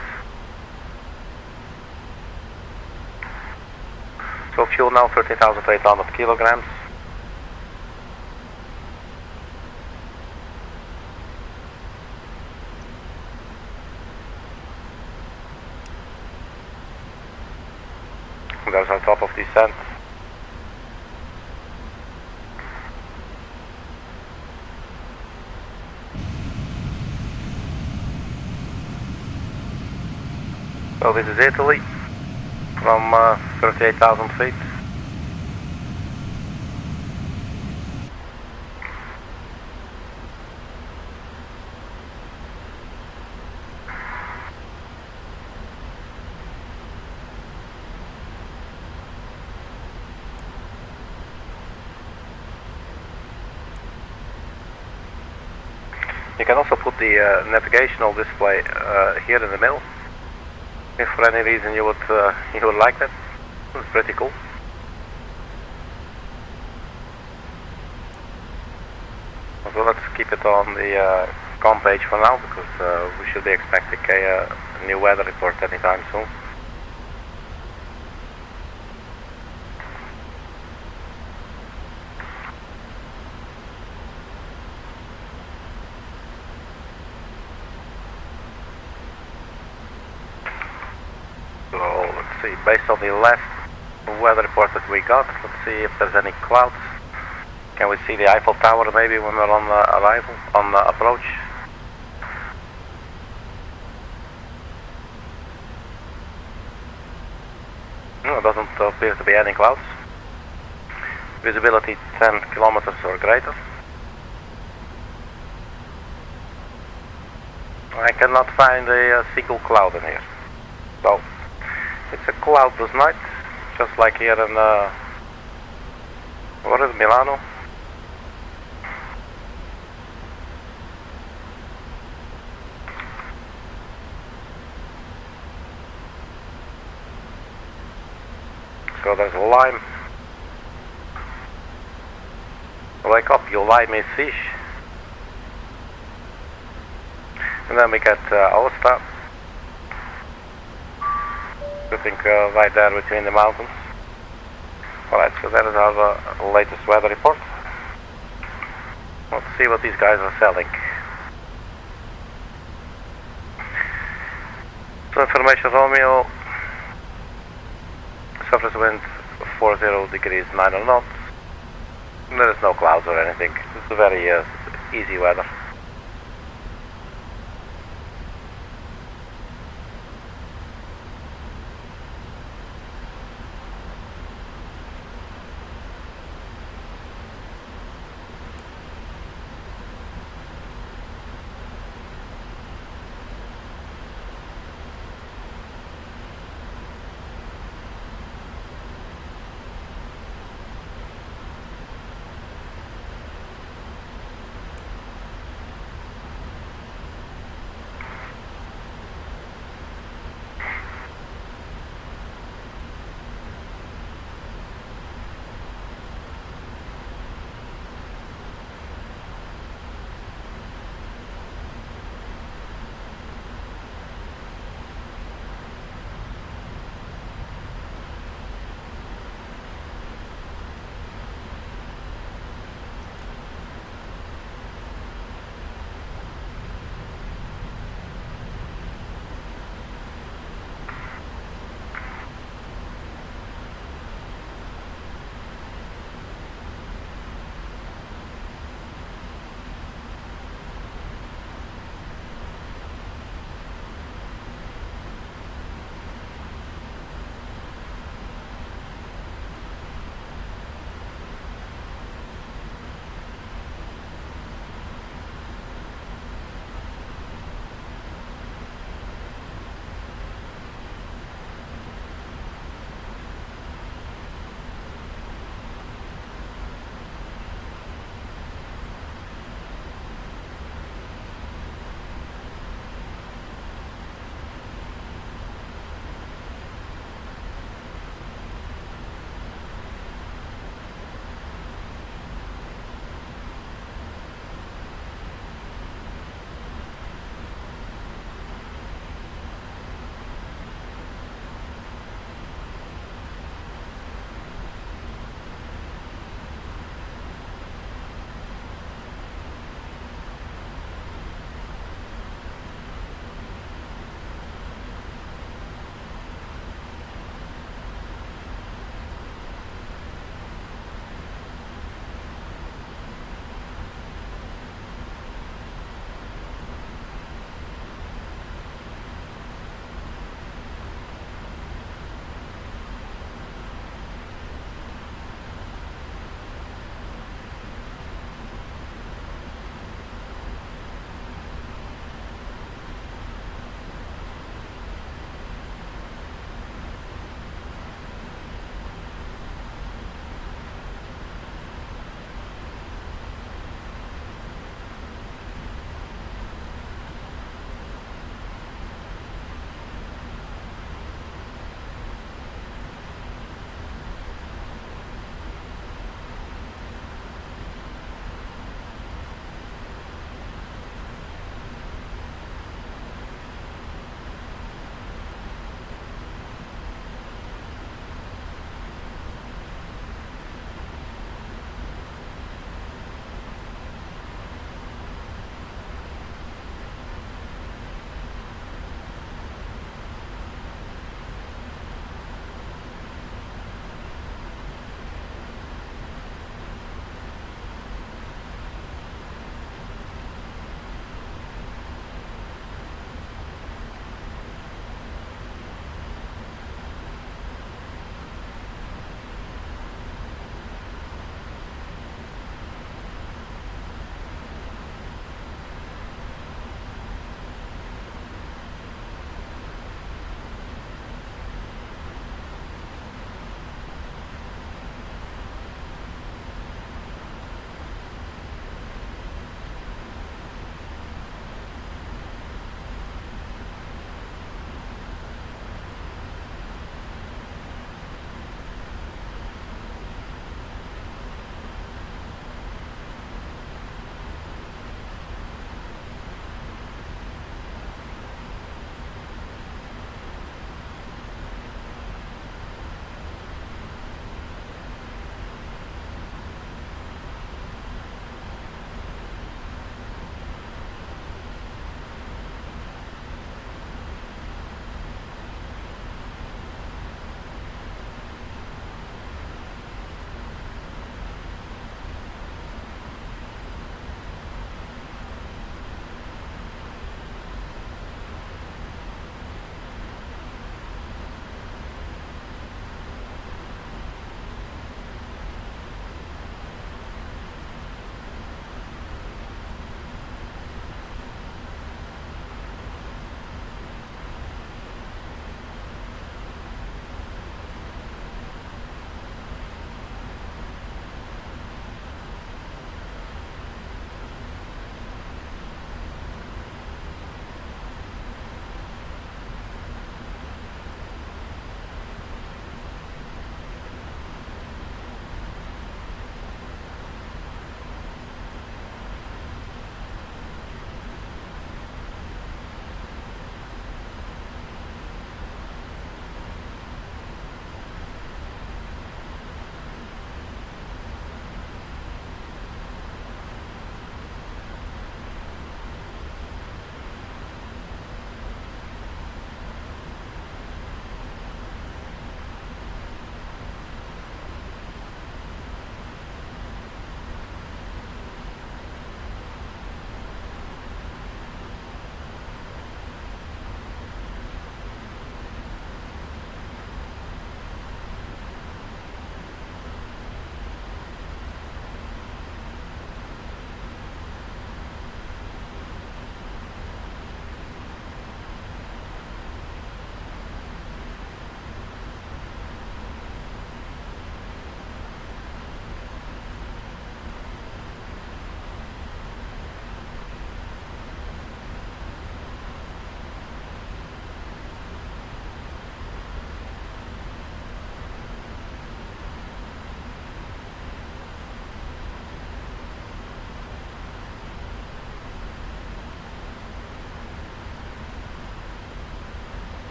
So fuel now 13,800 kilograms. There's our top of descent. So this is Italy from 38,000 feet. You can also put the navigational display here in the middle. If for any reason you would like that, it's pretty cool. So let's keep it on the com page for now, because we should be expecting a new weather report anytime soon. Based on the last weather report that we got, let's see if there's any clouds. Can we see the Eiffel Tower maybe when we're on arrival, on approach? No, it doesn't appear to be any clouds. Visibility 10 kilometers or greater. I cannot find a single cloud in here. So it's a cloudless night, just like here in what is it, Milano? So there's a lime. Wake up, you limey fish. And then we get AOSTA. Sitting right there between the mountains. Alright, so that is our latest weather report. Let's see what these guys are selling. So information Romeo, surface wind 40 degrees 9 knots. There is no clouds or anything. It's a very easy weather.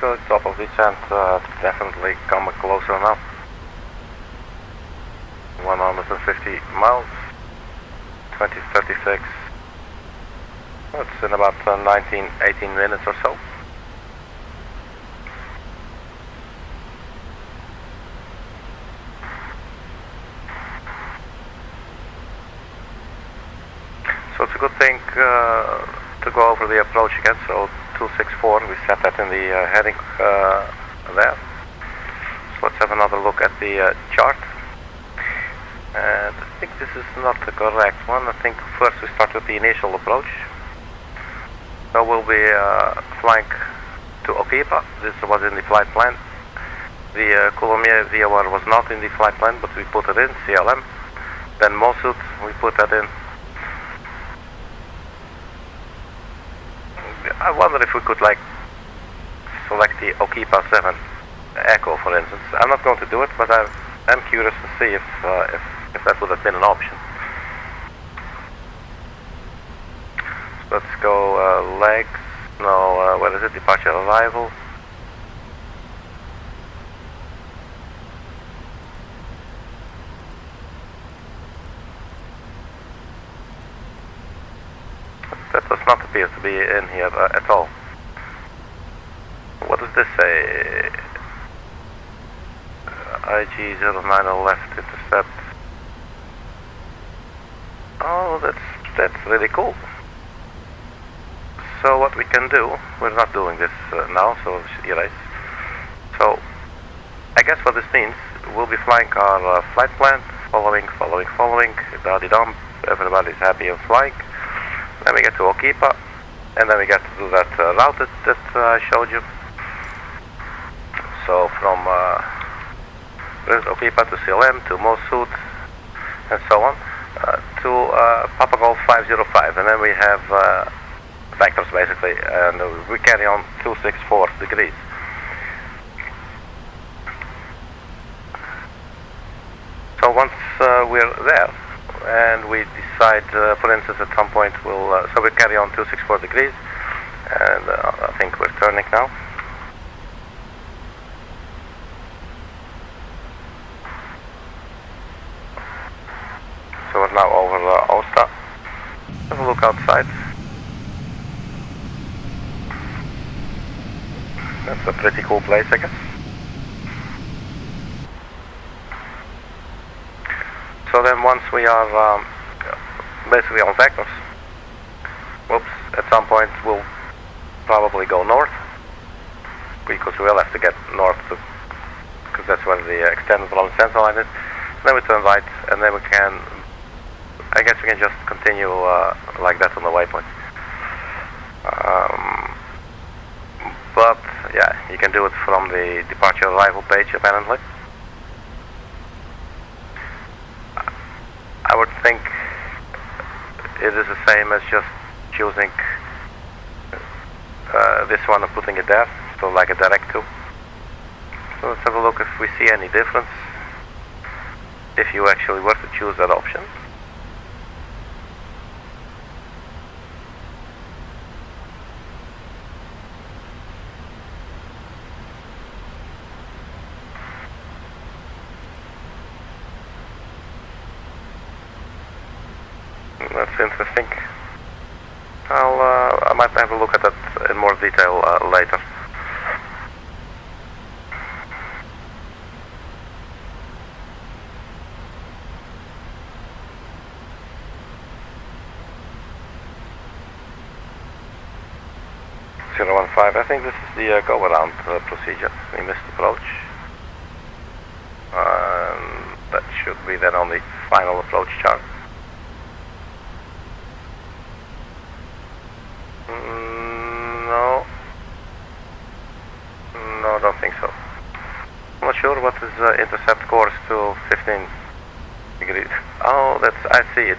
so top of descent, definitely come closer now. 150 miles, 2036. It's in about 18 minutes or so. So it's a good thing to go over the approach again. So 264, we set that in the heading there. So let's have another look at the chart. And I think this is not the correct one. I think first we start with the initial approach. So we'll be flying to Okipa. This was in the flight plan. The Coulommiers VOR was not in the flight plan, but we put it in, CLM. Then MOLUS, we put that in. I wonder if we could like select the Okipa 7 Echo, for instance. I'm not going to do it, but I'm curious to see if that would have been an option. So let's go legs. No, where is it? Departure arrival. That does not appear to be in here at all. What does this say? IG-09 left intercept. Oh, that's really cool. So what we can do, we're not doing this now, so erase. So I guess what this means, we'll be flying our flight plan, following, da-di-dum, everybody's happy and flying. Then we get to Okipa, and then we get to do that route that I showed you. So from Okipa to CLM, to MOSUD, and so on, to Papa Golf 505, and then we have vectors basically, and we carry on 264 degrees. So once we're there, and we decide, for instance, at some point so we carry on 264 degrees, and I think we're turning now. So we're now over AOSTA. Have a look outside. That's a pretty cool place, I guess. So then once we are basically on vectors, whoops, at some point we'll probably go north, because we'll have to get north because that's where the extended long center line is. Then we turn right, and then we can, I guess we can just continue like that on the waypoint. But yeah, you can do it from the departure arrival page apparently. I would think it is the same as just choosing this one and putting it there, so like a direct to. So let's have a look if we see any difference if you actually were to choose that option. That's interesting. I might have a look at that in more detail later. I think this is the go-around procedure. We missed approach. That should be then on the final approach chart. No, I don't think so. I'm not sure what is intercept course to 15 degrees. Oh, I see.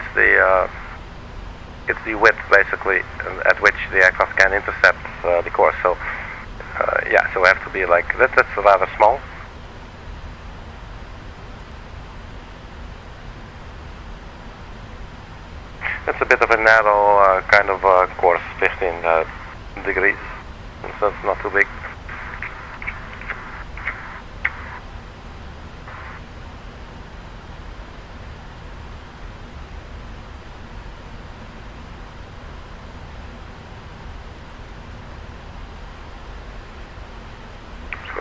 It's the width basically at which the aircraft can intercept the course. So yeah, so we have to be like that. That's rather small. It's a bit of a narrow kind of course, 15 degrees, so it's not too big.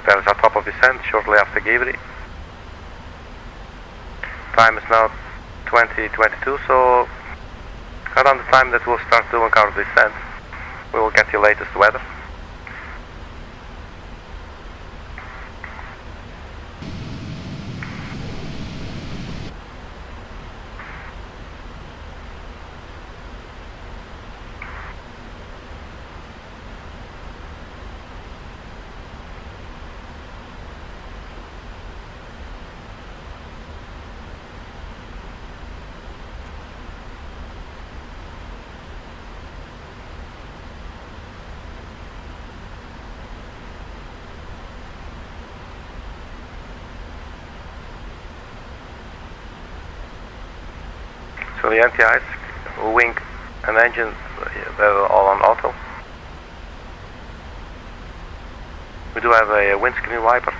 Hotel is at top of descent shortly after Givri. Time is now 20:22, so around the time that we'll start doing our descent, we will get the latest weather. So the NTIs, wing and engine, they're all on auto. We do have a windscreen wiper.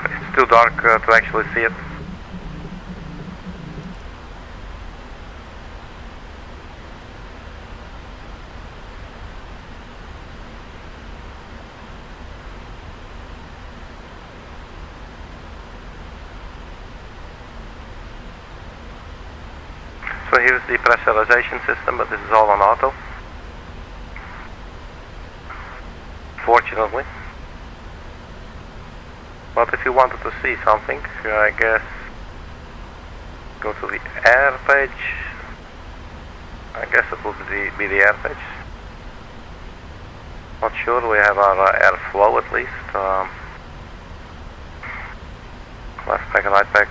It's too dark to actually see it. So here's the pressurization system, but this is all on auto. Fortunately. But if you wanted to see something, I guess go to the air page. I guess it will be the air page. Not sure, we have our airflow at least. Left pack and right pack.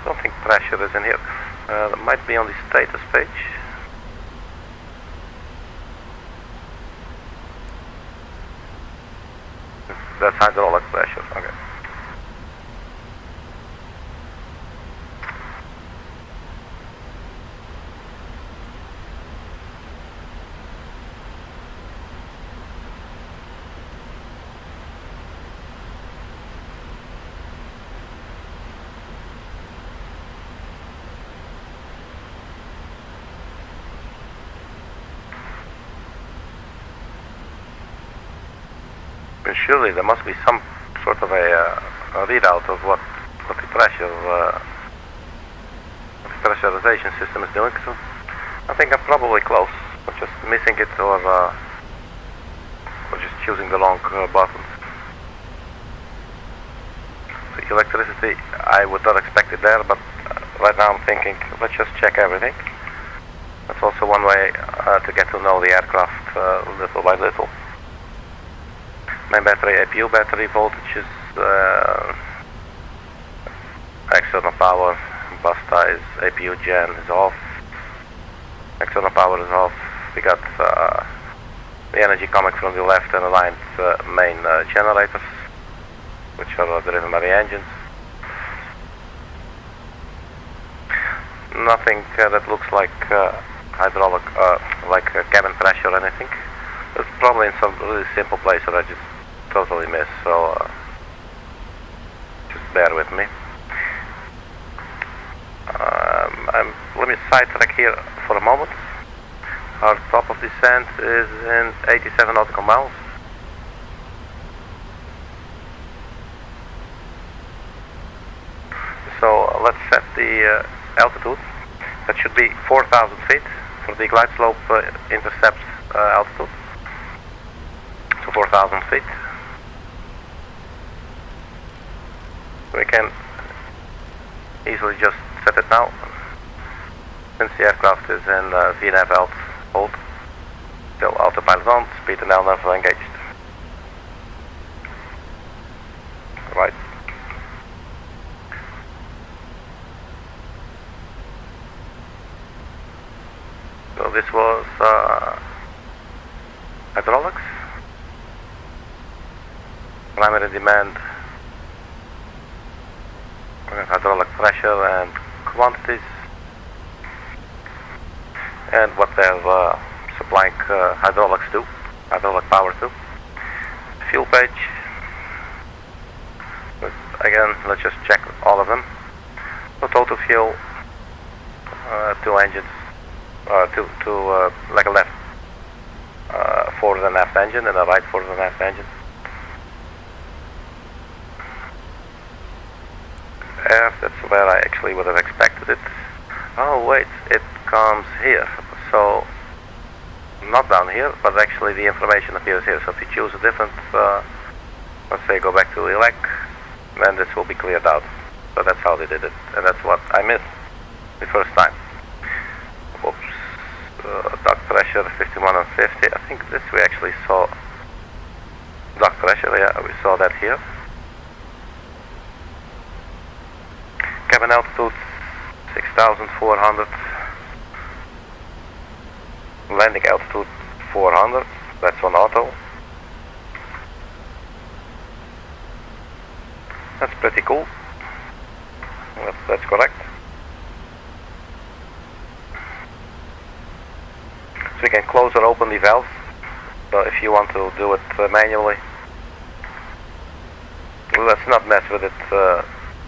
Don't think pressure is in here. That might be on the status page. That's hydraulic pressure, okay. Surely there must be some sort of a readout of what the pressurization system is doing. So I think I'm probably close, but just missing it or just choosing the wrong buttons. The electricity, I would not expect it there, but right now I'm thinking let's just check everything. That's also one way to get to know the aircraft little by little. Main battery, APU battery voltage is external power, AOSTA is APU gen is off, external power is off. We got the energy coming from the left and the right main generators, which are driven by the engines. Nothing that looks like hydraulic, like cabin pressure or anything. It's probably in some really simple place that I just totally missed, so just bear with me. Let me sidetrack here for a moment. Our top of descent is in 87 nautical miles. So let's set the altitude. That should be 4,000 feet for the glide slope intercept altitude. So 4,000 feet. We can easily just set it now, since the aircraft is in VNAV alt hold. Still autopilot on, speed and LNAV engaged. Right. So this was hydraulics, primary demand, hydraulic pressure and quantities, and what they're supplying hydraulic power to. Fuel page with again, let's just check all of them. So total fuel, 2 engines, like a left forward and aft engine and a right forward and aft engine. Aft, that's where I actually would have expected it. Oh wait, it comes here. So not down here, but actually the information appears here. So if you choose a different, let's say go back to elect, then this will be cleared out. So that's how they did it, and that's what I missed the first time. Oops, duct pressure 51 and 50. I think this we actually saw. Duct pressure, yeah, we saw that here. Cabin altitude 6,400. Landing altitude 400. That's on auto. That's pretty cool. That's correct. So we can close or open the valve. So if you want to do it manually, let's not mess with it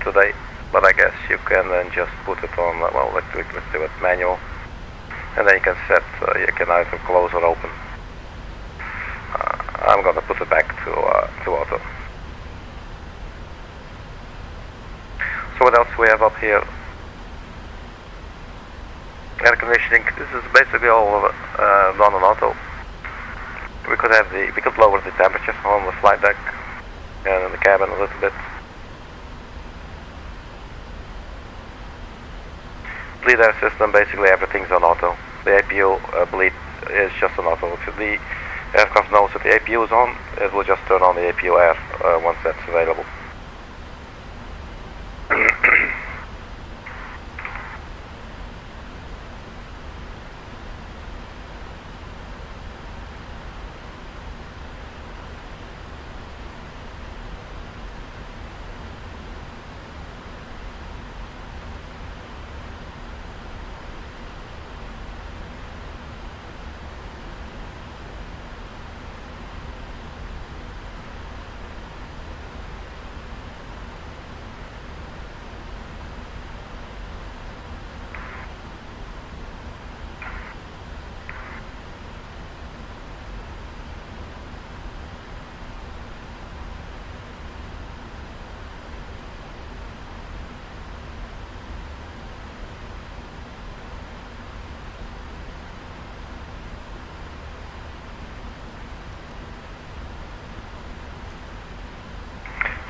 today. But I guess you can then just put it on. Well, let's do it manual, and then you can set. You can either close or open. I'm gonna put it back to auto. So what else we have up here? Air conditioning. This is basically all of it, done on auto. We could lower the temperature on the flight deck and in the cabin a little bit. Bleed air system, basically everything's on auto. The APU bleed is just on auto. If the aircraft knows that the APU is on, it will just turn on the APU air once that's available.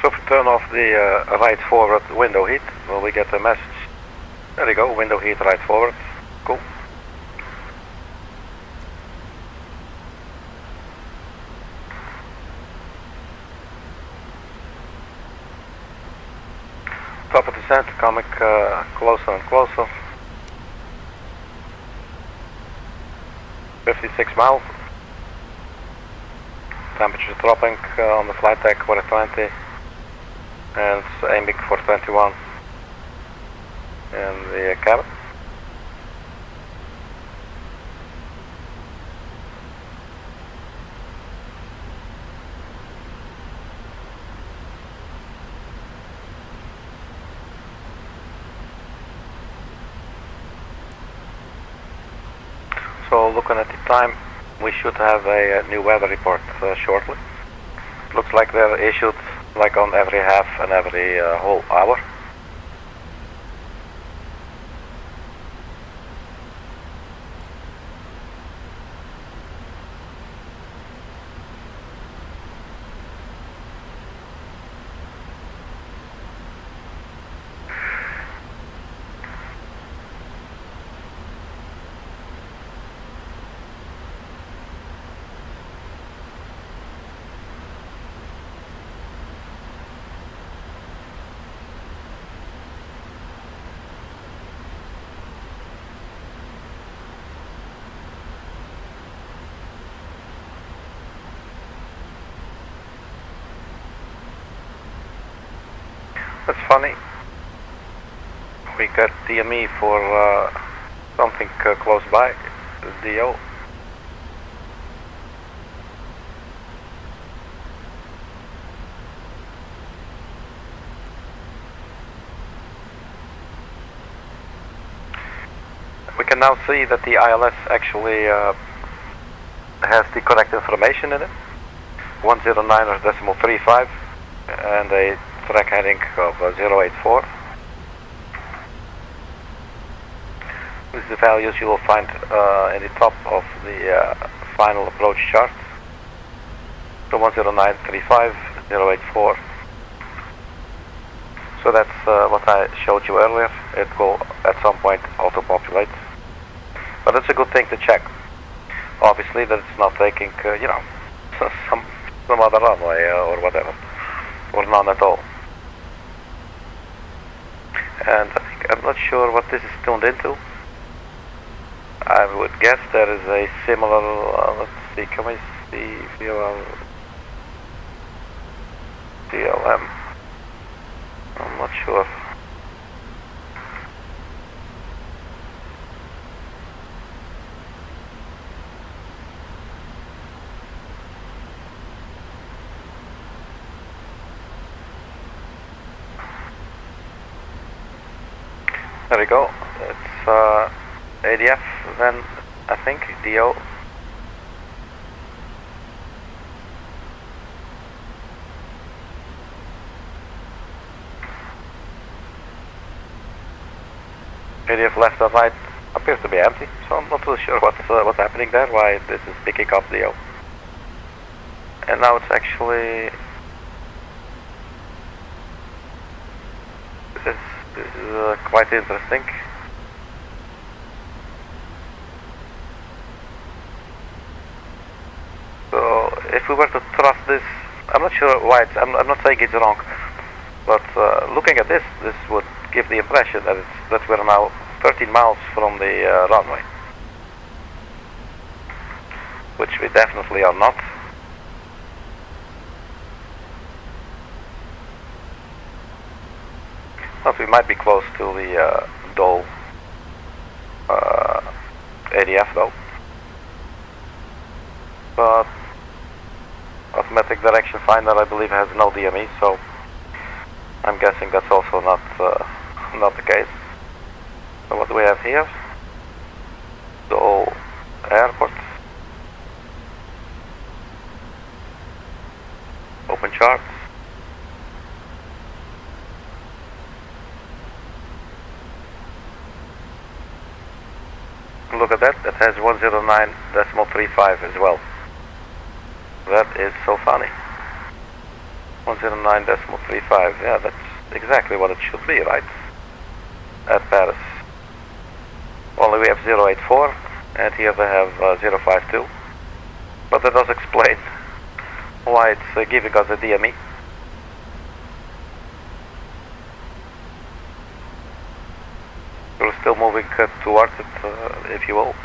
So if we turn off the right forward window heat, well, we get a message. There you go, window heat right forward. Cool. Top of descent coming closer and closer. 56 miles. Temperature dropping on the flight deck for a 20. And it's aiming for 21 in the cabin. So looking at the time, we should have a new weather report shortly. Looks like they're issued like on every half and every whole hour. That's funny. We got DME for something close by, DO. can now see that the ILS actually has the correct information in it. 109.35 and a track heading of 084. This is the values you will find in the top of the final approach chart. So 109.35, 084. So that's what I showed you earlier. It will at some point auto-populate. But it's a good thing to check. Obviously that it's not taking, you know, some other runway or whatever. Or none at all. And I'm not sure what this is tuned into. I would guess there is a similar, let's see, can we see DLM? I'm not sure. There we go. It's ADF then, I think, DO. ADF left and right appears to be empty, so I'm not too sure what's happening there, why this is picking up DO. And now it's actually... This is quite interesting. So if we were to trust this, I'm not sure why it's, I'm not saying it's wrong, but looking at this would give the impression that we're now 13 miles from the runway, which we definitely are not. But we might be close to the DOL ADF though. But automatic direction finder, I believe, has no DME, so I'm guessing that's also not the case. So what do we have here? DOL airport. Open charts. Look at that, that has 109.35 as well. That is so funny. 109.35, yeah, that's exactly what it should be, right? At Paris. Only we have 084, and here they have 052. But that does explain why it's giving us a DME. We're still moving towards it, if you will.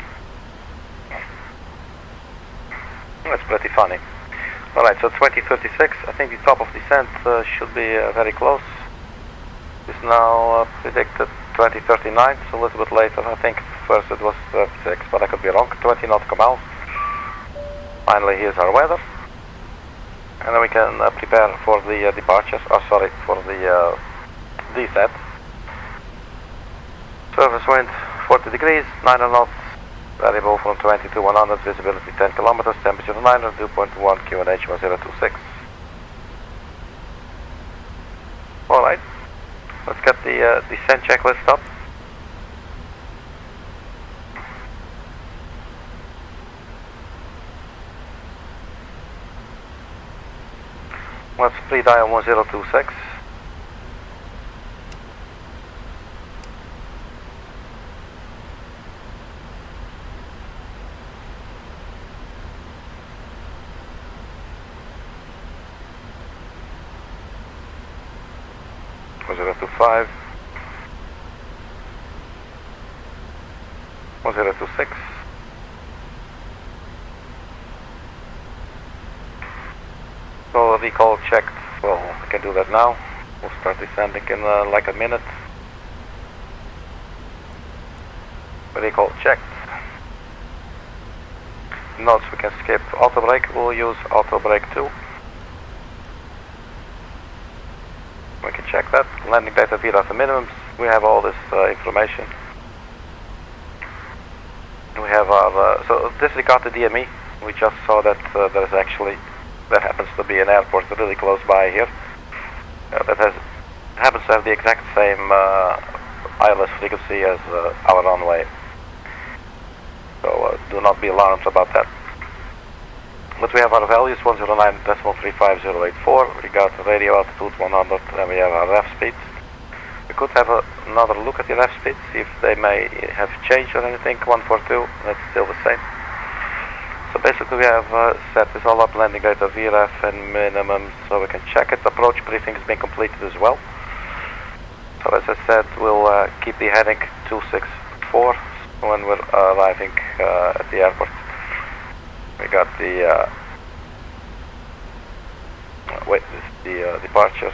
That's pretty funny. Alright, so 2036, I think the top of descent should be very close. It's now predicted 2039, so a little bit later. I think first it was 36, but I could be wrong. 20 nautical miles. Finally, here's our weather. And then we can prepare for the departure, for the descent. Surface wind 40 degrees, 9 knots, variable from 20 to 100, visibility 10 kilometers, temperature 9, dew point 1, QNH 1026. Alright, let's get the descent checklist up. Let's pre-dial 1026. to 5, 1026. So recall checked. Well, I can do that now. We'll start descending in like a minute. Recall checked. Notes we can skip auto brake. We'll use auto brake 2. We can check that. Landing data VRAF minimums. We have all this information. We have our, so disregard the DME. We just saw that there happens to be an airport really close by here. That happens to have the exact same ILS frequency as our runway. So do not be alarmed about that. But we have our values 109.35084. We got radio altitude 100, and we have our ref speeds. We could have another look at the ref speeds, see if they may have changed or anything. 142, that's still the same. So basically we have set this all up, landing rate of VREF and minimum, so we can check it. Approach briefing has been completed as well. So as I said, we'll keep the heading 264 when we're arriving at the airport. We got the this is the departure.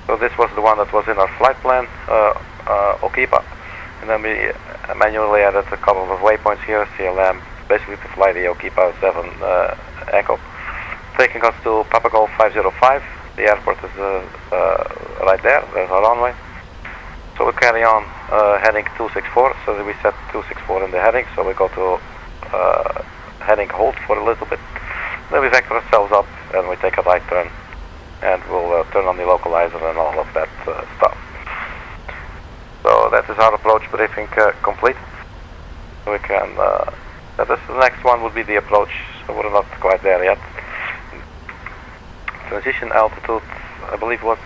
So this was the one that was in our flight plan, Okipa, and then we manually added a couple of waypoints here, CLM, basically to fly the Okipa 7 Echo, taking us to Papa Golf 505. The airport is right there. There's our runway. So we carry on heading 264, so that we set 264 in the heading, so we go to heading hold for a little bit. Then we vector ourselves up and we take a right turn, and we'll turn on the localizer and all of that stuff. So that is our approach briefing complete. We can, the next one would be the approach, so we're not quite there yet. Transition altitude, I believe was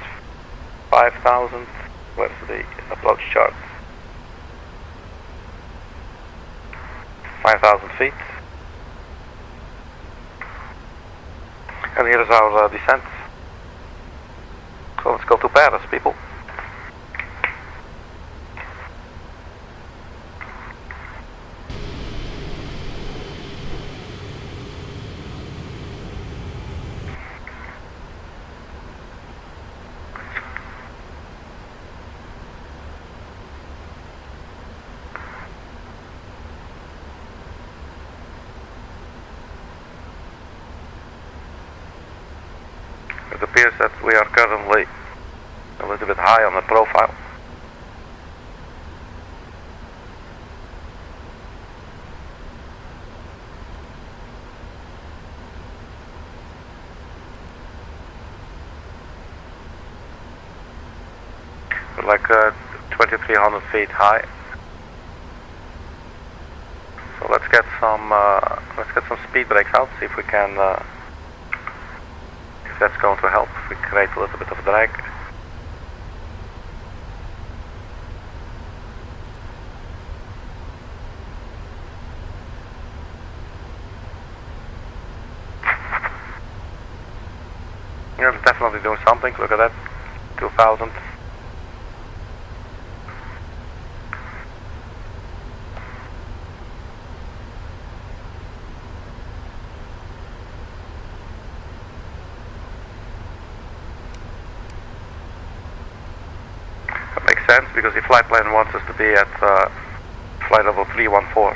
5,000. Where's the approach chart? 5,000 feet. And here is our descent. So let's go to Paris, people. It appears that we are currently a little bit high on the profile. We're like 2,300 feet high. So let's get some speed brakes out. See if we can. That's going to help if we create a little bit of drag. Yeah, it's definitely doing something. Look at that, 2,000. Sense, because the flight plan wants us to be at flight level 314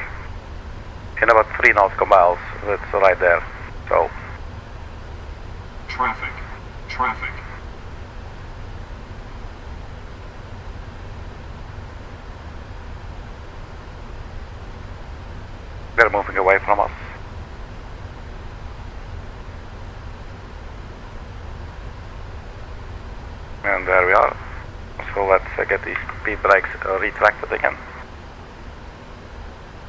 in about 3 nautical miles. That's right there. So Traffic. they're moving away from us. And there we are. So let's get these speed brakes retracted again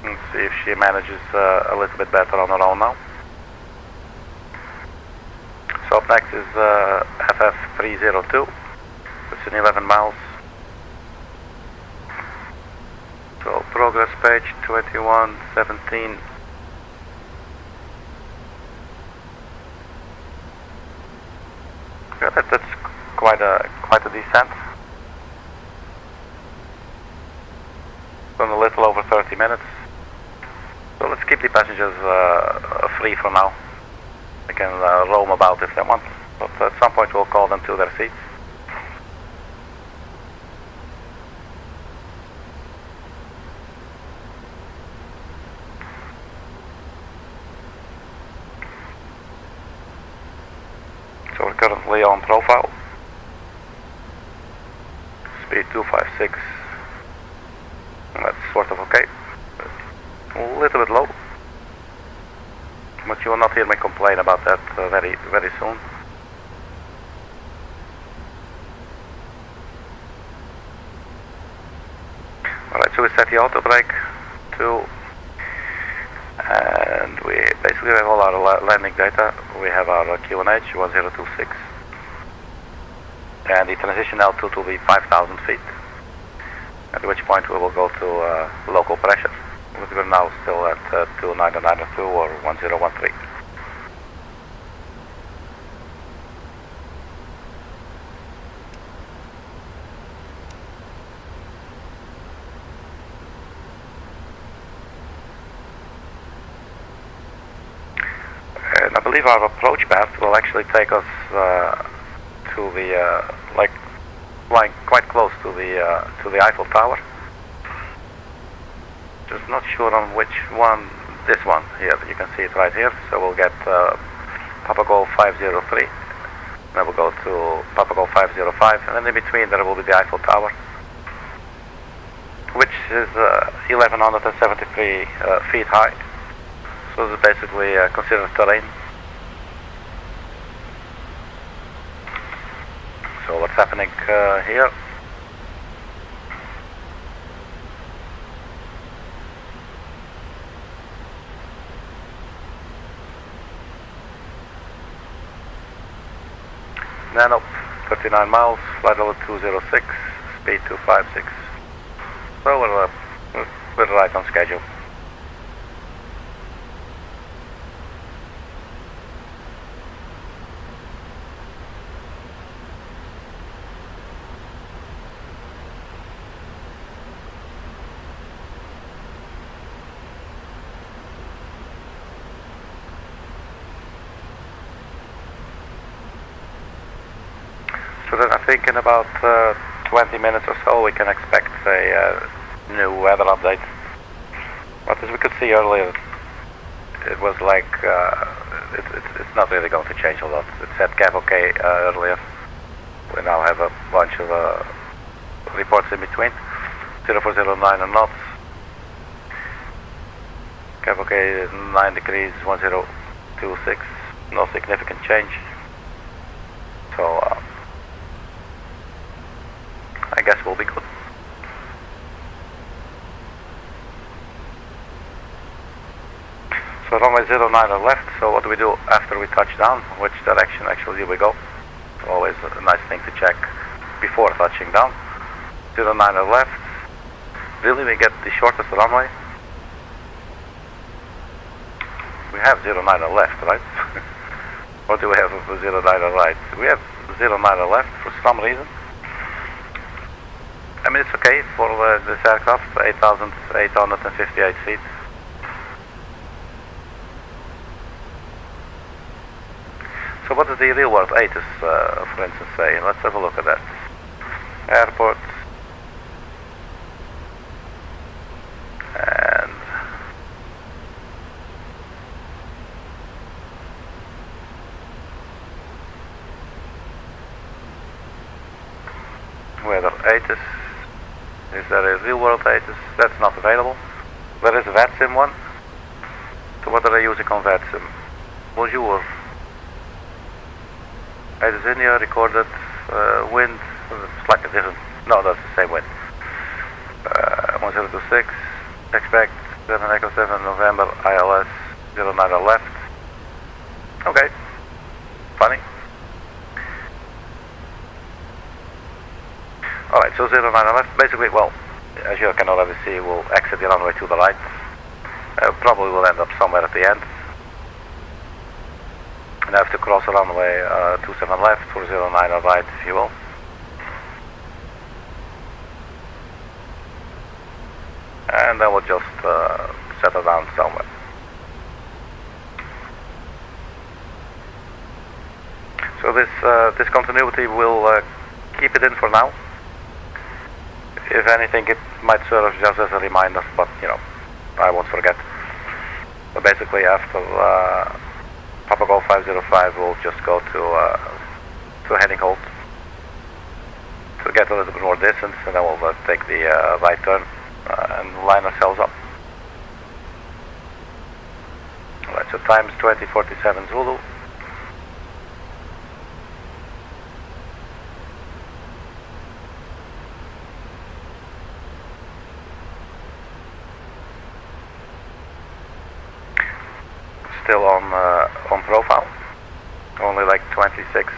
and see if she manages a little bit better on her own now. So up next is FF302. It's in 11 miles. So progress page 2117. Yeah, that's quite a descent. In a little over 30 minutes. So let's keep the passengers free for now. They can roam about if they want, but at some point we'll call them to their seats. So we're currently on profile. Speed 256. but you will not hear me complain about that very soon. Alright, so we set the auto brake to, and we basically have all our landing data. We have our QNH 1026, and the transition altitude will be 5,000 feet, at which point we will go to local pressure. We're now still at 2992 or 1013. And I believe our approach path will actually take us to the like flying quite close to the Eiffel Tower. Just not sure on which one. This one here, you can see it right here. So we'll get Papa Golf 503, then we'll go to Papa Golf 505, and then in between there will be the Eiffel Tower, which is 1173 feet high. So this is basically considered terrain. So what's happening here? Nano, 39 miles, flight level 206, speed 256. So we're right on schedule. So then I think in about 20 minutes or so we can expect a new weather update. But as we could see earlier, it was like it's not really going to change a lot. It said cap OK earlier. We now have a bunch of reports in between. 0409 and knots. Cap OK 9 degrees 1026. No significant change. So I guess we'll be good. So runway 09 are left, so what do we do after we touch down? Which direction actually do we go? Always a nice thing to check before touching down. 09 are left. Really we get the shortest runway? We have 09 are left, right? Or do we have 09 are right? We have 09 are left for some reason. I mean, it's okay for this aircraft, 8,858 feet. So what does the real world ATIS, for instance, say? Let's have a look at that. Airport. And weather ATIS. Is there a real world ATIS? That's not available. There is a VADSIM one. So what are they using on VADSIM? Bonjour. ATIS India recorded wind, slightly different. No, that's the same wind. 1026, expect 7 Echo 7 November, ILS 09 left. Okay, funny. Alright, so 09 left, basically, well, as you can already see, we'll exit the runway to the right. Probably will end up somewhere at the end. And I have to cross the runway 27 left for 09 right, if you will. And then we'll just settle down somewhere. So this continuity will keep it in for now. If anything, it might serve just as a reminder, but you know, I won't forget. But basically, after Papa Golf 505, we'll just go to heading hold to get a little bit more distance, and then we'll take the right turn and line ourselves up. Alright, So time is 20:47 Zulu. Still on profile. Only like 26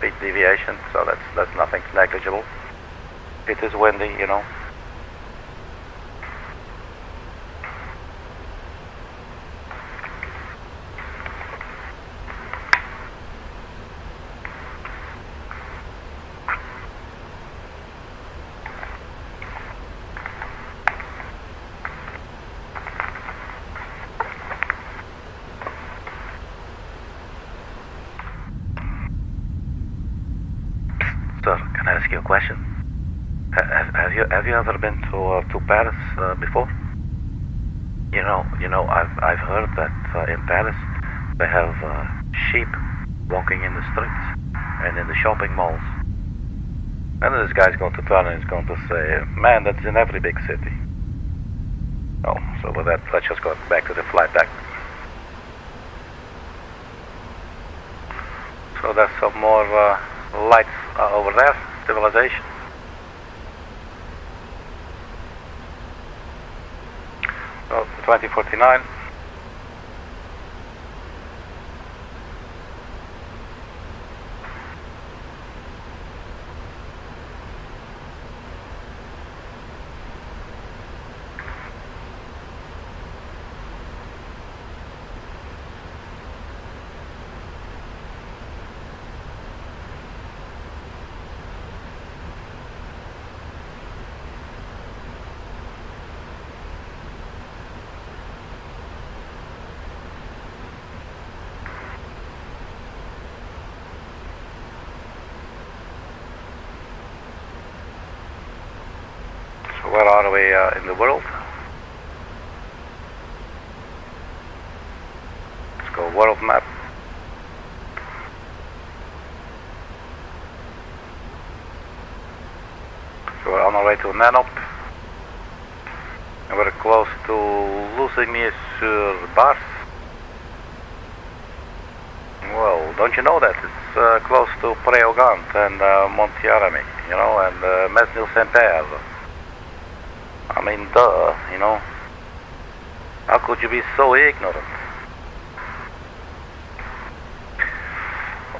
feet deviation, so that's nothing negligible. It is windy, you know. Sir, can I ask you a question? Have you ever been to Paris before? You know, I've heard that in Paris they have sheep walking in the streets and in the shopping malls. And this guy's going to turn and he's going to say, "Man, that's in every big city." Oh, so with that, let's just go back to the flight deck. So there's some more lights over there, civilization. So 2049. Where are we in the world? Let's go world map. So we're on our way to Nanop. And we're close to Lusigny-sur-Bars. Well, don't you know that? It's close to Préaugant and Montiarami, you know, and Mesnil-Saint-Père. I mean, duh, you know. How could you be so ignorant?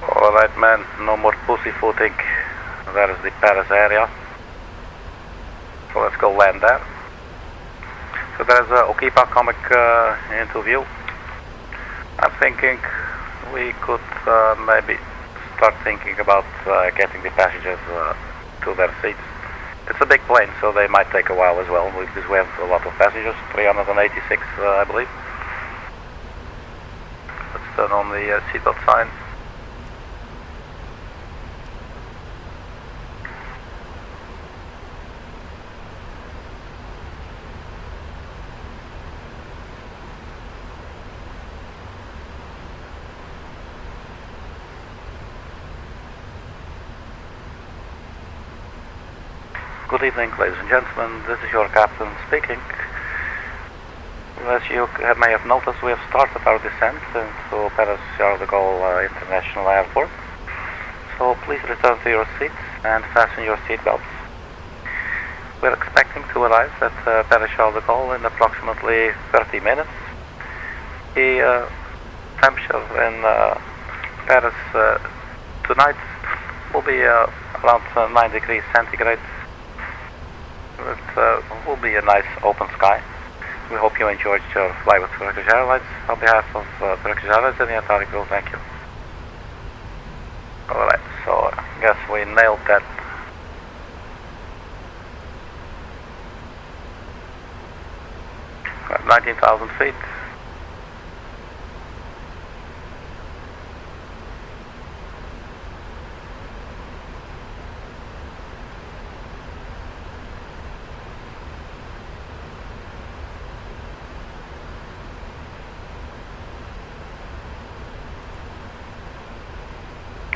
Alright, man, no more pussyfooting. That is the Paris area. So let's go land there. So there's a Okipa comic interview. I'm thinking we could maybe start thinking about getting the passengers to their seats. It's a big plane, so they might take a while as well, because we have a lot of passengers, 386, I believe. Let's turn on the seatbelt sign. Good evening, ladies and gentlemen. This is your captain speaking. As you may have noticed, we have started our descent into Paris-Charles de Gaulle International Airport. So please return to your seats and fasten your seatbelts. We're expecting to arrive at Paris-Charles de Gaulle in approximately 30 minutes. The temperature in Paris tonight will be around 9 degrees centigrade. It will be a nice open sky. We hope you enjoyed your flight with Turkish Airlines. On behalf of Turkish Airlines and the entire crew, thank you. Alright, so I guess we nailed that. At 19,000 feet.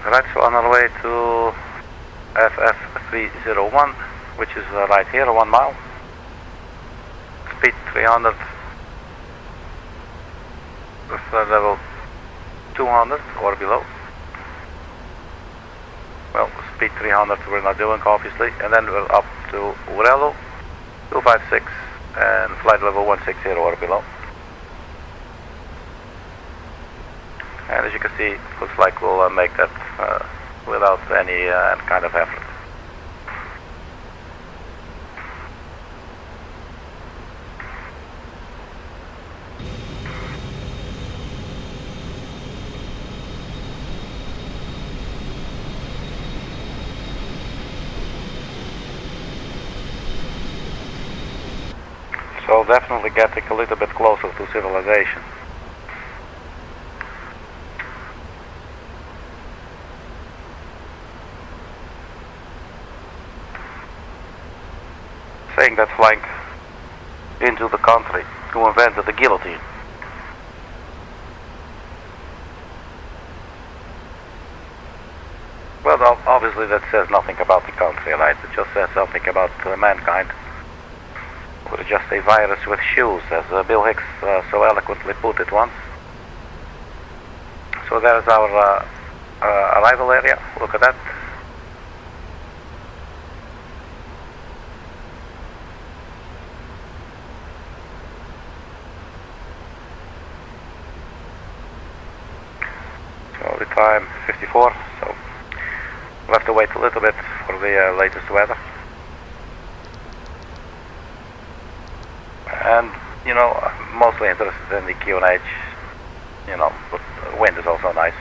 Right, so on our way to FF301, which is right here, 1 mile. Speed 300. Flight level 200 or below. Well, speed 300 we're not doing obviously, and then we're up to Urelo 256 and flight level 160 or below. And as you can see, looks like we'll make that without any kind of effort. So definitely getting a little bit closer to civilization. Saying that flying into the country who invented the guillotine. Well, obviously that says nothing about the country, right? It just says something about mankind. We're just a virus with shoes, as Bill Hicks so eloquently put it once. So there's our arrival area. Look at that. So the time 54, so we'll have to wait a little bit for the latest weather. And, you know, I'm mostly interested in the QNH, you know, but wind is also nice.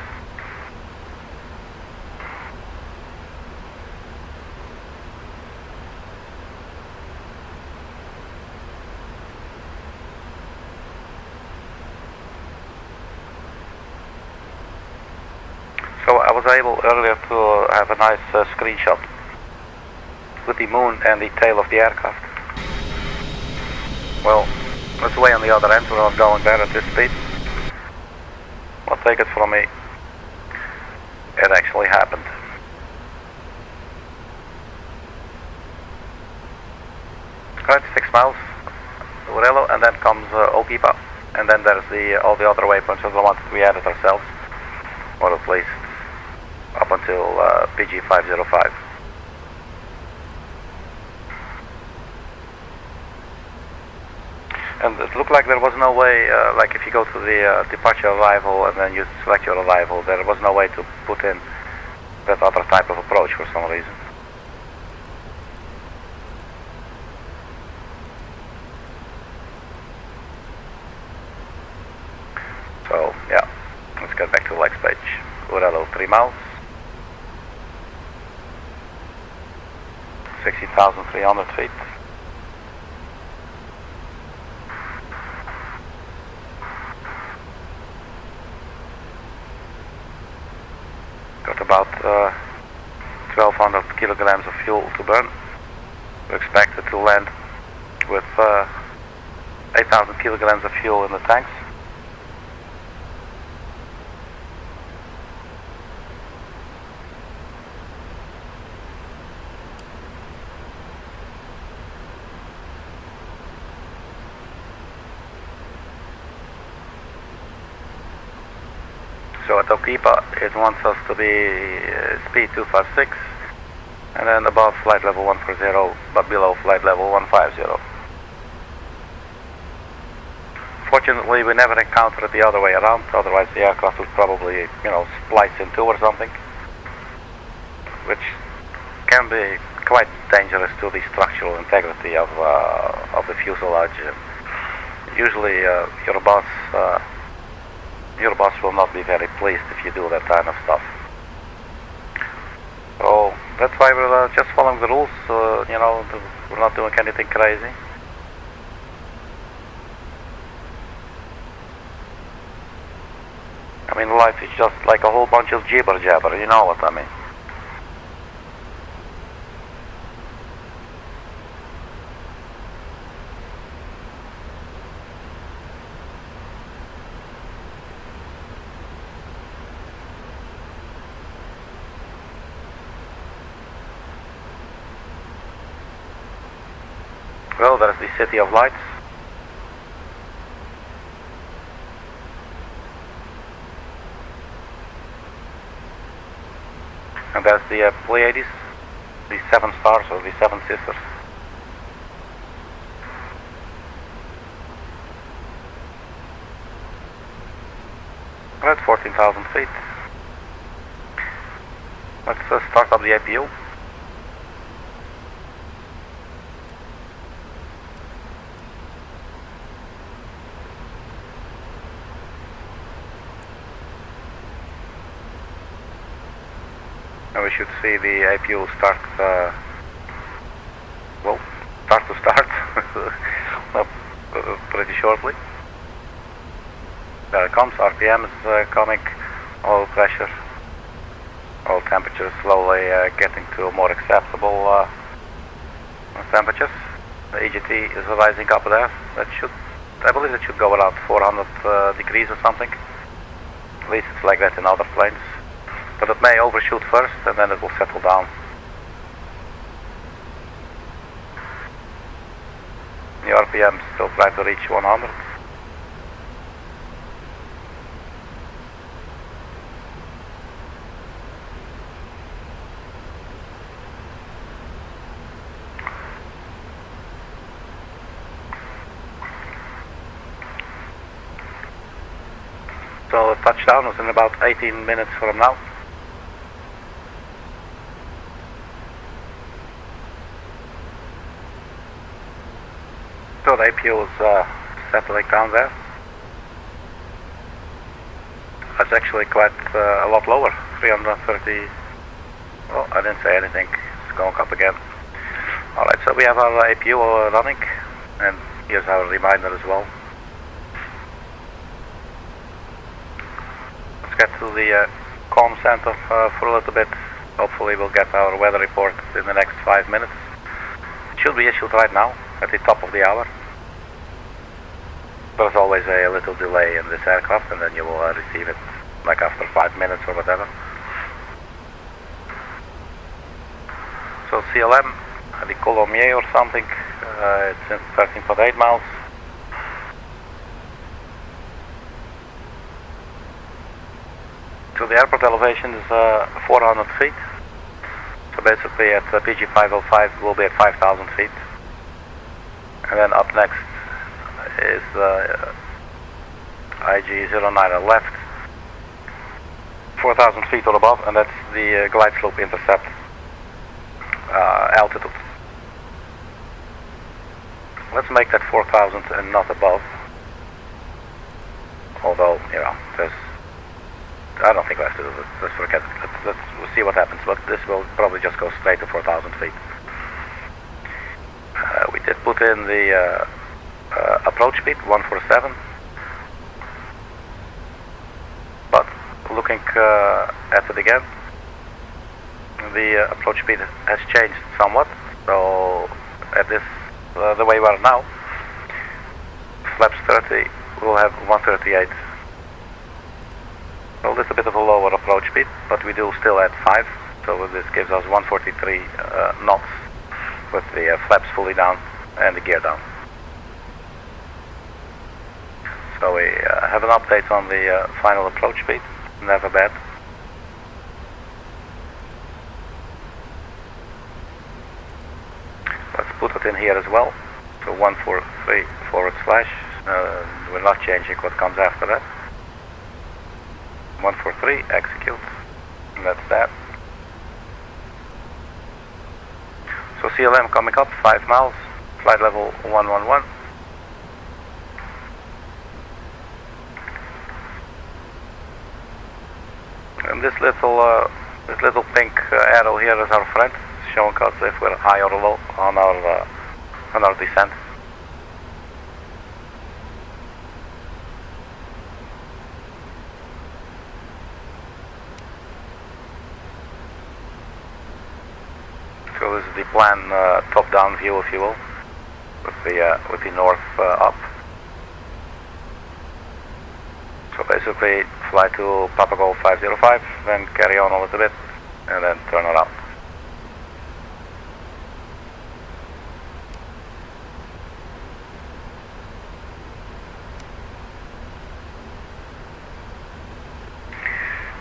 So I was able earlier to have a nice screenshot with the moon and the tail of the aircraft. Well, it's way on the other end, we're not going there at this speed. Well, take it from me, it actually happened. Right, 6 miles, Urelo, and then comes Okipa, and then there's all the other waypoints of the ones we added ourselves, or at least up until PG 505. And it looked like there was no way, like if you go to the departure arrival and then you select your arrival, there was no way to put in that other type of approach for some reason. So, yeah, let's get back to the next page. Urelo 3 miles. 60,300 feet. Got about 1,200 kilograms of fuel to burn. We're expected to land with 8,000 kilograms of fuel in the tanks. So at Okipa, it wants us to be speed 256, and then above flight level 140, but below flight level 150. Fortunately, we never encountered it the other way around, otherwise the aircraft would probably, you know, splice in two or something, which can be quite dangerous to the structural integrity of the fuselage. Usually, your boss will not be very pleased if you do that kind of stuff. So that's why we're just following the rules. You know, we're not doing anything crazy. I mean, life is just like a whole bunch of jibber jabber. You know what I mean? Well, there's the City of Lights. And there's the Pleiades, the 7 stars or the 7 sisters. We're at 14,000 feet. Let's start up the APU. And we should see the APU start, well, start to start pretty shortly. There it comes, RPM is coming, oil pressure, oil temperature slowly getting to more acceptable temperatures. The EGT is rising up there. That should, I believe it should go around 400 degrees or something. At least it's like that in other planes. But it may overshoot first and then it will settle down. The RPM still trying to reach 100. So the touchdown is in about 18 minutes from now. So the APU is settling down there. That's actually quite a lot lower, 330. Oh, I didn't say anything. It's going up again. Alright, so we have our APU running, and here's our reminder as well. Let's get to the comm center for a little bit. Hopefully we'll get our weather report in the next 5 minutes. It should be issued right now, at the top of the hour. There's always a little delay in this aircraft, and then you will receive it like after 5 minutes or whatever. So CLM, the Coulommiers or something, it's in 13.8 miles. So the airport elevation is 400 feet. So basically at PG 505 we'll be at 5,000 feet. And then up next is IG-09 left, 4,000 feet or above, and that's the glide slope intercept altitude. Let's make that 4,000 and not above. Although, you know, I don't think we have to do this. Let's forget it. We'll see what happens, but this will probably just go straight to 4,000 feet. We did put in the approach speed, 147. But looking at it again, the approach speed has changed somewhat. So at this, the way we are now, flaps 30, we'll have 138. A little bit of a lower approach speed, but we do still at 5. So this gives us 143 knots with the flaps fully down and the gear down. So we have an update on the final approach speed. Never bad. Let's put it in here as well. So 143 /. We're not changing what comes after that. 143, execute. And that's that. So CLM coming up, 5 miles, flight level 111. And this little pink arrow here is our friend, showing us if we're high or low on our descent. So this is the plan top-down view, if you will, with the north up. So basically, fly to Papa Golf 505, then carry on a little bit, and then turn around.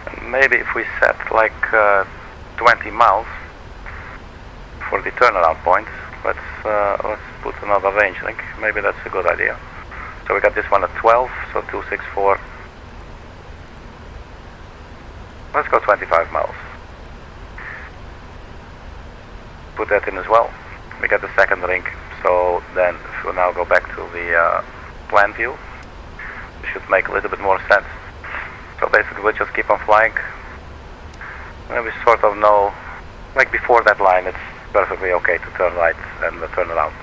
And maybe if we set like 20 miles for the turnaround point. Let's put another range link. Maybe that's a good idea. So we got this one at 12, so 264. Let's go 25 miles. Put that in as well. We got the second ring, so then if we now go back to the plan view, it should make a little bit more sense. So basically we just keep on flying, and we sort of know, like before that line, it's perfectly okay to turn right and turn around.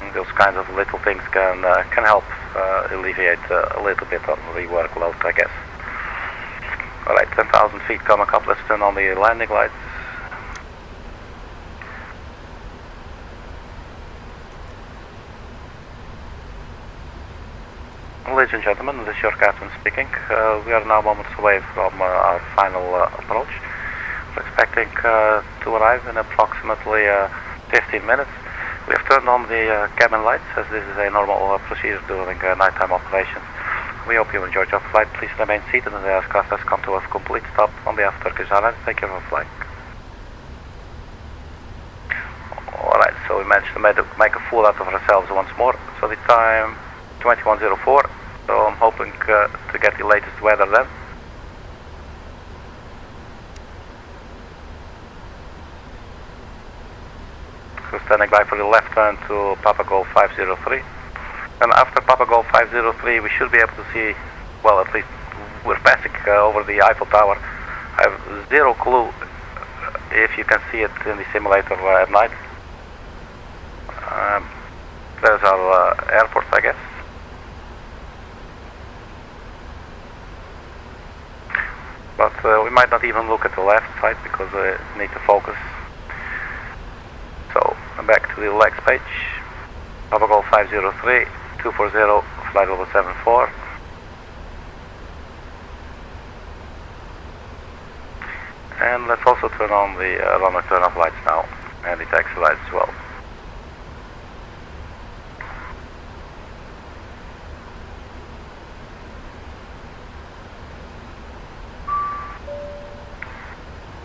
And those kinds of little things can help alleviate a little bit of the workload, I guess. Alright, 10,000 feet coming up, let's turn on the landing lights. Ladies and gentlemen, this is your captain speaking. We are now moments away from our final approach. We're expecting to arrive in approximately 15 minutes. We have turned on the cabin lights, as this is a normal procedure during nighttime operations. We hope you enjoyed your flight. Please remain seated and the aircraft has come to a complete stop on behalf of Turkish Airlines. Thank you for flying. Alright, so we managed to make a fool out of ourselves once more. So the time 21:04. So I'm hoping to get the latest weather then. So standing by for the left turn to Papa Golf 503. And after Papa Golf 503 we should be able to see, well, at least we're passing over the Eiffel Tower. I have zero clue if you can see it in the simulator at night. There's our airport, I guess. But we might not even look at the left side because we need to focus. So back to the legs page. Papa Golf 503, 240, flight level 74. And let's also turn on the runway turn-off lights now, and the taxi lights as well.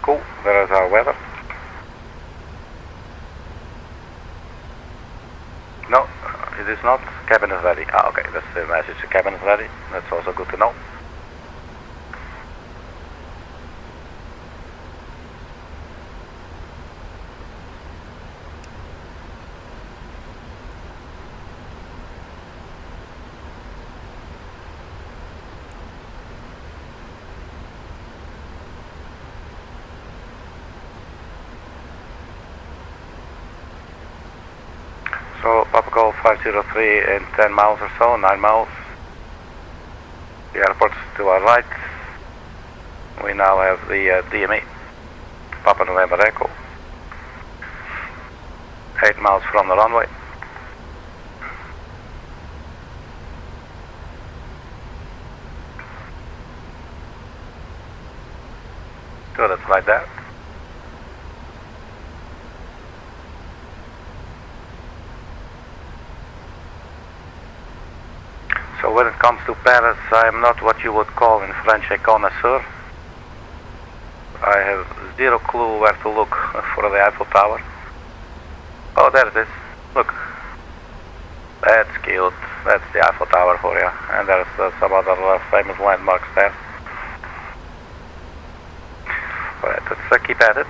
Cool, there is our weather. No, it is not. Cabin is ready. Ah, okay, that's the message. The cabin is ready. That's also good to know. So Papa Golf 503 in 10 miles or so, 9 miles. The airport's to our right. We now have the DME, Papa November Echo. 8 miles from the runway. So that's right there. So when it comes to Paris, I am not what you would call in French a connoisseur. I have zero clue where to look for the Eiffel Tower. Oh, there it is. Look. That's cute. That's the Eiffel Tower for you. And there's some other famous landmarks there. Alright, let's keep at it.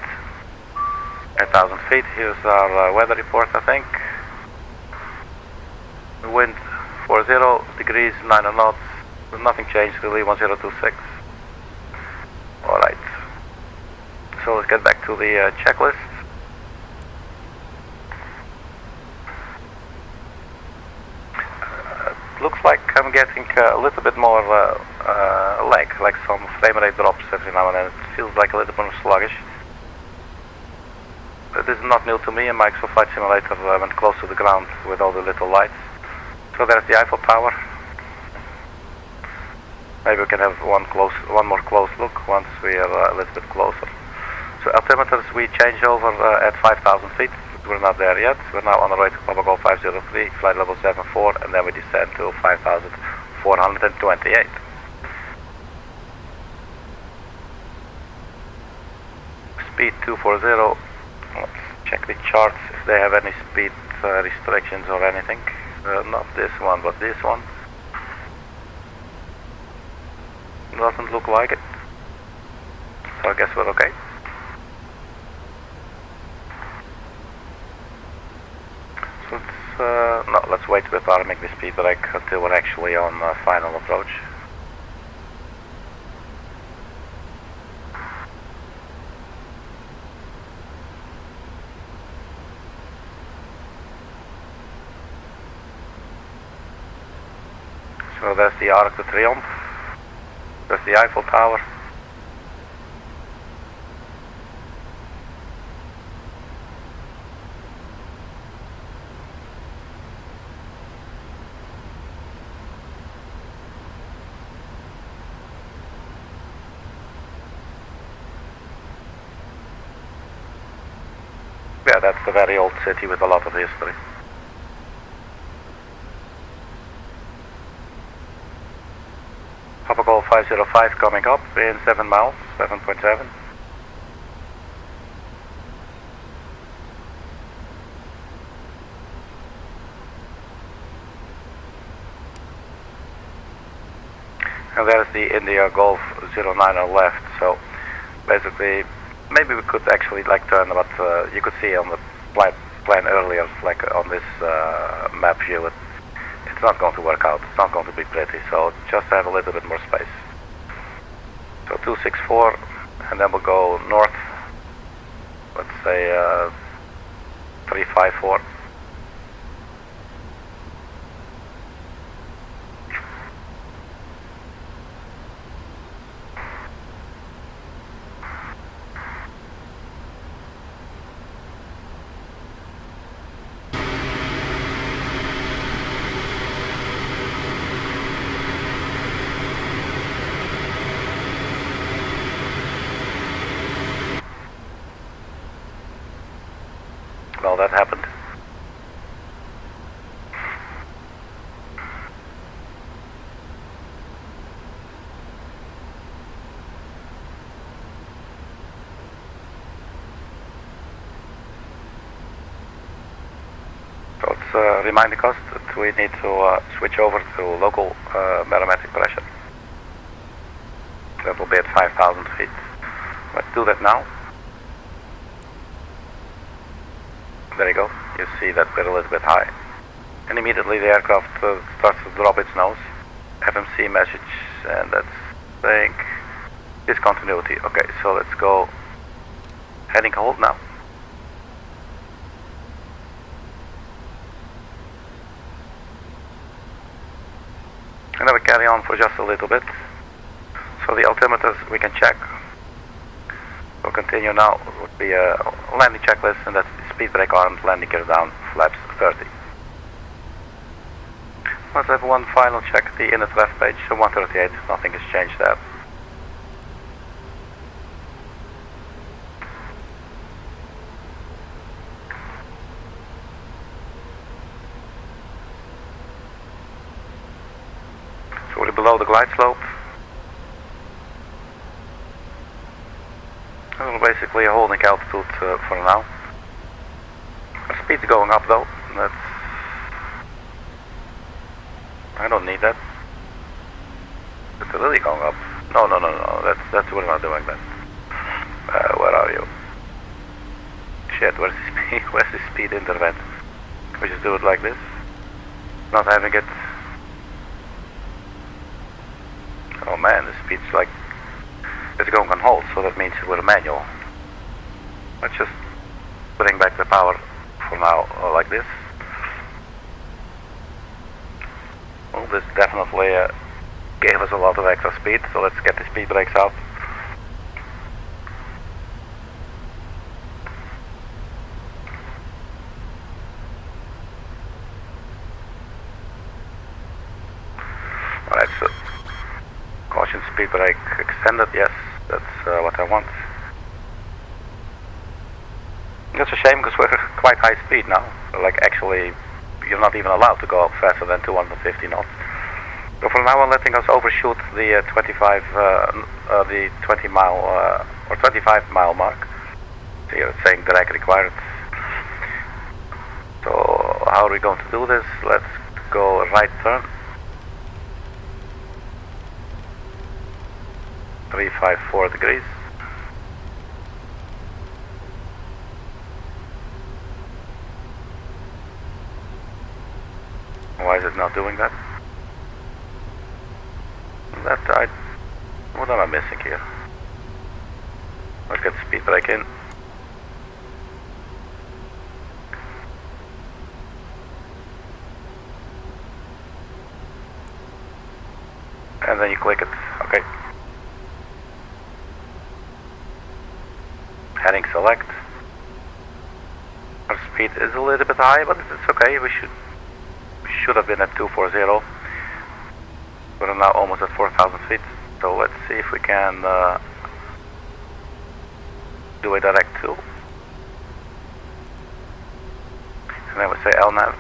8,000 feet. Here's our weather report, I think. The wind 40 degrees, 9 knots, nothing changed really, 1026. Alright, so let's get back to the checklist. Looks like I'm getting a little bit more lag, like some frame rate drops every now and then. It feels like a little bit more sluggish. This is not new to me. In my actual flight simulator I went close to the ground with all the little lights. So there's the Eiffel Tower. Maybe we can have one more close look once we are a little bit closer. So altimeters we change over at 5,000 feet. We're not there yet. We're now on the way to Papa Golf 503, flight level 74, and then we descend to 5,428. speed 240. Let's check the charts if they have any speed restrictions or anything. Not this one, but this one. Doesn't look like it. So I guess we're okay. So let's wait with arming the speed brake until we're actually on final approach. So there's the Arc de Triomphe, there's the Eiffel Tower. Yeah, that's the very old city with a lot of history. Papa Golf 505 coming up in 7 miles, 7.7. And there's the India Golf 09 on the left, so basically maybe we could actually like turn, but you could see on the plan earlier, like on this map view, it's not going to work out, it's not going to be pretty, so just have a little bit more space. So 264, and then we'll go north, let's say 354. Well, that happened. So it's reminding us that we need to switch over to local barometric pressure. That will be at 5,000 feet. Let's do that now. There you go, you see that we're a little bit high. And immediately the aircraft starts to drop its nose. FMC message, and that's saying discontinuity. Okay, so let's go heading hold now. And then we carry on for just a little bit. So the altimeters we can check. We'll continue now. It would be a landing checklist, and that's speed brake arms, landing gear down, flaps 30. Let's have one final check, the inner left page, so 138, nothing has changed there. So we're below the glide slope. And we're basically holding altitude for now. Our speed's going up though. That's, I don't need that. It's really going up. No. That's we're not doing that. Where are you? Shit, where's the speed? Where's the speed intervent? Can we just do it like this? Not having it. Oh man, the speed's like, it's going on hold, so that means we're manual. Let's just bring back the power for now, like this. Well, this definitely gave us a lot of extra speed, so let's get the speed brakes out. Alright, so caution speed brake extended, yes, that's what I want. It's a shame because we're quite high speed now. Like actually, you're not even allowed to go up faster than 250 knots. So from now on, letting us overshoot the 20 mile or 25 mile mark. Here it's saying drag required. So how are we going to do this? Let's go right turn. 354 degrees. Why is it not doing that? What am I missing here? Let's get speed brake in. And then you click it. Okay. Heading select. Our speed is a little bit high, but it's okay. We should have been at 240. We're now almost at 4,000 feet. So let's see if we can do a direct 2. And then we say LNAV.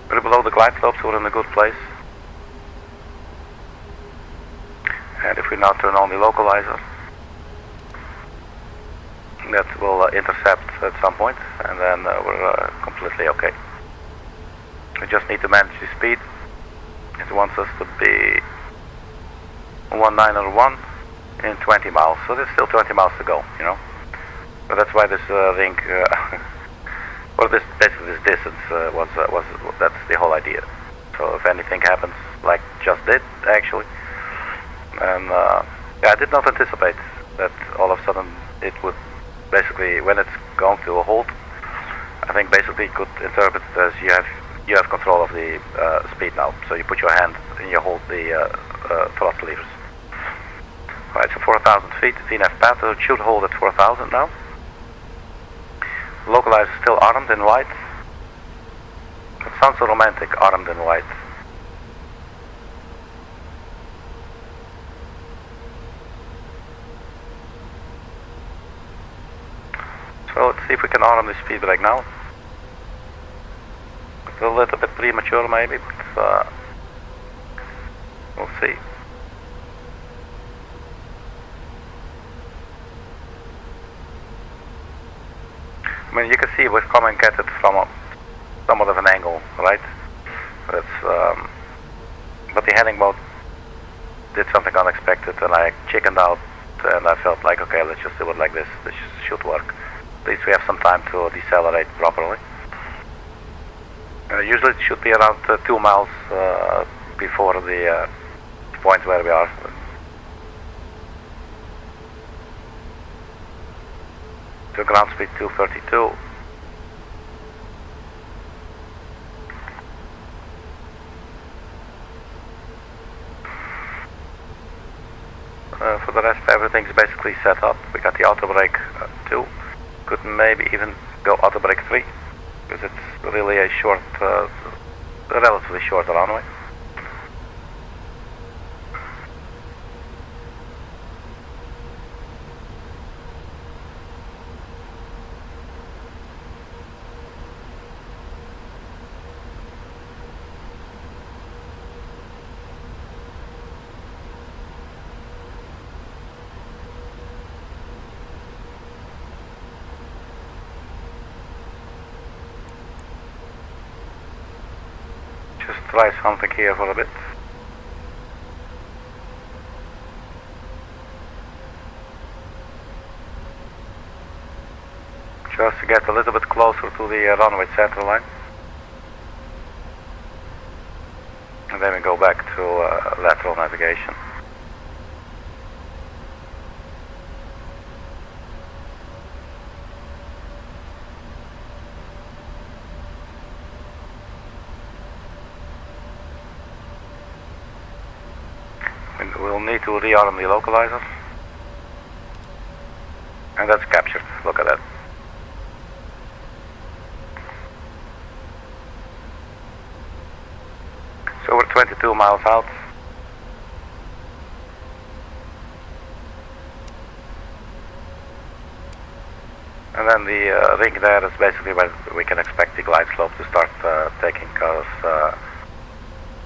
We're below the glide slope, so we're in a good place. And if we now turn on the localizer, that will intercept at some point, and then we're completely okay. We just need to manage the speed. It wants us to be 1901 in 20 miles, so there's still 20 miles to go, you know. So that's why this ring, or basically this distance was that's the whole idea. So if anything happens, like just did actually, and yeah, I did not anticipate that all of a sudden it would basically, when it's going to a halt, I think basically could interpret it as you have control of the speed now. So you put your hand and you hold the throttle levers. Right, so 4,000 feet, VNAV path, so it should hold at 4,000 now. Localizer is still armed in white. It sounds so romantic, armed in white. So let's see if we can arm the speed brake now. It's a little bit premature maybe, but we'll see. I mean, you can see we're coming at it from somewhat of an angle, right? But the heading mode did something unexpected, and I chickened out, and I felt like, okay, let's just do it like this. This should work. At least we have some time to decelerate properly. Usually it should be around 2 miles before the point where we are. So ground speed 232. For the rest, everything's basically set up. We got the auto brake 2. Could maybe even go auto brake 3, because it's really a short, a relatively short runway. Try something here for a bit. Just to get a little bit closer to the runway center line. And then we go back to lateral navigation. We'll need to rearm the localizer. And that's captured. Look at that. So we're 22 miles out. And then the ring there is basically where we can expect the glide slope to start taking us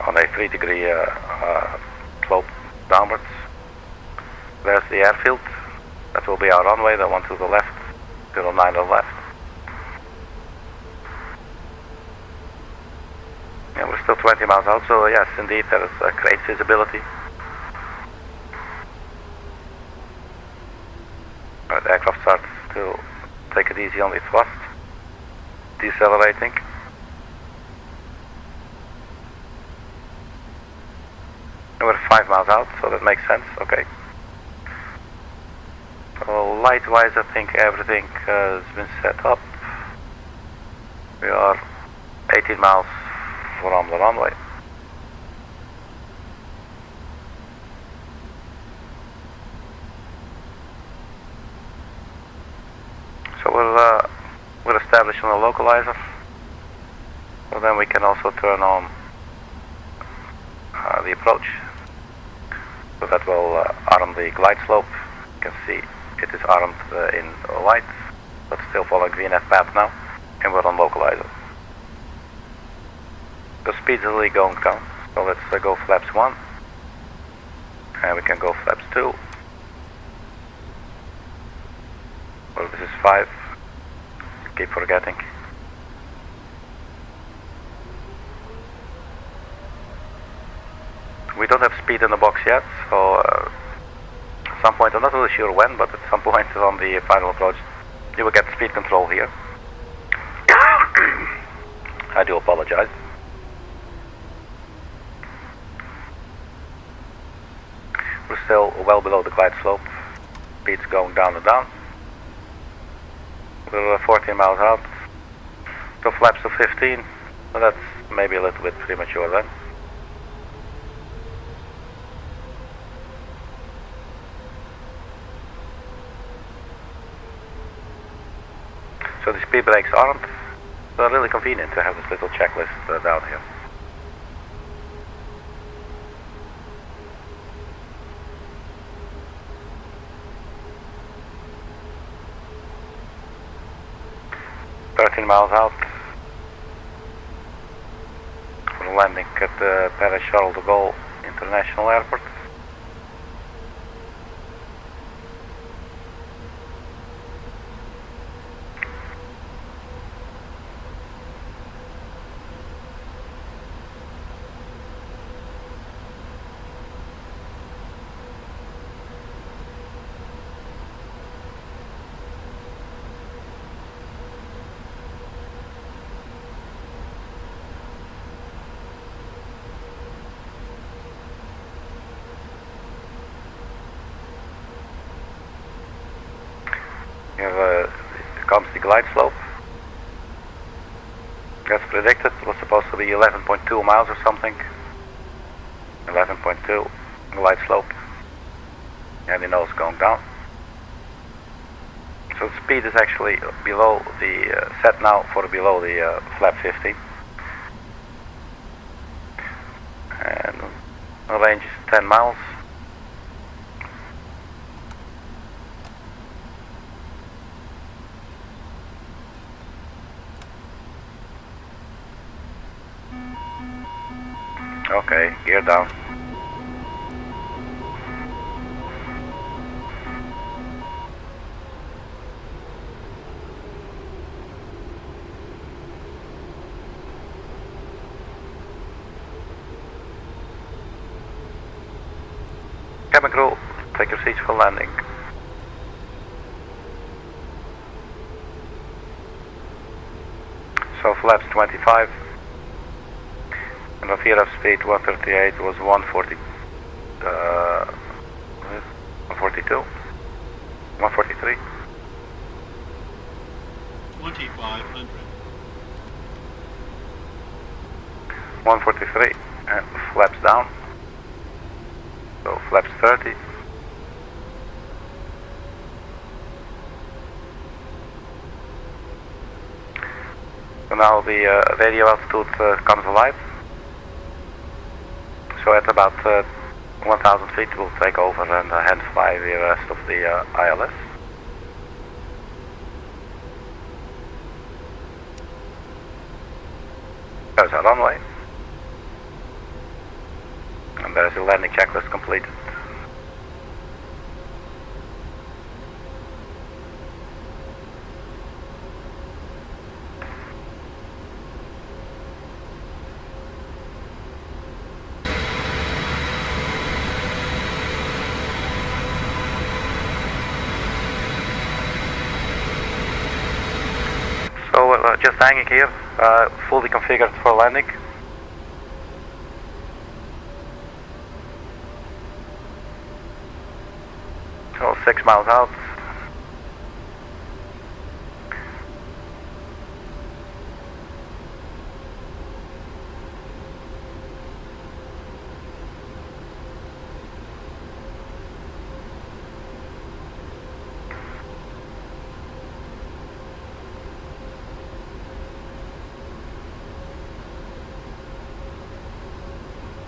on a 3-degree slope downwards. There's the airfield. That will be our runway, the one to the left, 09 on the left. Yeah, we're still 20 miles out, so yes, indeed, there is great visibility. Right, the aircraft starts to take it easy on the thrust, decelerating. And we're 5 miles out, so that makes sense, okay. So light-wise, I think everything has been set up. We are 18 miles from the runway. So we're establishing a localizer. So then we can also turn on the approach. So that will arm the glide slope. You can see it is armed in white, but still following VNF path now, and we're on localizer. The speed is really going down, so let's go flaps 1, and we can go flaps 2, well this is 5, keep forgetting. We don't have speed in the box yet, so at some point, I'm not really sure when, but at some point on the final approach, you will get speed control here. I do apologize. We're still well below the glide slope. Speed's going down and down. We're 14 miles out. So flaps to 15. Well, that's maybe a little bit premature then. So the speed brakes aren't. So really convenient to have this little checklist down here. Miles out. We're landing at the Paris Charles de Gaulle International Airport. Here comes the glide slope. As predicted, it was supposed to be 11.2 miles or something. 11.2 glide slope. And the nose going down. So the speed is actually below the set now for below the flap 50. And the range is 10 miles. Okay, gear down. Cabin crew, take your seats for landing. So flaps 25. And the VRF speed 138 was 140, 142, 143. 2500. 143 and flaps down. So flaps 30. So now the radio altitude comes alive. So at about 1,000 feet we'll take over and hand fly the rest of the ILS. There's our runway. And there's the landing checklist completed. just hanging here, fully configured for landing. So 6 miles out.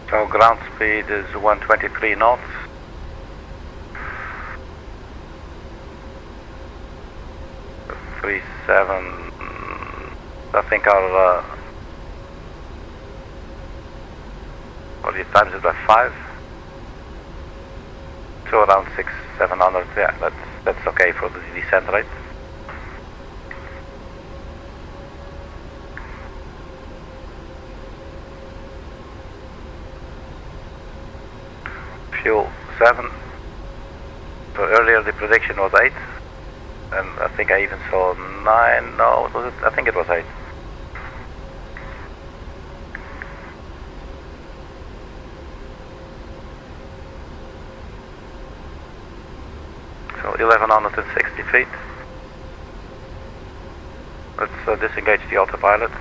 So ground speed is 123 knots. Seven, I think our or you times it by 5, so around 600-700. Yeah, that's okay for the descent rate. Fuel 7. So earlier the prediction was 8. And I think I even saw 9, no, was it? I think it was 8. So 1160 feet. Let's disengage the autopilot.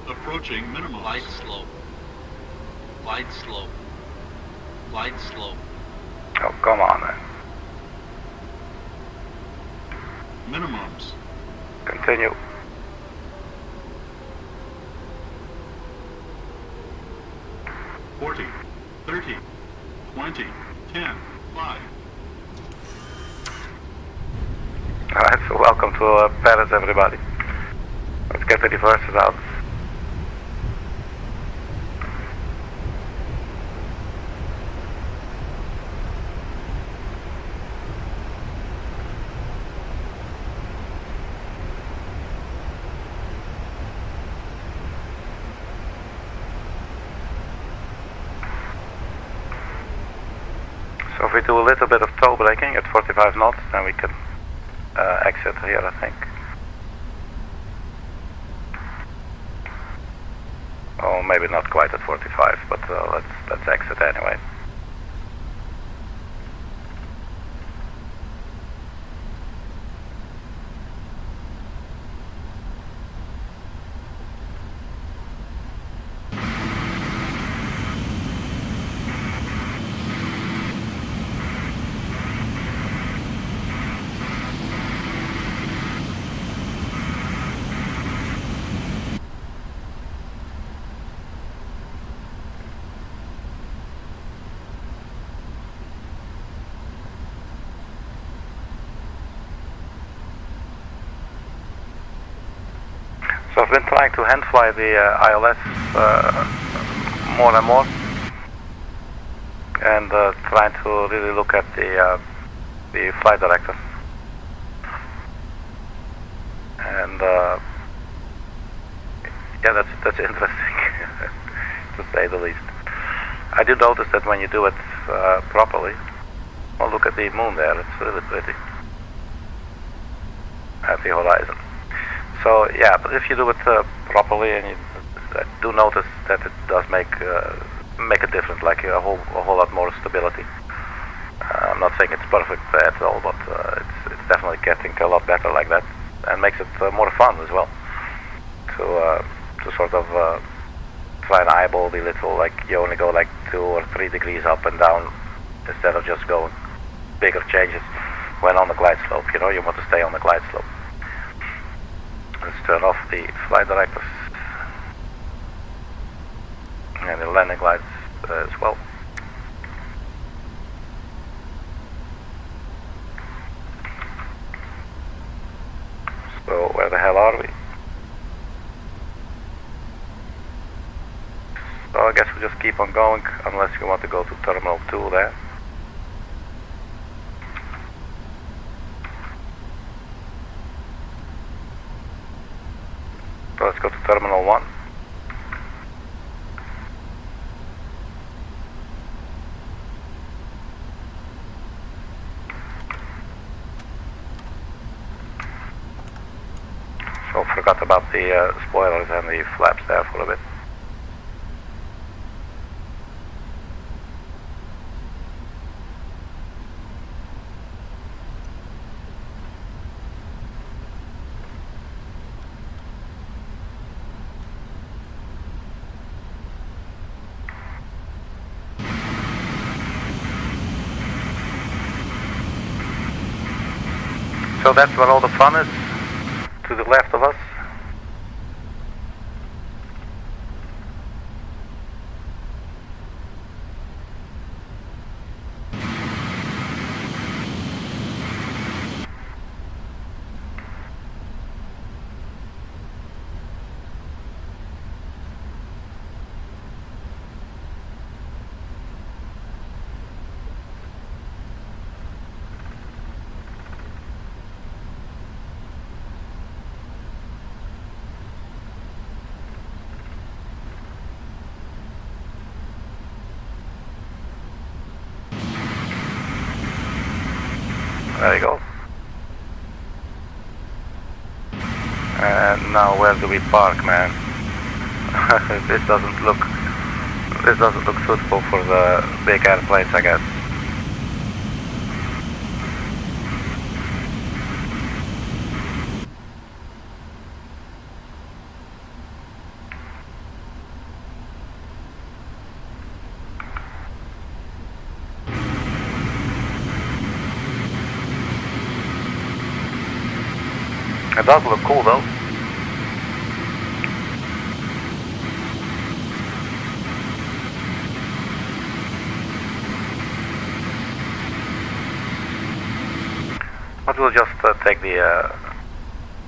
Approaching minimum. Glide slope. Glide slope. Glide slope. Oh, come on, man. Minimums. Continue. Forty, 30, 20, 10, 5. Alright, so welcome to Paris, everybody. Let's get the reversers out. So if we do a little bit of toe braking at 45 knots, then we can exit here, I think. Oh, maybe not quite at 45, but let's exit anyway. So I've been trying to hand fly the ILS more and more, and trying to really look at the flight director, and yeah, that's interesting to say the least. I do notice that when you do it properly, well, look at the moon there; it's really pretty at the horizon. So yeah, but if you do it properly, and you do notice that it does make make a difference, like a whole lot more stability. I'm not saying it's perfect at all, but it's definitely getting a lot better like that, and makes it more fun as well. To sort of try and eyeball the little, like you only go like 2 or 3 degrees up and down instead of just going bigger changes when on the glide slope. You know, you want to stay on the glide slope. Let's turn off the flight directors and the landing lights as well. So where the hell are we? So I guess we just keep on going unless you want to go to Terminal 2 there. So let's go to Terminal 1. So forgot about the spoilers and the flaps there for a bit. So that's where all the fun is, to the left of us. There you go. And now where do we park, man? This doesn't look suitable for the big airplanes, I guess. It does look cool though. But we'll just take the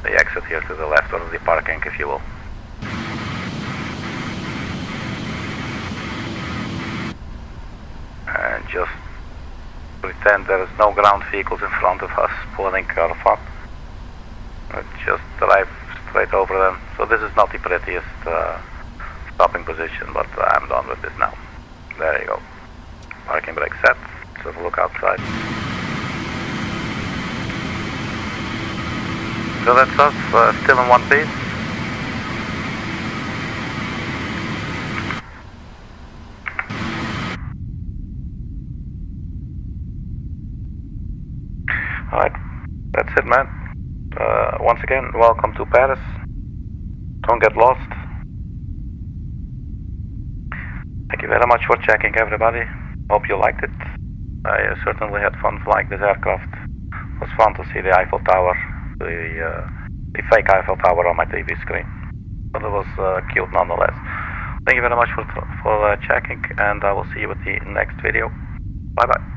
exit here to the left, or the parking, if you will. And just pretend there is no ground vehicles in front of us pulling our fun. Just drive straight over them. So this is not the prettiest stopping position, but I'm done with this now. There you go. Parking brake set. Let's have a look outside. So that's us, still in one piece. Alright, that's it, man. Once again, welcome to Paris. Don't get lost. Thank you very much for checking, everybody. Hope you liked it. I certainly had fun flying this aircraft. It was fun to see the Eiffel Tower, the fake Eiffel Tower on my TV screen. But it was cute nonetheless. Thank you very much for checking, and I will see you with the next video. Bye bye.